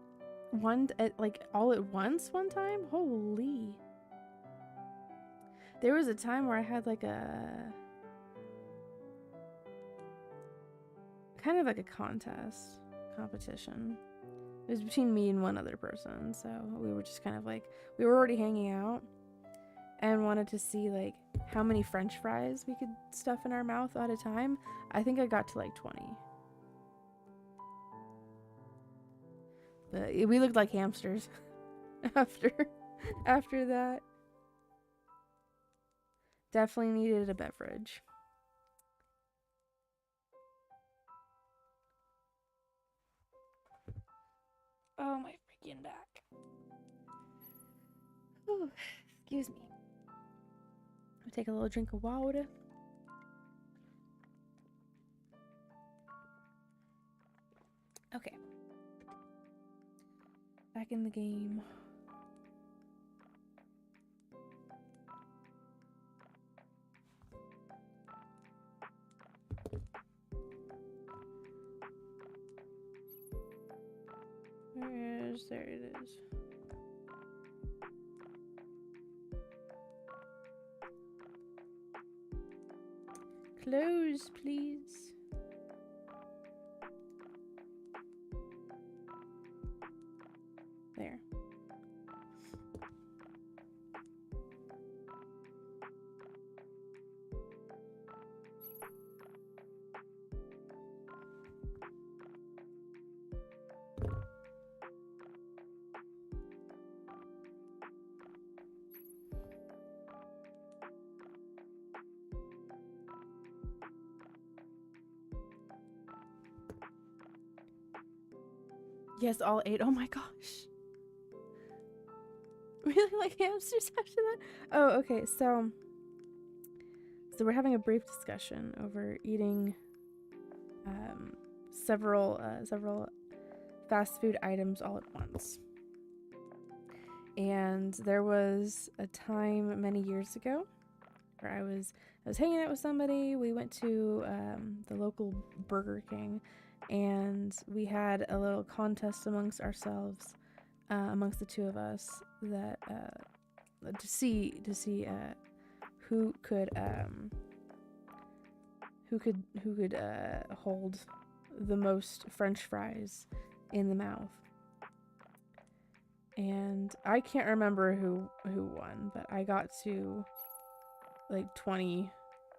like all at once one time? Holy. There was a time where I had like a kind of like a competition. It was between me and one other person, so we were just kind of like, we were already hanging out and wanted to see like how many french fries we could stuff in our mouth at a time. I think I got to like 20. But we looked like hamsters after that. Definitely needed a beverage. Oh, my freaking back. Ooh, excuse me. I'll take a little drink of water. Okay. Back in the game. There it is. Close, please. There. Yes, all 8. Oh my gosh. Really like hamsters after that? Oh, okay. So we're having a brief discussion over eating several fast food items all at once. And there was a time many years ago where I was hanging out with somebody. We went to the local Burger King, and we had a little contest amongst ourselves, amongst the two of us, that to see who could hold the most French fries in the mouth. And I can't remember who won, but I got to like 20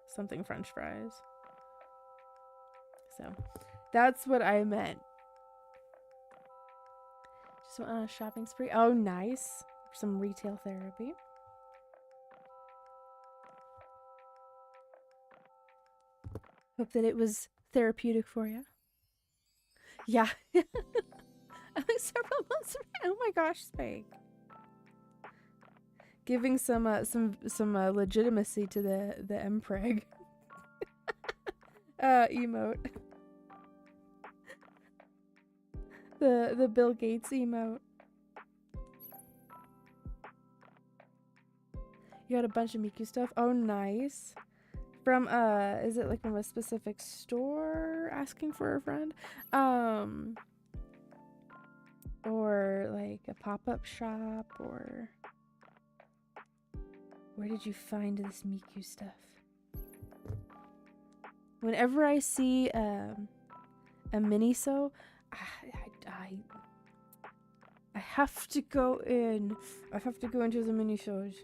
something French fries. So that's what I meant. Just went on a shopping spree. Oh, nice. Some retail therapy. Hope that it was therapeutic for you. Yeah. At least several months. Oh my gosh, Spike. Giving some legitimacy to the mpreg emote. The Bill Gates emote. You got a bunch of Miku stuff. Oh, nice. From is it like from a specific store asking for a friend? Or like a pop-up shop, or where did you find this Miku stuff? Whenever I see a Miniso, I have to go in. I have to go into the Minisos.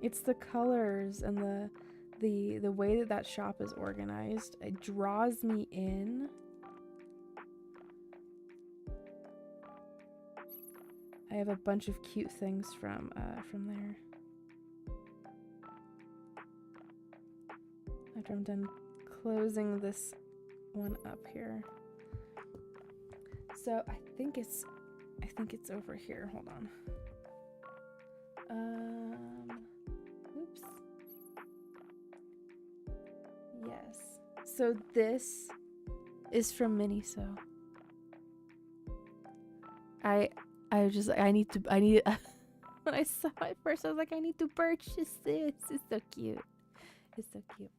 It's the colors and the way that shop is organized. It draws me in. I have a bunch of cute things from there. After I'm done closing this one up here. So I think it's over here. Hold on. Oops. Yes. So this is from Miniso. I need when I saw it first, I was like, I need to purchase this. It's so cute. It's so cute.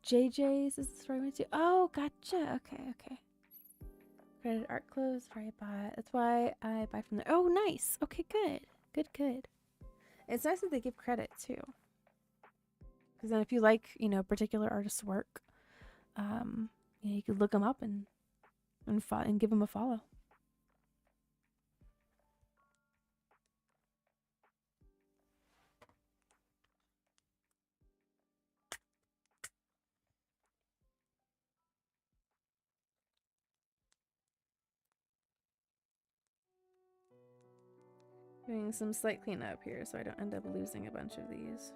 JJ's is this where I went to? Oh, gotcha. Okay. Credit art clothes, where I buy. That's why I buy from there. Oh, nice. Okay, good. It's nice that they give credit too, because then if you like, particular artist's work, you could look them up and give them a follow. Doing some slight cleanup here so I don't end up losing a bunch of these.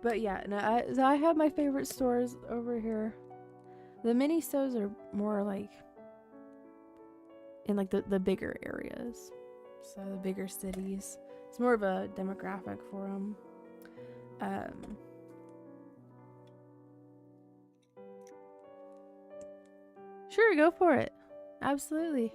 But yeah, no, I have my favorite stores over here. The mini stores are more like in like the bigger areas, so the bigger cities. It's more of a demographic for them. Sure, go for it. Absolutely.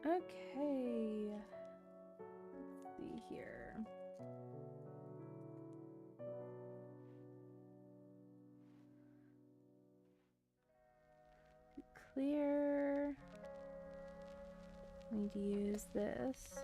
Okay. Let's see here. Clear. Need to use this.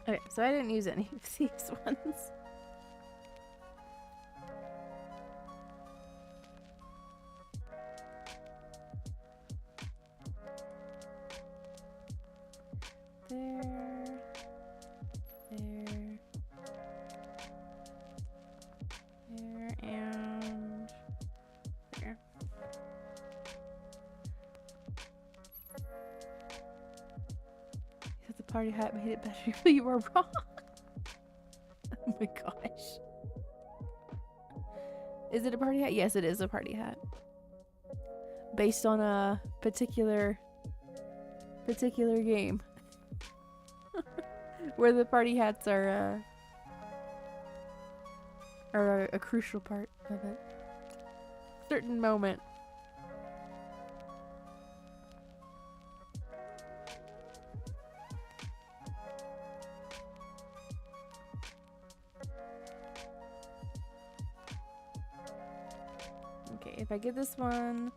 Okay, so I didn't use any of these ones. There, and there. The party hat made it better, but you were wrong. Oh my gosh. Is it a party hat? Yes, it is a party hat. Based on a particular game. Where the party hats are a crucial part of it. Certain moment. Okay, if I get this one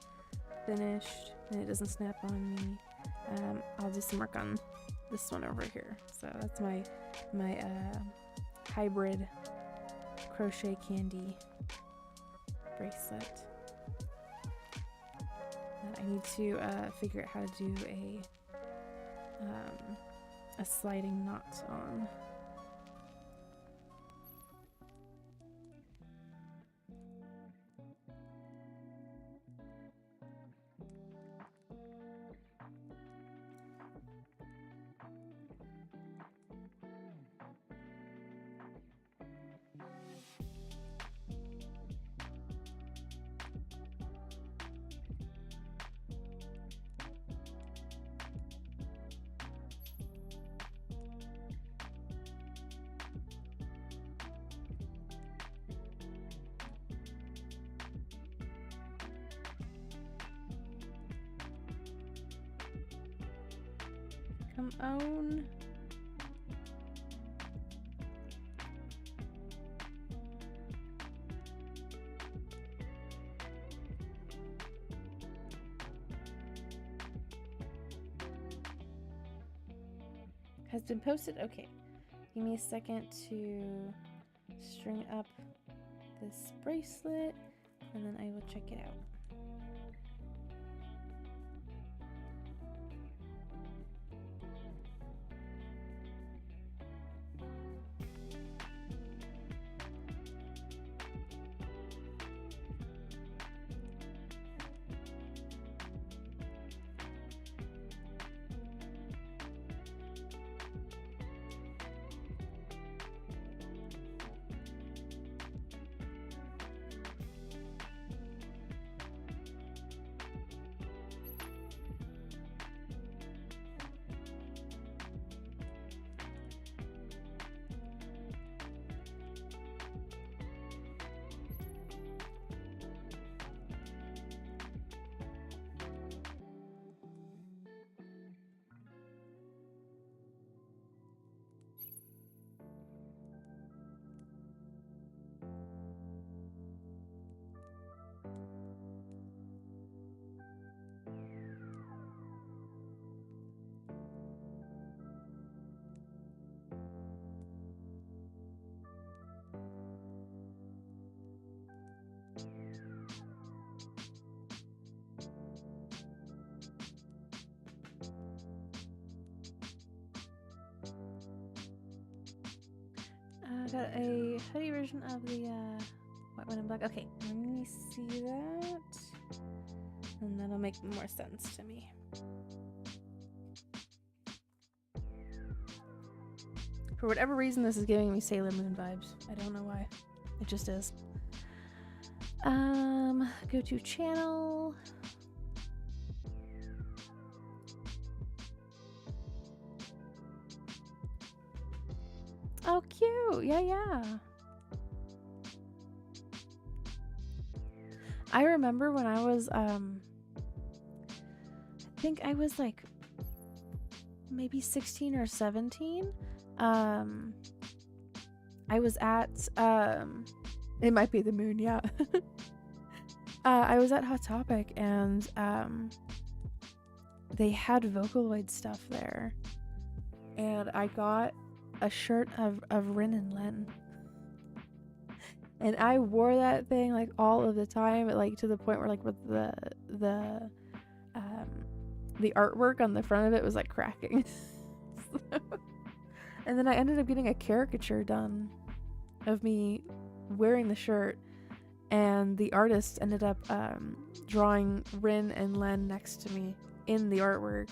finished and it doesn't snap on me, I'll do some work on this one over here. So that's my hybrid crochet Kandi bracelet. And I need to figure out how to do a sliding knot on. Come on. Has been posted? Okay. Give me a second to string up this bracelet and then I will check it out. I got a hoodie version of the white one and black. Okay, let me see that. And that'll make more sense to me. For whatever reason, this is giving me Sailor Moon vibes. I don't know why. It just is. Go to channel. Oh, cute. Yeah. I remember when I was, I think I was like maybe 16 or 17. I was at, it might be the moon, yeah. I was at Hot Topic and, they had Vocaloid stuff there. And I got a shirt of Rin and Len. And I wore that thing like all of the time, like to the point where like with the artwork on the front of it was like cracking. And then I ended up getting a caricature done of me wearing the shirt, and the artist ended up drawing Rin and Len next to me in the artwork.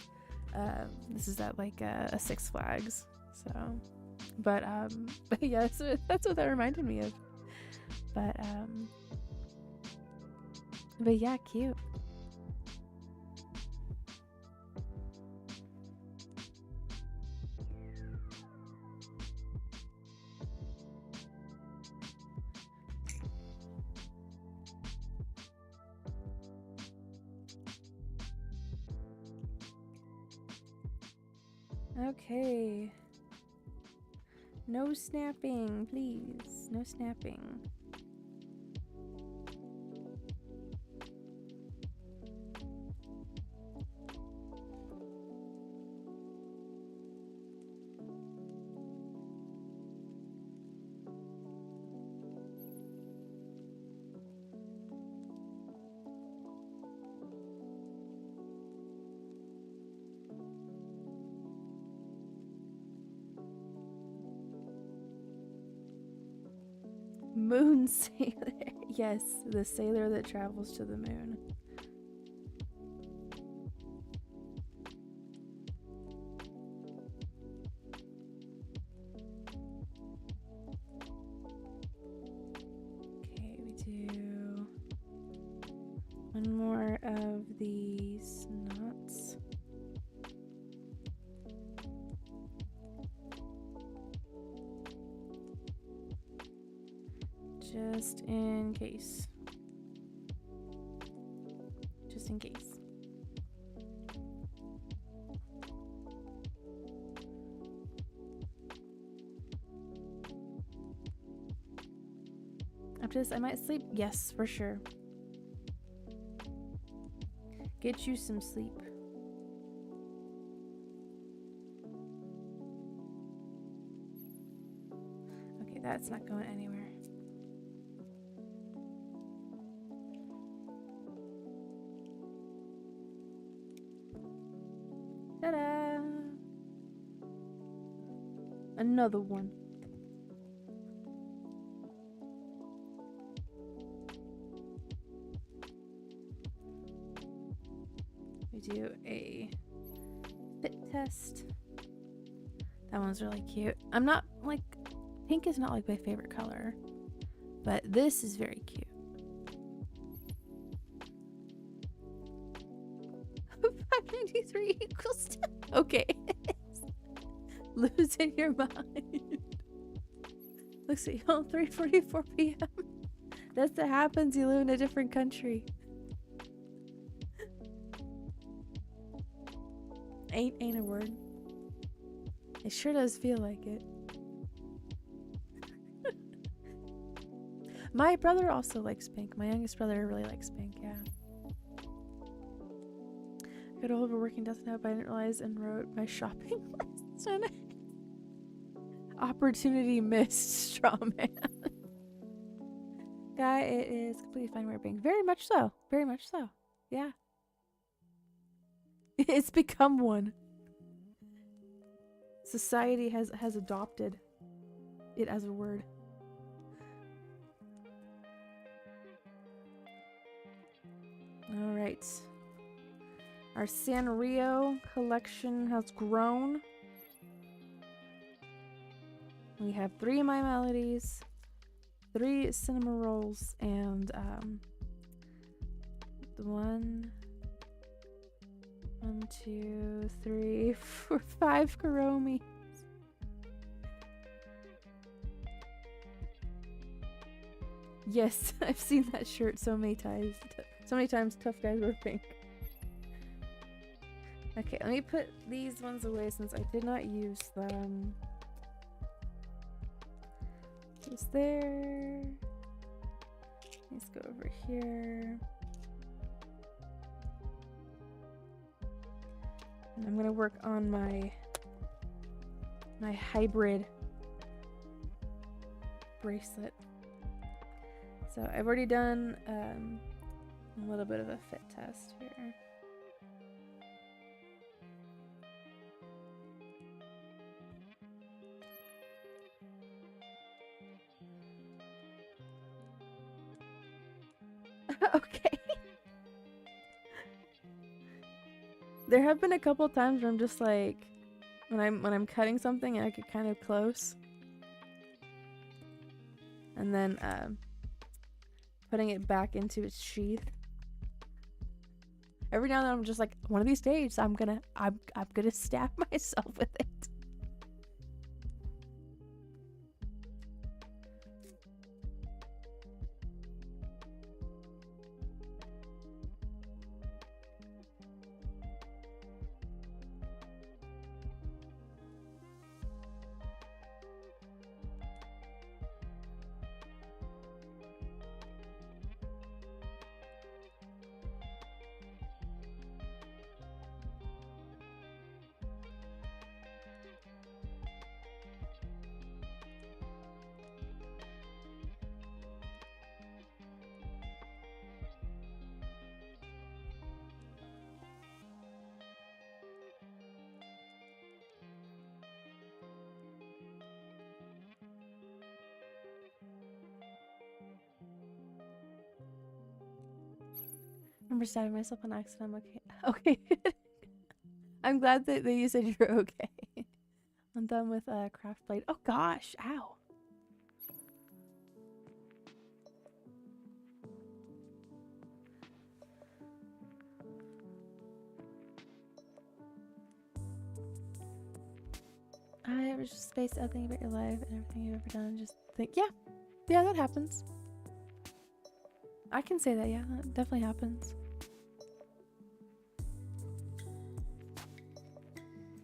This is at like a Six Flags, so. But yeah, that's what that reminded me of. But But yeah, cute. Okay. No snapping, please. No snapping. Moon sailor. Yes, the sailor that travels to the moon. Okay, we do one more of these knots. Just in case. Just in case. After this, I might sleep. Yes, for sure. Get you some sleep. Okay, that's not going anywhere. Ta-da! Another one. We do a fit test. That one's really cute. I'm not like, pink is not like my favorite color, but this is very cute. 593 equals 10. Okay. Losing your mind. Looks like 3:44 p.m. That's what happens. You live in a different country. Ain't a word. It sure does feel like it. My brother also likes pink. My youngest brother really likes pink, yeah. I got a hold of a working desktop, but I didn't realize and wrote my shopping list on it. Opportunity missed, straw man. Guy, it is completely fine wearing pink. Very much so. Very much so. Yeah. It's become one. Society has adopted it as a word. All right. Our Sanrio collection has grown. We have 3 My Melodies, 3 cinema rolls, and the 1, 2, 3, 4, 5 Kuromis. Yes, I've seen that shirt so many times. So many times, tough guys wear pink. Okay, let me put these ones away since I did not use them. Just there. Let's go over here. And I'm gonna work on my hybrid bracelet. So I've already done a little bit of a fit test here. Okay. There have been a couple times where I'm just like, when I'm cutting something and I get kind of close, and then putting it back into its sheath, Every now and then I'm just like, one of these days I'm gonna stab myself with it. I remember stabbing myself on accident. I'm okay. Okay. I'm glad that you said you're okay. I'm done with craft blade. Oh gosh, ow. I was just spaced out thinking about your life and everything you've ever done. Just think, yeah, that happens. I can say that, yeah, that definitely happens.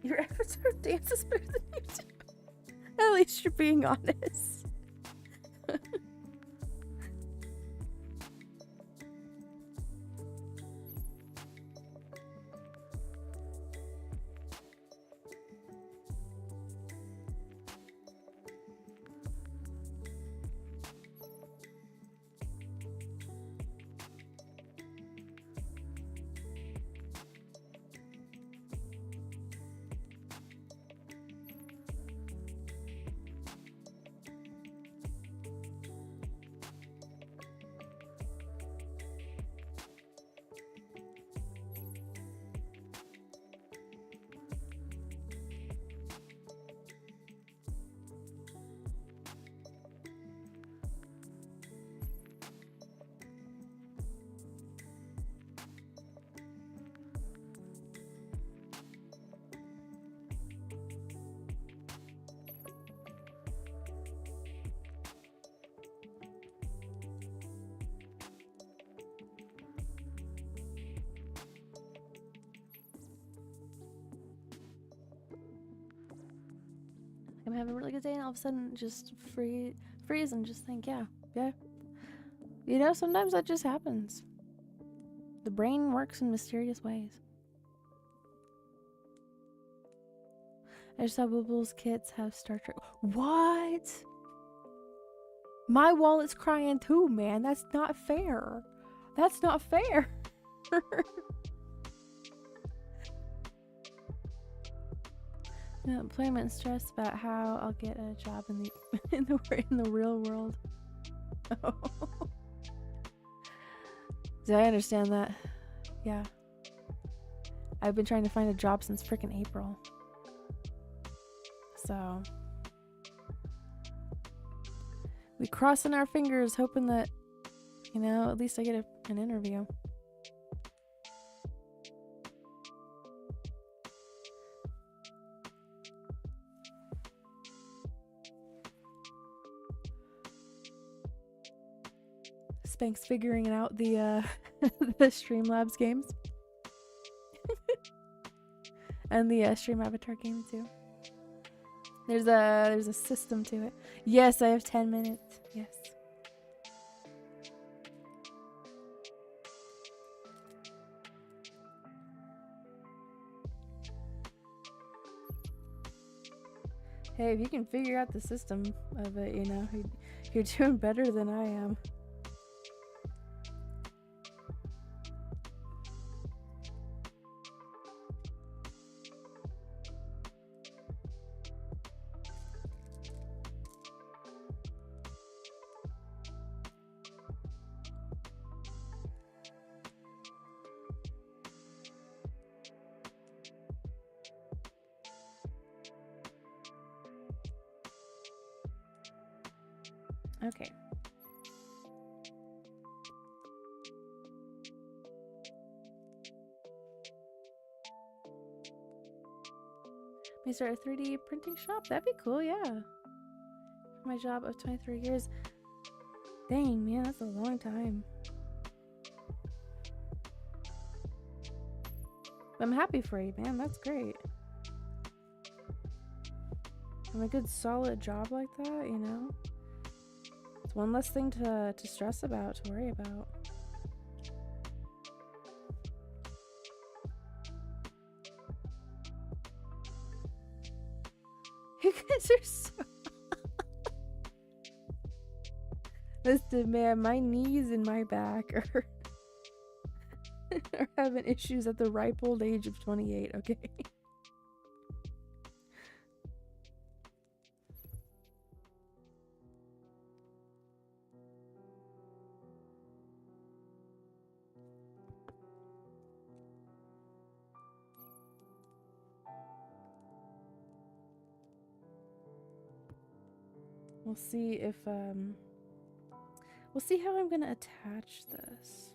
Your avatar dances better than you do. At least you're being honest. I'm having a really good day and all of a sudden just freeze and just think, yeah. You know, sometimes that just happens. The brain works in mysterious ways. I just saw Booble's kids have Star Trek. What? My wallet's crying too, man. That's not fair. That's not fair. No, employment stress about how I'll get a job in the real world. Oh. Do I understand that? Yeah. I've been trying to find a job since frickin' April. So we crossing our fingers, hoping that, you know, at least I get an interview. Spanx figuring out the the Streamlabs games. And the Stream Avatar game too. There's a system to it. Yes, I have 10 minutes. Yes. Hey, if you can figure out the system of it, you know, you're doing better than I am. Okay. May start a 3D printing shop. That'd be cool, yeah. My job of 23 years. Dang, man, that's a long time. I'm happy for you, man. That's great. And a good solid job like that, you know? It's one less thing to stress about, to worry about. You guys are so... Listen, man, my knees and my back are having issues at the ripe old age of 28, okay? We'll see if, we'll see how I'm gonna attach this.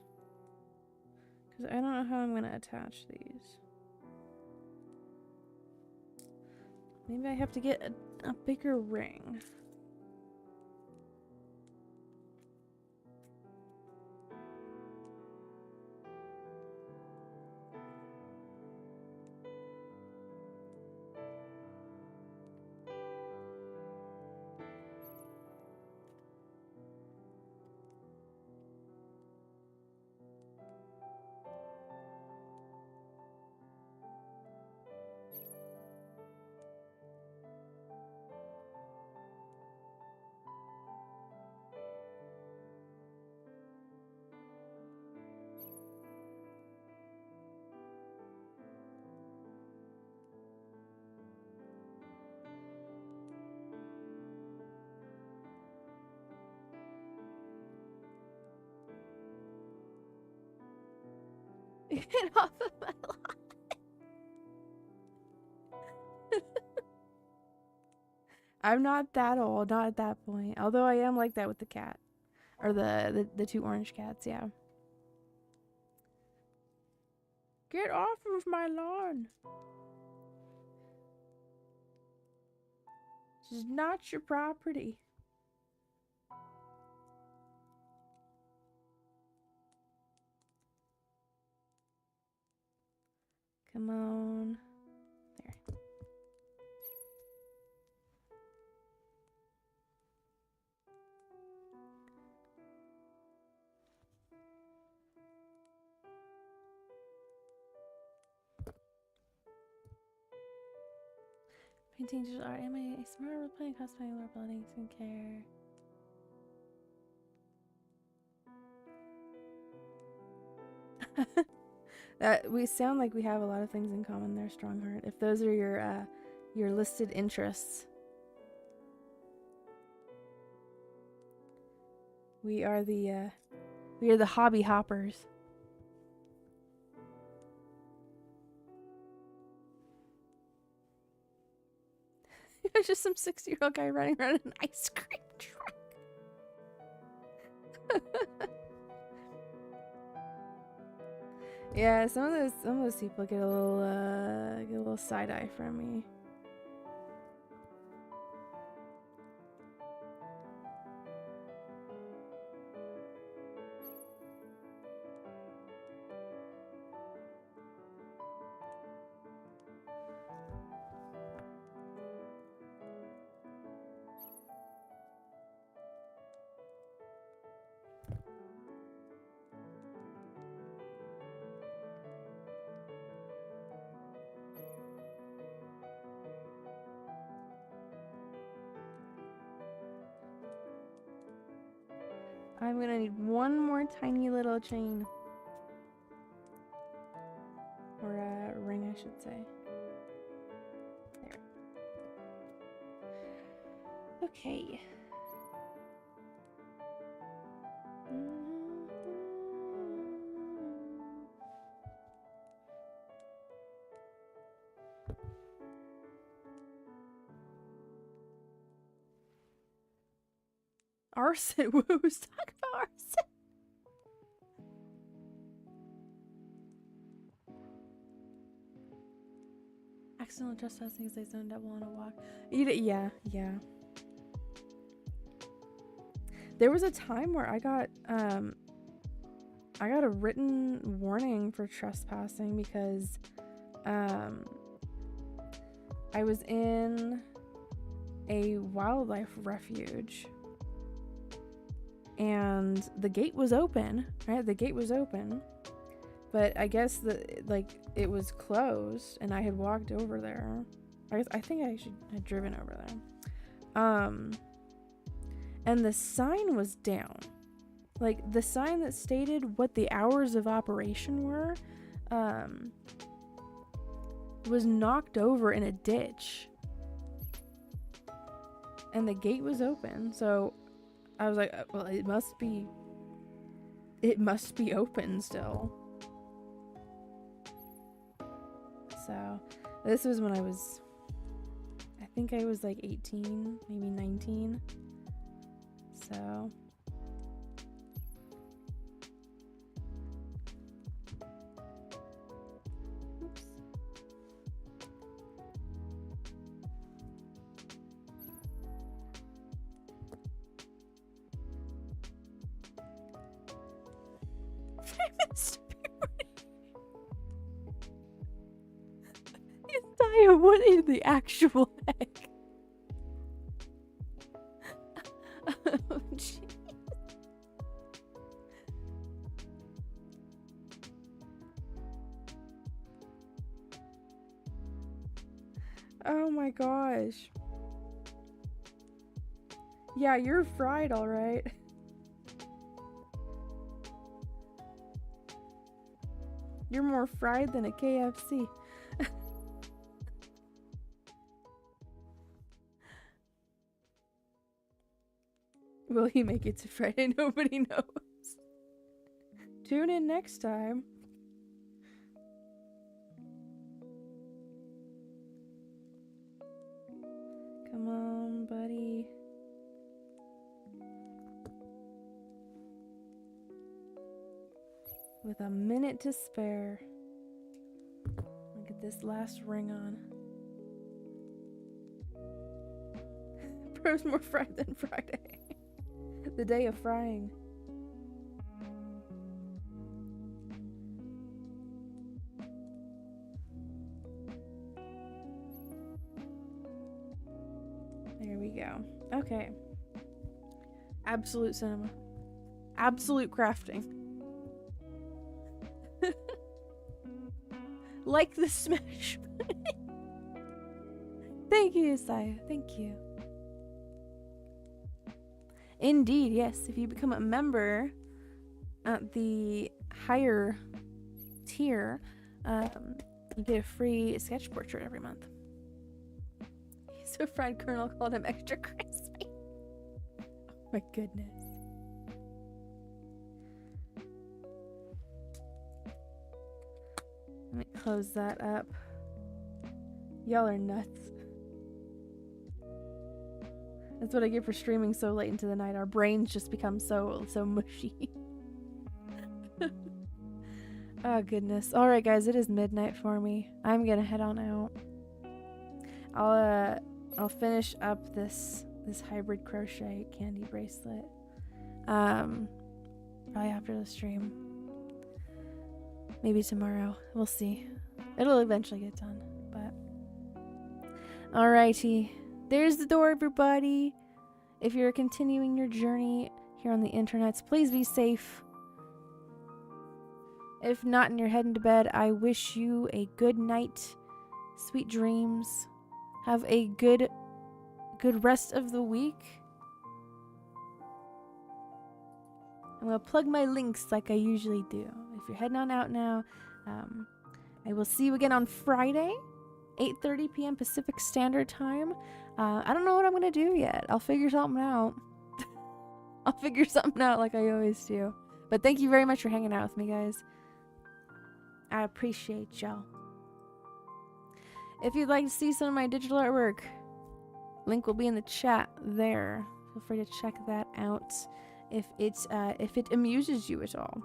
Because I don't know how I'm gonna attach these. Maybe I have to get a bigger ring. Get off of my lawn. I'm not that old, not at that point. Although I am like that with the cat. Or the two orange cats, yeah. Get off of my lawn. This is not your property. Come on. There. Painting digital art. Am I smart role playing, cosplaying, or building skincare? We sound like we have a lot of things in common there, Strongheart. If those are your listed interests. We are the hobby hoppers. There's just some 60-year-old guy running around in an ice cream truck. Yeah, some of those people get a little side eye from me. I'm gonna need one more tiny little chain. Or a ring, I should say. There. Okay. Arson. Who's talking about arson? accidental trespassing because they zone double on a walk. Yeah. There was a time where I got a written warning for trespassing because I was in a wildlife refuge and the gate was open, right? The gate was open, but I guess it was closed and I had walked over there. I think I had driven over there. And the sign was down. Like, the sign that stated what the hours of operation were, was knocked over in a ditch. And the gate was open, so I was like, well, it must be open still. So, this was when I think I was like 18, maybe 19. So... What in the actual heck? Oh, geez. Oh my gosh. Yeah, you're fried, all right. You're more fried than a KFC. Will he make it to Friday? Nobody knows. Tune in next time. Come on, buddy. With a minute to spare. I'll get this last ring on. Bro's more fried than Friday. The day of frying. There we go. Okay. Absolute cinema. Absolute crafting. Like the smash. Thank you, Saya. Thank you. Indeed, yes. If you become a member at the higher tier, you get a free sketch portrait every month. So fried kernel called him extra crispy. Oh my goodness. Let me close that up. Y'all are nuts. That's what I get for streaming so late into the night. Our brains just become so mushy. Oh goodness. Alright guys, it is midnight for me. I'm gonna head on out. I'll finish up this hybrid crochet Kandi bracelet. Probably after the stream. Maybe tomorrow. We'll see. It'll eventually get done, but alrighty. There's the door, everybody. If you're continuing your journey here on the internets, please be safe. If not and you're heading to bed, I wish you a good night, sweet dreams. Have a good rest of the week. I'm going to plug my links like I usually do. If you're heading on out now, I will see you again on Friday, 8:30 p.m. Pacific Standard Time. I don't know what I'm going to do yet. I'll figure something out. I'll figure something out like I always do. But thank you very much for hanging out with me, guys. I appreciate y'all. If you'd like to see some of my digital artwork, link will be in the chat there. Feel free to check that out if it amuses you at all.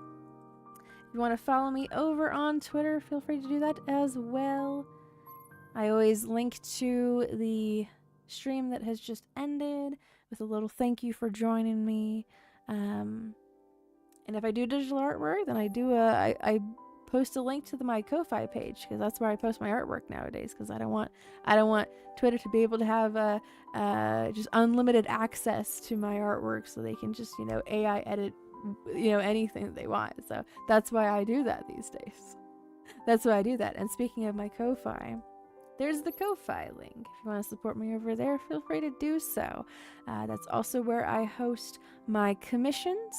If you want to follow me over on Twitter, feel free to do that as well. I always link to the stream that has just ended with a little thank you for joining me. And if I do digital artwork, then I post a link to my Ko-fi page, because that's where I post my artwork nowadays, because I don't want Twitter to be able to have just unlimited access to my artwork, so they can just, AI edit, anything that they want. So that's why I do that these days. That's why I do that. And speaking of my Ko-fi, there's the Ko-fi link. If you want to support me over there, feel free to do so. That's also where I host my commissions.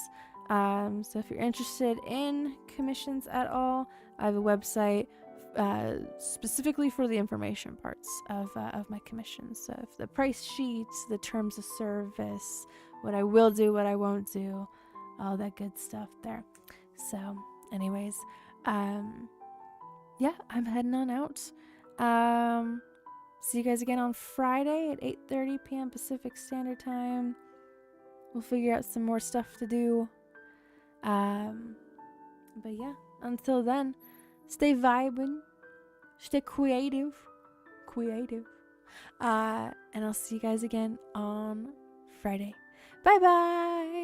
So if you're interested in commissions at all, I have a website specifically for the information parts of my commissions. So if the price sheets, the terms of service, what I will do, what I won't do, all that good stuff there. So anyways, yeah, I'm heading on out. See you guys again on Friday at 8:30 p.m. Pacific Standard Time. We'll figure out some more stuff to do. But yeah, until then, stay vibing, stay creative, and I'll see you guys again on Friday. Bye bye.